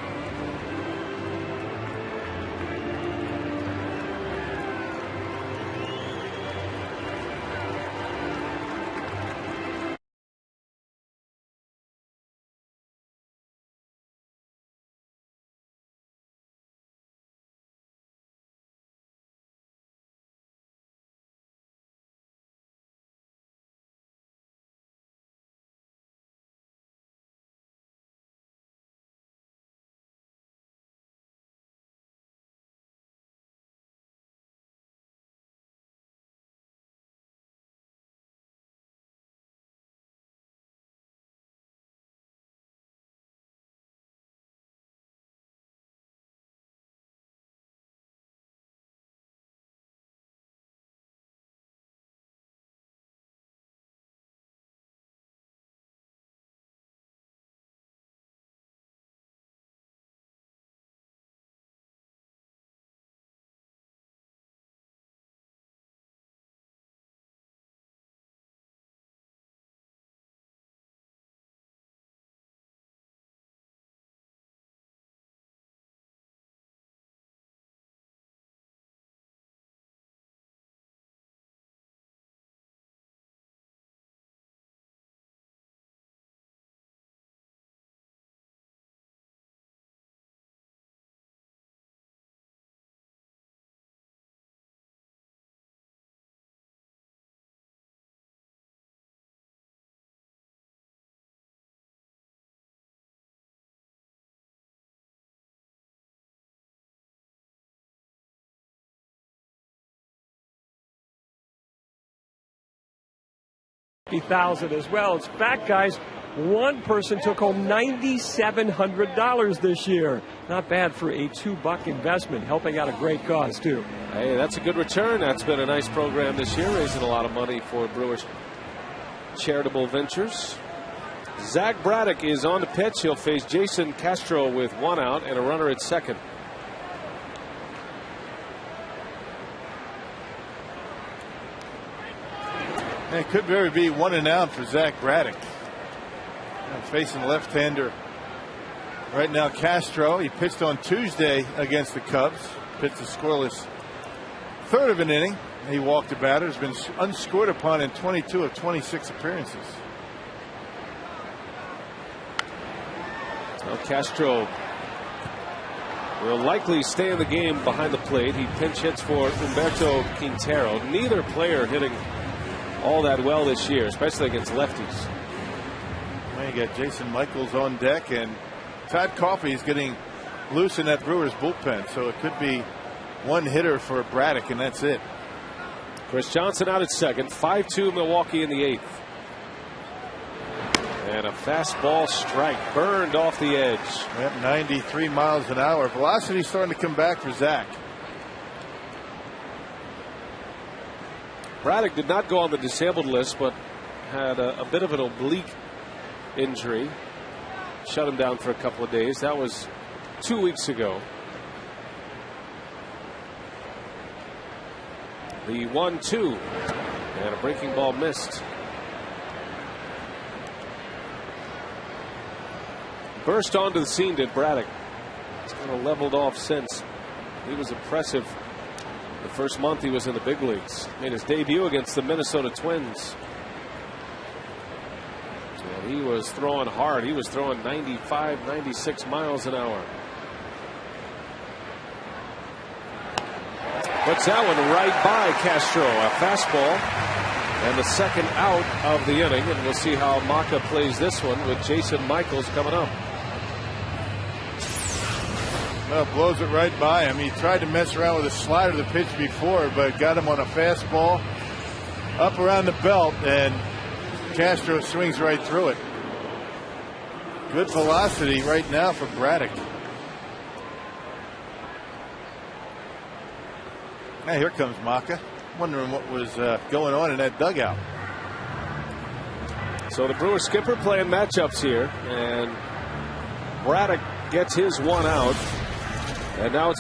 $50,000 as well. It's fact, guys. One person took home $9,700 this year. Not bad for a $2 investment, helping out a great cause, too. Hey, that's a good return. That's been a nice program this year, raising a lot of money for Brewers charitable ventures. Zach Braddock is on the pitch. He'll face Jason Castro with 1 out and a runner at second. And it could very be 1 and out for Zach Braddock. Facing left-hander right now, Castro. He pitched on Tuesday against the Cubs. Pitched a scoreless third of an inning. He walked a batter. Has been unscored upon in 22 of 26 appearances. Well, Castro will likely stay in the game behind the plate. He pinch hits for Humberto Quintero. Neither player hitting all that well this year, especially against lefties. Well, you got Jason Michaels on deck, and Todd Coffey is getting loose in that Brewers bullpen, so it could be one hitter for Braddock, and that's it. Chris Johnson out at second. 5-2 Milwaukee in the 8th. And a fastball strike burned off the edge. Yep, 93 miles an hour. Velocity starting to come back for Zach. Braddock did not go on the disabled list, but had a bit of an oblique injury. Shut him down for a couple of days. That was 2 weeks ago. The 1-2. And a breaking ball missed. Burst onto the scene did Braddock. He's kind of leveled off since. He was impressive the first month he was in the big leagues. Made his debut against the Minnesota Twins. And he was throwing hard. He was throwing 95, 96 miles an hour. Puts that one right by Castro. A fastball. And the second out of the inning. And we'll see how Maka plays this one with Jason Michaels coming up. Well, blows it right by him. He tried to mess around with a slider the pitch before, but got him on a fastball up around the belt, and Castro swings right through it. Good velocity right now for Braddock. Now here comes Maka. Wondering what was going on in that dugout. So the Brewers skipper playing matchups here, and Braddock gets his 1 out. And now it's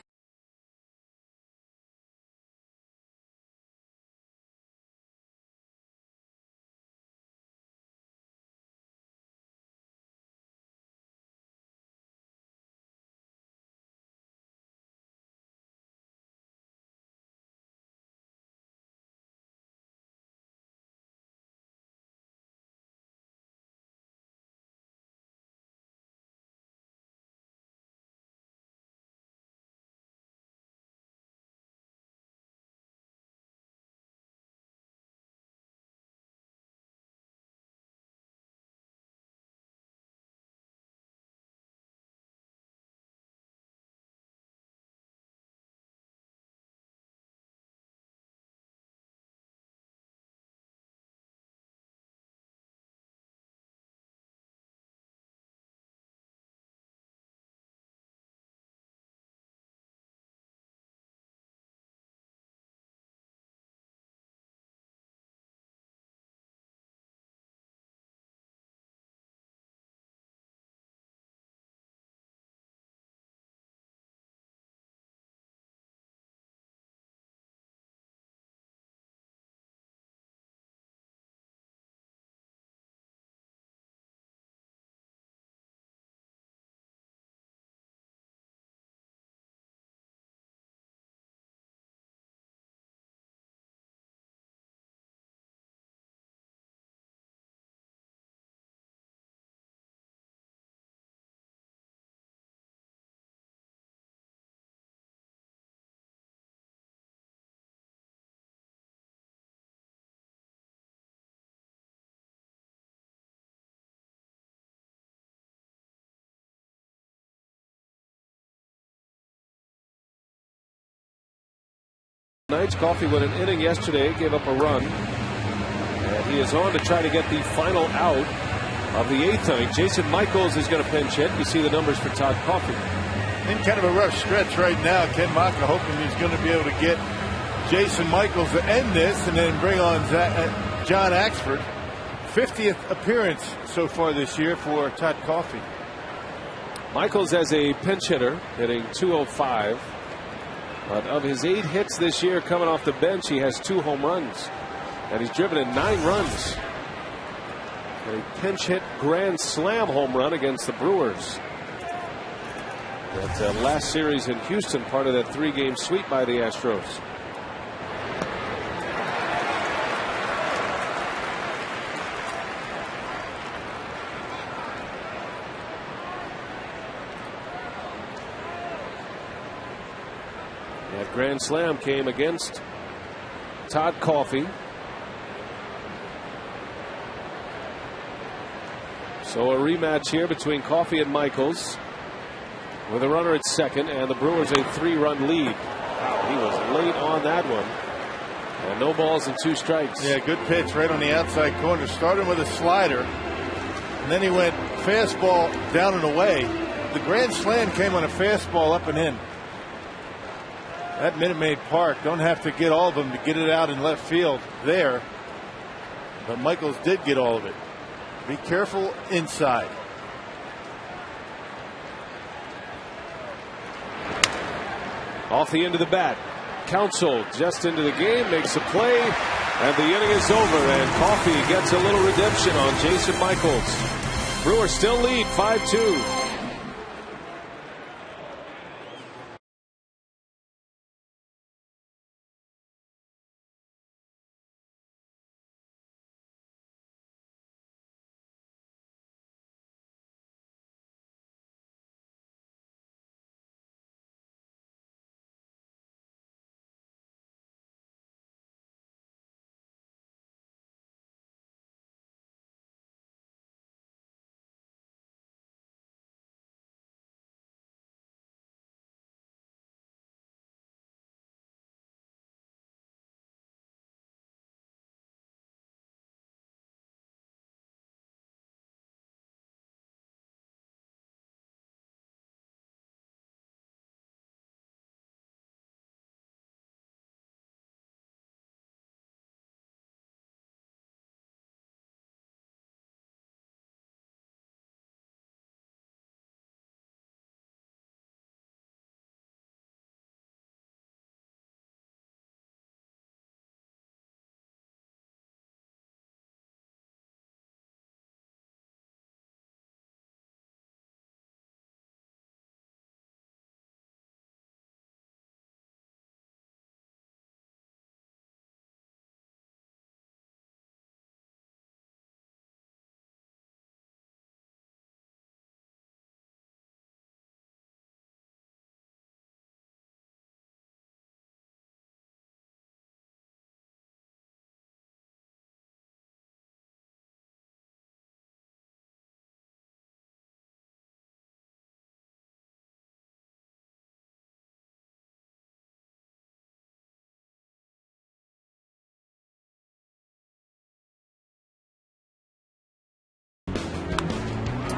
Knights. Coffey went an inning yesterday, gave up a run. And he is on to try to get the final out of the 8th inning. Jason Michaels is going to pinch hit. You see the numbers for Todd Coffey. In kind of a rough stretch right now. Ken Maka hoping he's going to be able to get Jason Michaels to end this and then bring on John Axford. 50th appearance so far this year for Todd Coffey. Michaels as a pinch hitter, hitting .205. But of his 8 hits this year coming off the bench, he has 2 home runs. And he's driven in 9 runs. A pinch hit grand slam home run against the Brewers. That last series in Houston, part of that 3-game sweep by the Astros. That grand slam came against Todd Coffey. So a rematch here between Coffey and Michaels, with a runner at second, and the Brewers a 3-run lead. Wow, he was late on that one. And no balls and 2 strikes. Yeah, good pitch right on the outside corner. Started with a slider, and then he went fastball down and away. The grand slam came on a fastball up and in. At Minute Maid Park, don't have to get all of them to get it out in left field there. But Michaels did get all of it. Be careful inside. Off the end of the bat. Counsell just into the game, makes a play, and the inning is over, and Coffey gets a little redemption on Jason Michaels. Brewers still lead 5-2.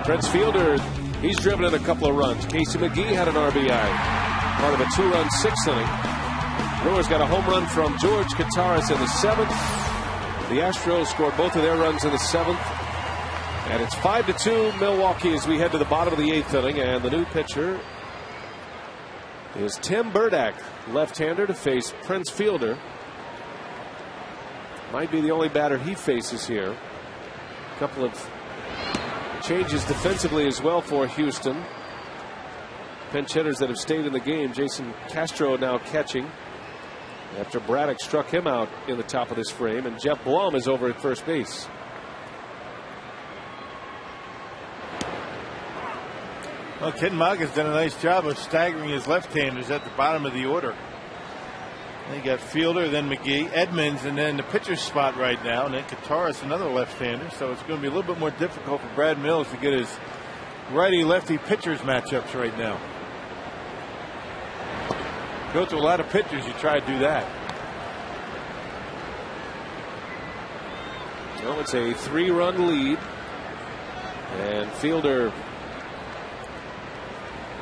Prince Fielder, he's driven in a couple of runs. Casey McGee had an RBI, part of a 2-run 6th inning. Brewers got a home run from George Kataris in the 7th. The Astros scored both of their runs in the 7th. And it's 5-2 Milwaukee as we head to the bottom of the 8th inning. And the new pitcher is Tim Burdack, left-hander, to face Prince Fielder. Might be the only batter he faces here. A couple of changes defensively as well for Houston. Pinch hitters that have stayed in the game. Jason Castro now catching after Braddock struck him out in the top of this frame, and Jeff Blum is over at first base. Well, Ken Maga's done a nice job of staggering his left-handers at the bottom of the order. You got Fielder, then McGee, Edmonds, and then the pitcher's spot right now, and then Kataris, another left-hander. So it's going to be a little bit more difficult for Brad Mills to get his righty-lefty pitchers matchups right now. Go to a lot of pitchers, you try to do that. Well, it's a 3-run lead, and Fielder,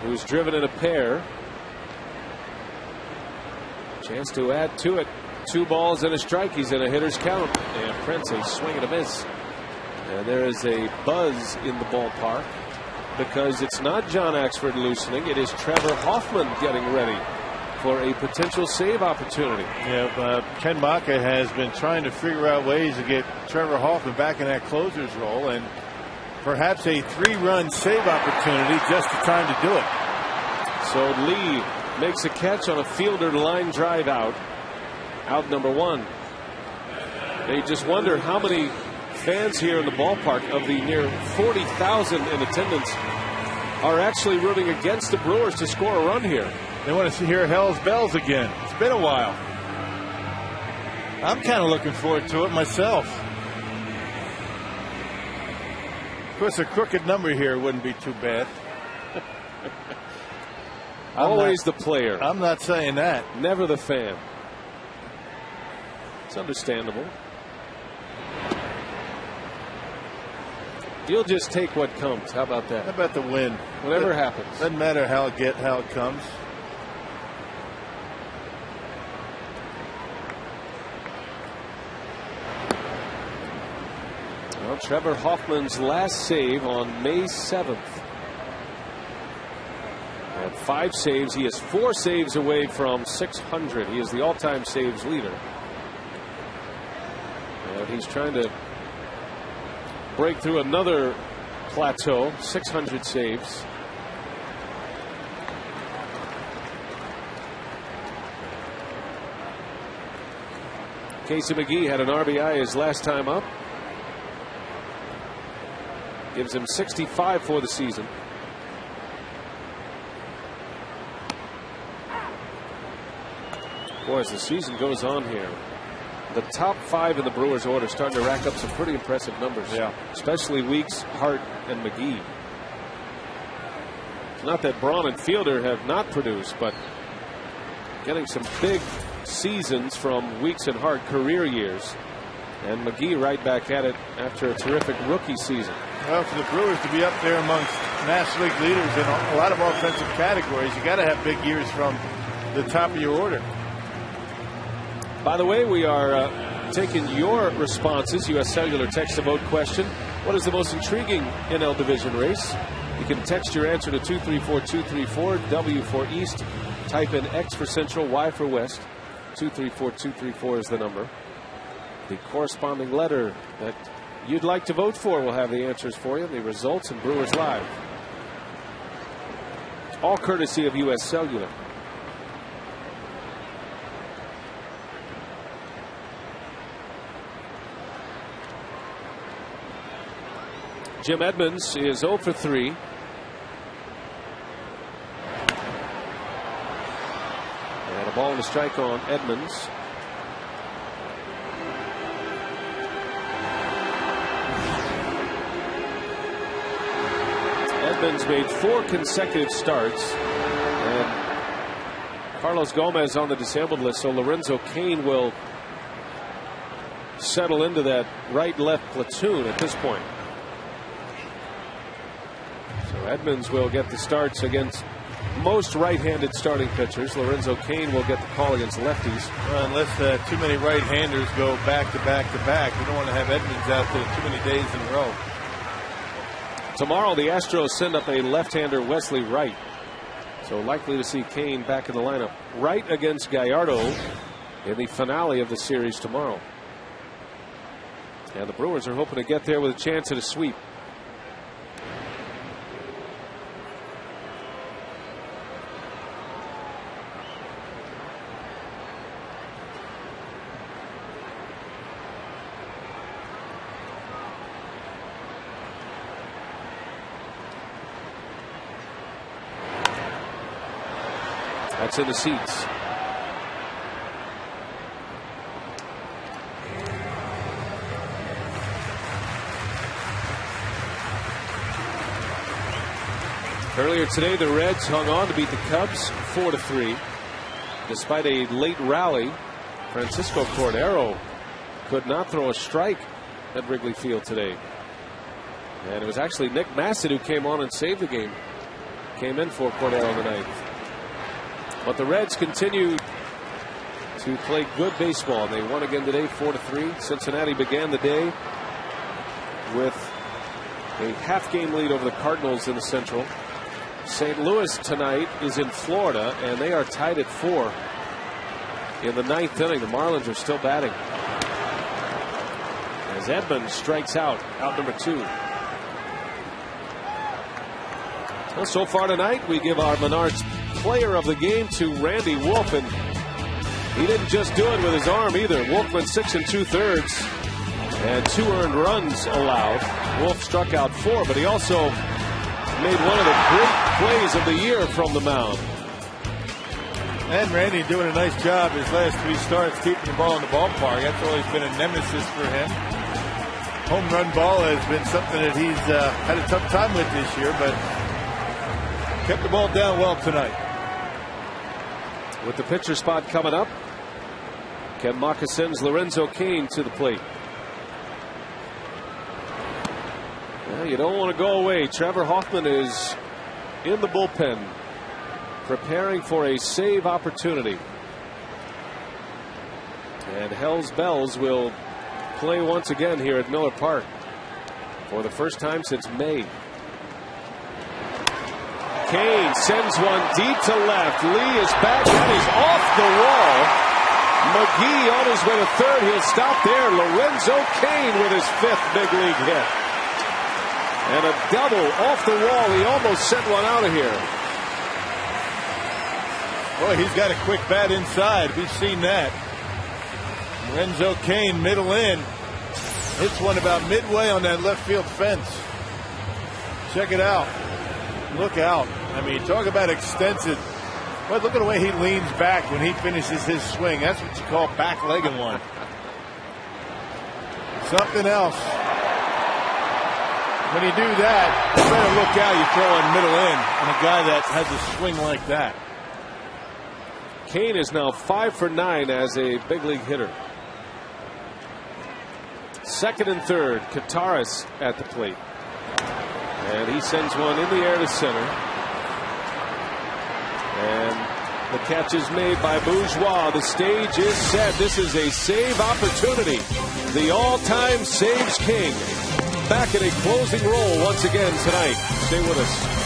who's driven in a pair, chance to add to it. 2 balls and a strike. He's in a hitter's count. And Prince, a swing and a miss. And there is a buzz in the ballpark because it's not John Axford loosening. It is Trevor Hoffman getting ready for a potential save opportunity. Yeah, Ken Maka has been trying to figure out ways to get Trevor Hoffman back in that closer's role, and perhaps a 3-run save opportunity, just the time to do it. So Lee makes a catch on a fielder line drive out number 1. They just wonder how many fans here in the ballpark, of the near 40,000 in attendance, are actually rooting against the Brewers to score a run here. They want to hear Hell's Bells again. It's been a while. I'm kind of looking forward to it myself. Of course, a crooked number here wouldn't be too bad. Always the player. I'm not saying that. Never the fan. It's understandable. You'll just take what comes. How about that? How about the win? Whatever happens. Doesn't matter how it comes. Well, Trevor Hoffman's last save on May 7th. At 5 saves, he is 4 saves away from 600. He is the all-time saves leader. And he's trying to break through another plateau, 600 saves. Casey McGee had an RBI his last time up. Gives him 65 for the season. Boy, as the season goes on here, the top 5 in the Brewers order starting to rack up some pretty impressive numbers. Yeah. Especially Weeks, Hart, and McGee. It's not that Braun and Fielder have not produced, but getting some big seasons from Weeks and Hart, career years. And McGee right back at it after a terrific rookie season. Well, for the Brewers to be up there amongst National League leaders in a lot of offensive categories, you got to have big years from the top of your order. By the way, we are taking your responses. U.S. Cellular text to vote question: what is the most intriguing NL division race? You can text your answer to 234-234, W for East. Type in X for Central, Y for West. 234-234 is the number. The corresponding letter that you'd like to vote for will have the answers for you, the results, and Brewers Live. All courtesy of U.S. Cellular. Jim Edmonds is 0 for 3. And a ball and a strike on Edmonds. Edmonds made 4 consecutive starts, and Carlos Gomez on the disabled list, so Lorenzo Cain will settle into that right-left platoon at this point. So Edmonds will get the starts against most right-handed starting pitchers. Lorenzo Cain will get the call against lefties. Well, unless too many right-handers go back to back to back. We don't want to have Edmonds out there too many days in a row. Tomorrow, the Astros send up a left-hander, Wesley Wright. So likely to see Cain back in the lineup. Wright against Gallardo in the finale of the series tomorrow. And the Brewers are hoping to get there with a chance at a sweep. That's in the seats. Earlier today, the Reds hung on to beat the Cubs 4-3. Despite a late rally, Francisco Cordero could not throw a strike at Wrigley Field today. And it was actually Nick Massett who came on and saved the game. Came in for Cordero in the ninth. But the Reds continue to play good baseball. They won again today 4-3. Cincinnati began the day with a half-game lead over the Cardinals in the Central. St. Louis tonight is in Florida, and they are tied at 4 in the 9th inning. The Marlins are still batting as Edmonds strikes out number 2. Well, so far tonight, we give our Menards player of the game to Randy Wolf, and he didn't just do it with his arm either. Wolf went 6 2/3 and 2 earned runs allowed. Wolf struck out 4, but he also made one of the great plays of the year from the mound. And Randy doing a nice job his last 3 starts keeping the ball in the ballpark. That's always been a nemesis for him. Home run ball has been something that he's had a tough time with this year, but kept the ball down well tonight. With the pitcher spot coming up, Ken Moccasins Lorenzo Cain to the plate. Well, you don't want to go away. Trevor Hoffman is in the bullpen preparing for a save opportunity. And Hell's Bells will play once again here at Miller Park for the first time since May. Cain sends one deep to left. Lee is back. That is off the wall. McGee on his way to third. He'll stop there. Lorenzo Cain with his 5th big league hit. And a double off the wall. He almost sent one out of here. Boy, he's got a quick bat inside. We've seen that. Lorenzo Cain, middle in. Hits one about midway on that left field fence. Check it out. Look out. I mean, talk about extensive. But look at the way he leans back when he finishes his swing. That's what you call back-legging one. Something else. When you do that, you better look out. You throw in middle in on a guy that has a swing like that. Cain is now 5 for 9 as a big league hitter. 2nd and 3rd, Kataris at the plate. And he sends one in the air to center. And the catch is made by Bourgeois. The stage is set. This is a save opportunity. The all-time saves king. Back in a closing role once again tonight. Stay with us.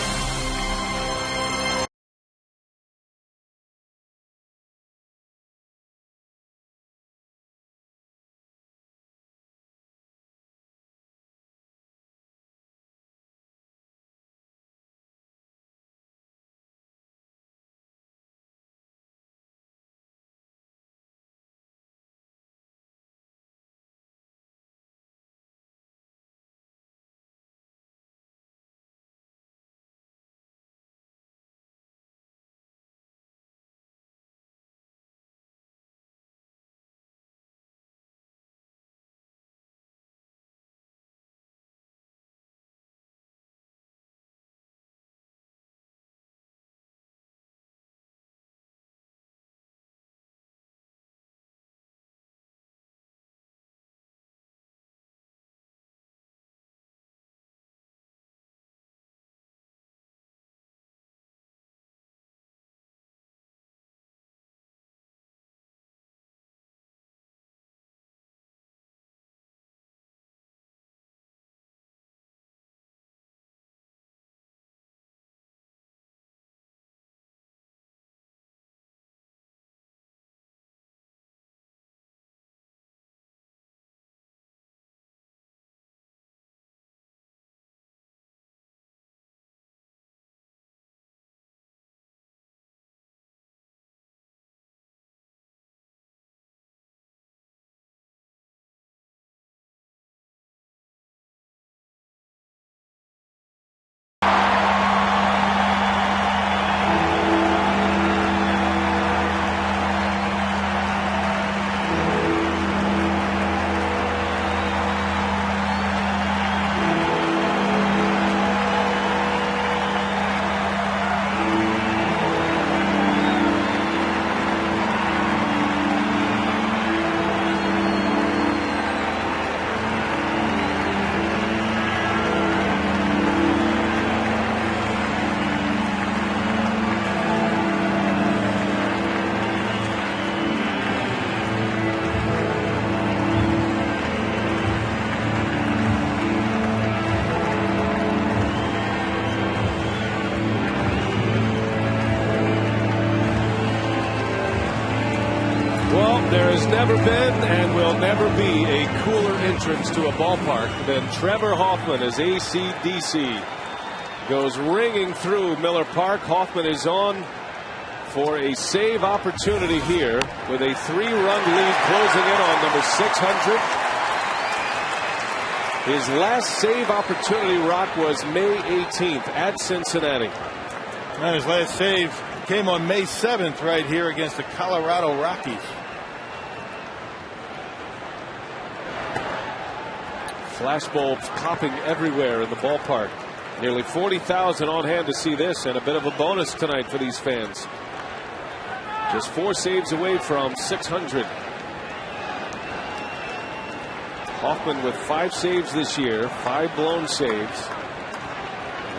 never been and will never be a cooler entrance to a ballpark than Trevor Hoffman as AC/DC goes ringing through Miller Park. Hoffman is on for a save opportunity here with a 3-run lead closing in on number 600. His last save opportunity, Rock, was May 18th at Cincinnati. And his last save came on May 7th right here against the Colorado Rockies. Flashbulbs popping everywhere in the ballpark. Nearly 40,000 on hand to see this, and a bit of a bonus tonight for these fans. Just 4 saves away from 600. Hoffman with 5 saves this year, 5 blown saves,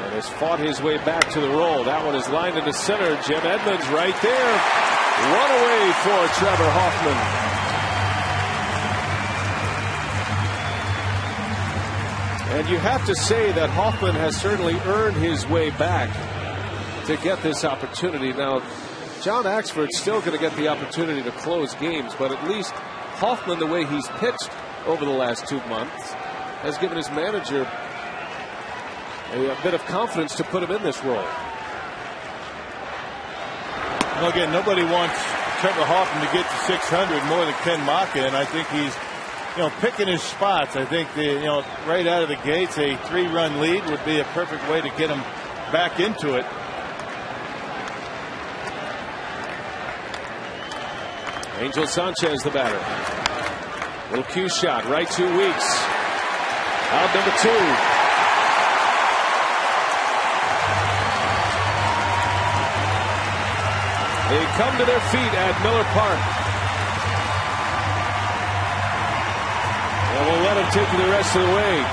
and has fought his way back to the roll. That one is lined into center. Jim Edmonds right there. Run away for Trevor Hoffman. And you have to say that Hoffman has certainly earned his way back to get this opportunity. Now, John Axford's still going to get the opportunity to close games, but at least Hoffman, the way he's pitched over the last 2 months, has given his manager a bit of confidence to put him in this role. Well, again, nobody wants Trevor Hoffman to get to 600 more than Ken Maka, and I think he's, picking his spots. I think right out of the gates, a 3-run lead would be a perfect way to get him back into it. Angel Sanchez, the batter. Little cue shot, right 2 weeks. Out number 2. They come to their feet at Miller Park. And we'll let him take you the rest of the way.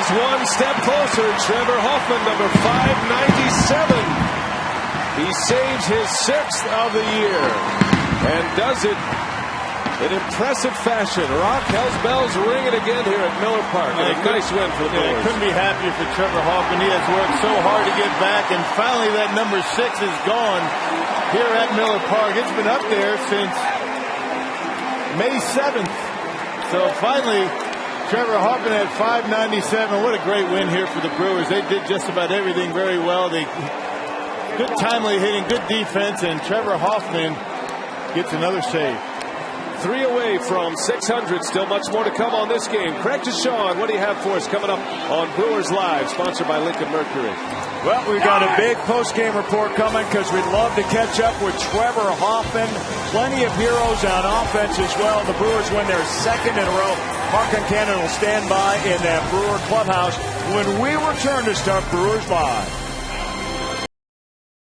One step closer, Trevor Hoffman, number 597. He saves his 6th of the year and does it in impressive fashion. Rock, hell's bells ringing again here at Miller Park. And a nice win for the Brewers. Couldn't be happier for Trevor Hoffman. He has worked so hard to get back, and finally that number 6 is gone here at Miller Park. It's been up there since May 7th. So finally, Trevor Hoffman had 597. What a great win here for the Brewers. They did just about everything very well. Good timely hitting, good defense, and Trevor Hoffman gets another save. 3 away from 600. Still much more to come on this game. Craig Deshawn, what do you have for us coming up on Brewers Live, sponsored by Lincoln Mercury? Well, we've got a big post-game report coming because we'd love to catch up with Trevor Hoffman. Plenty of heroes on offense as well. The Brewers win their 2nd in a row. Mark and Cannon will stand by in that Brewer clubhouse when we return to start Brewers Live.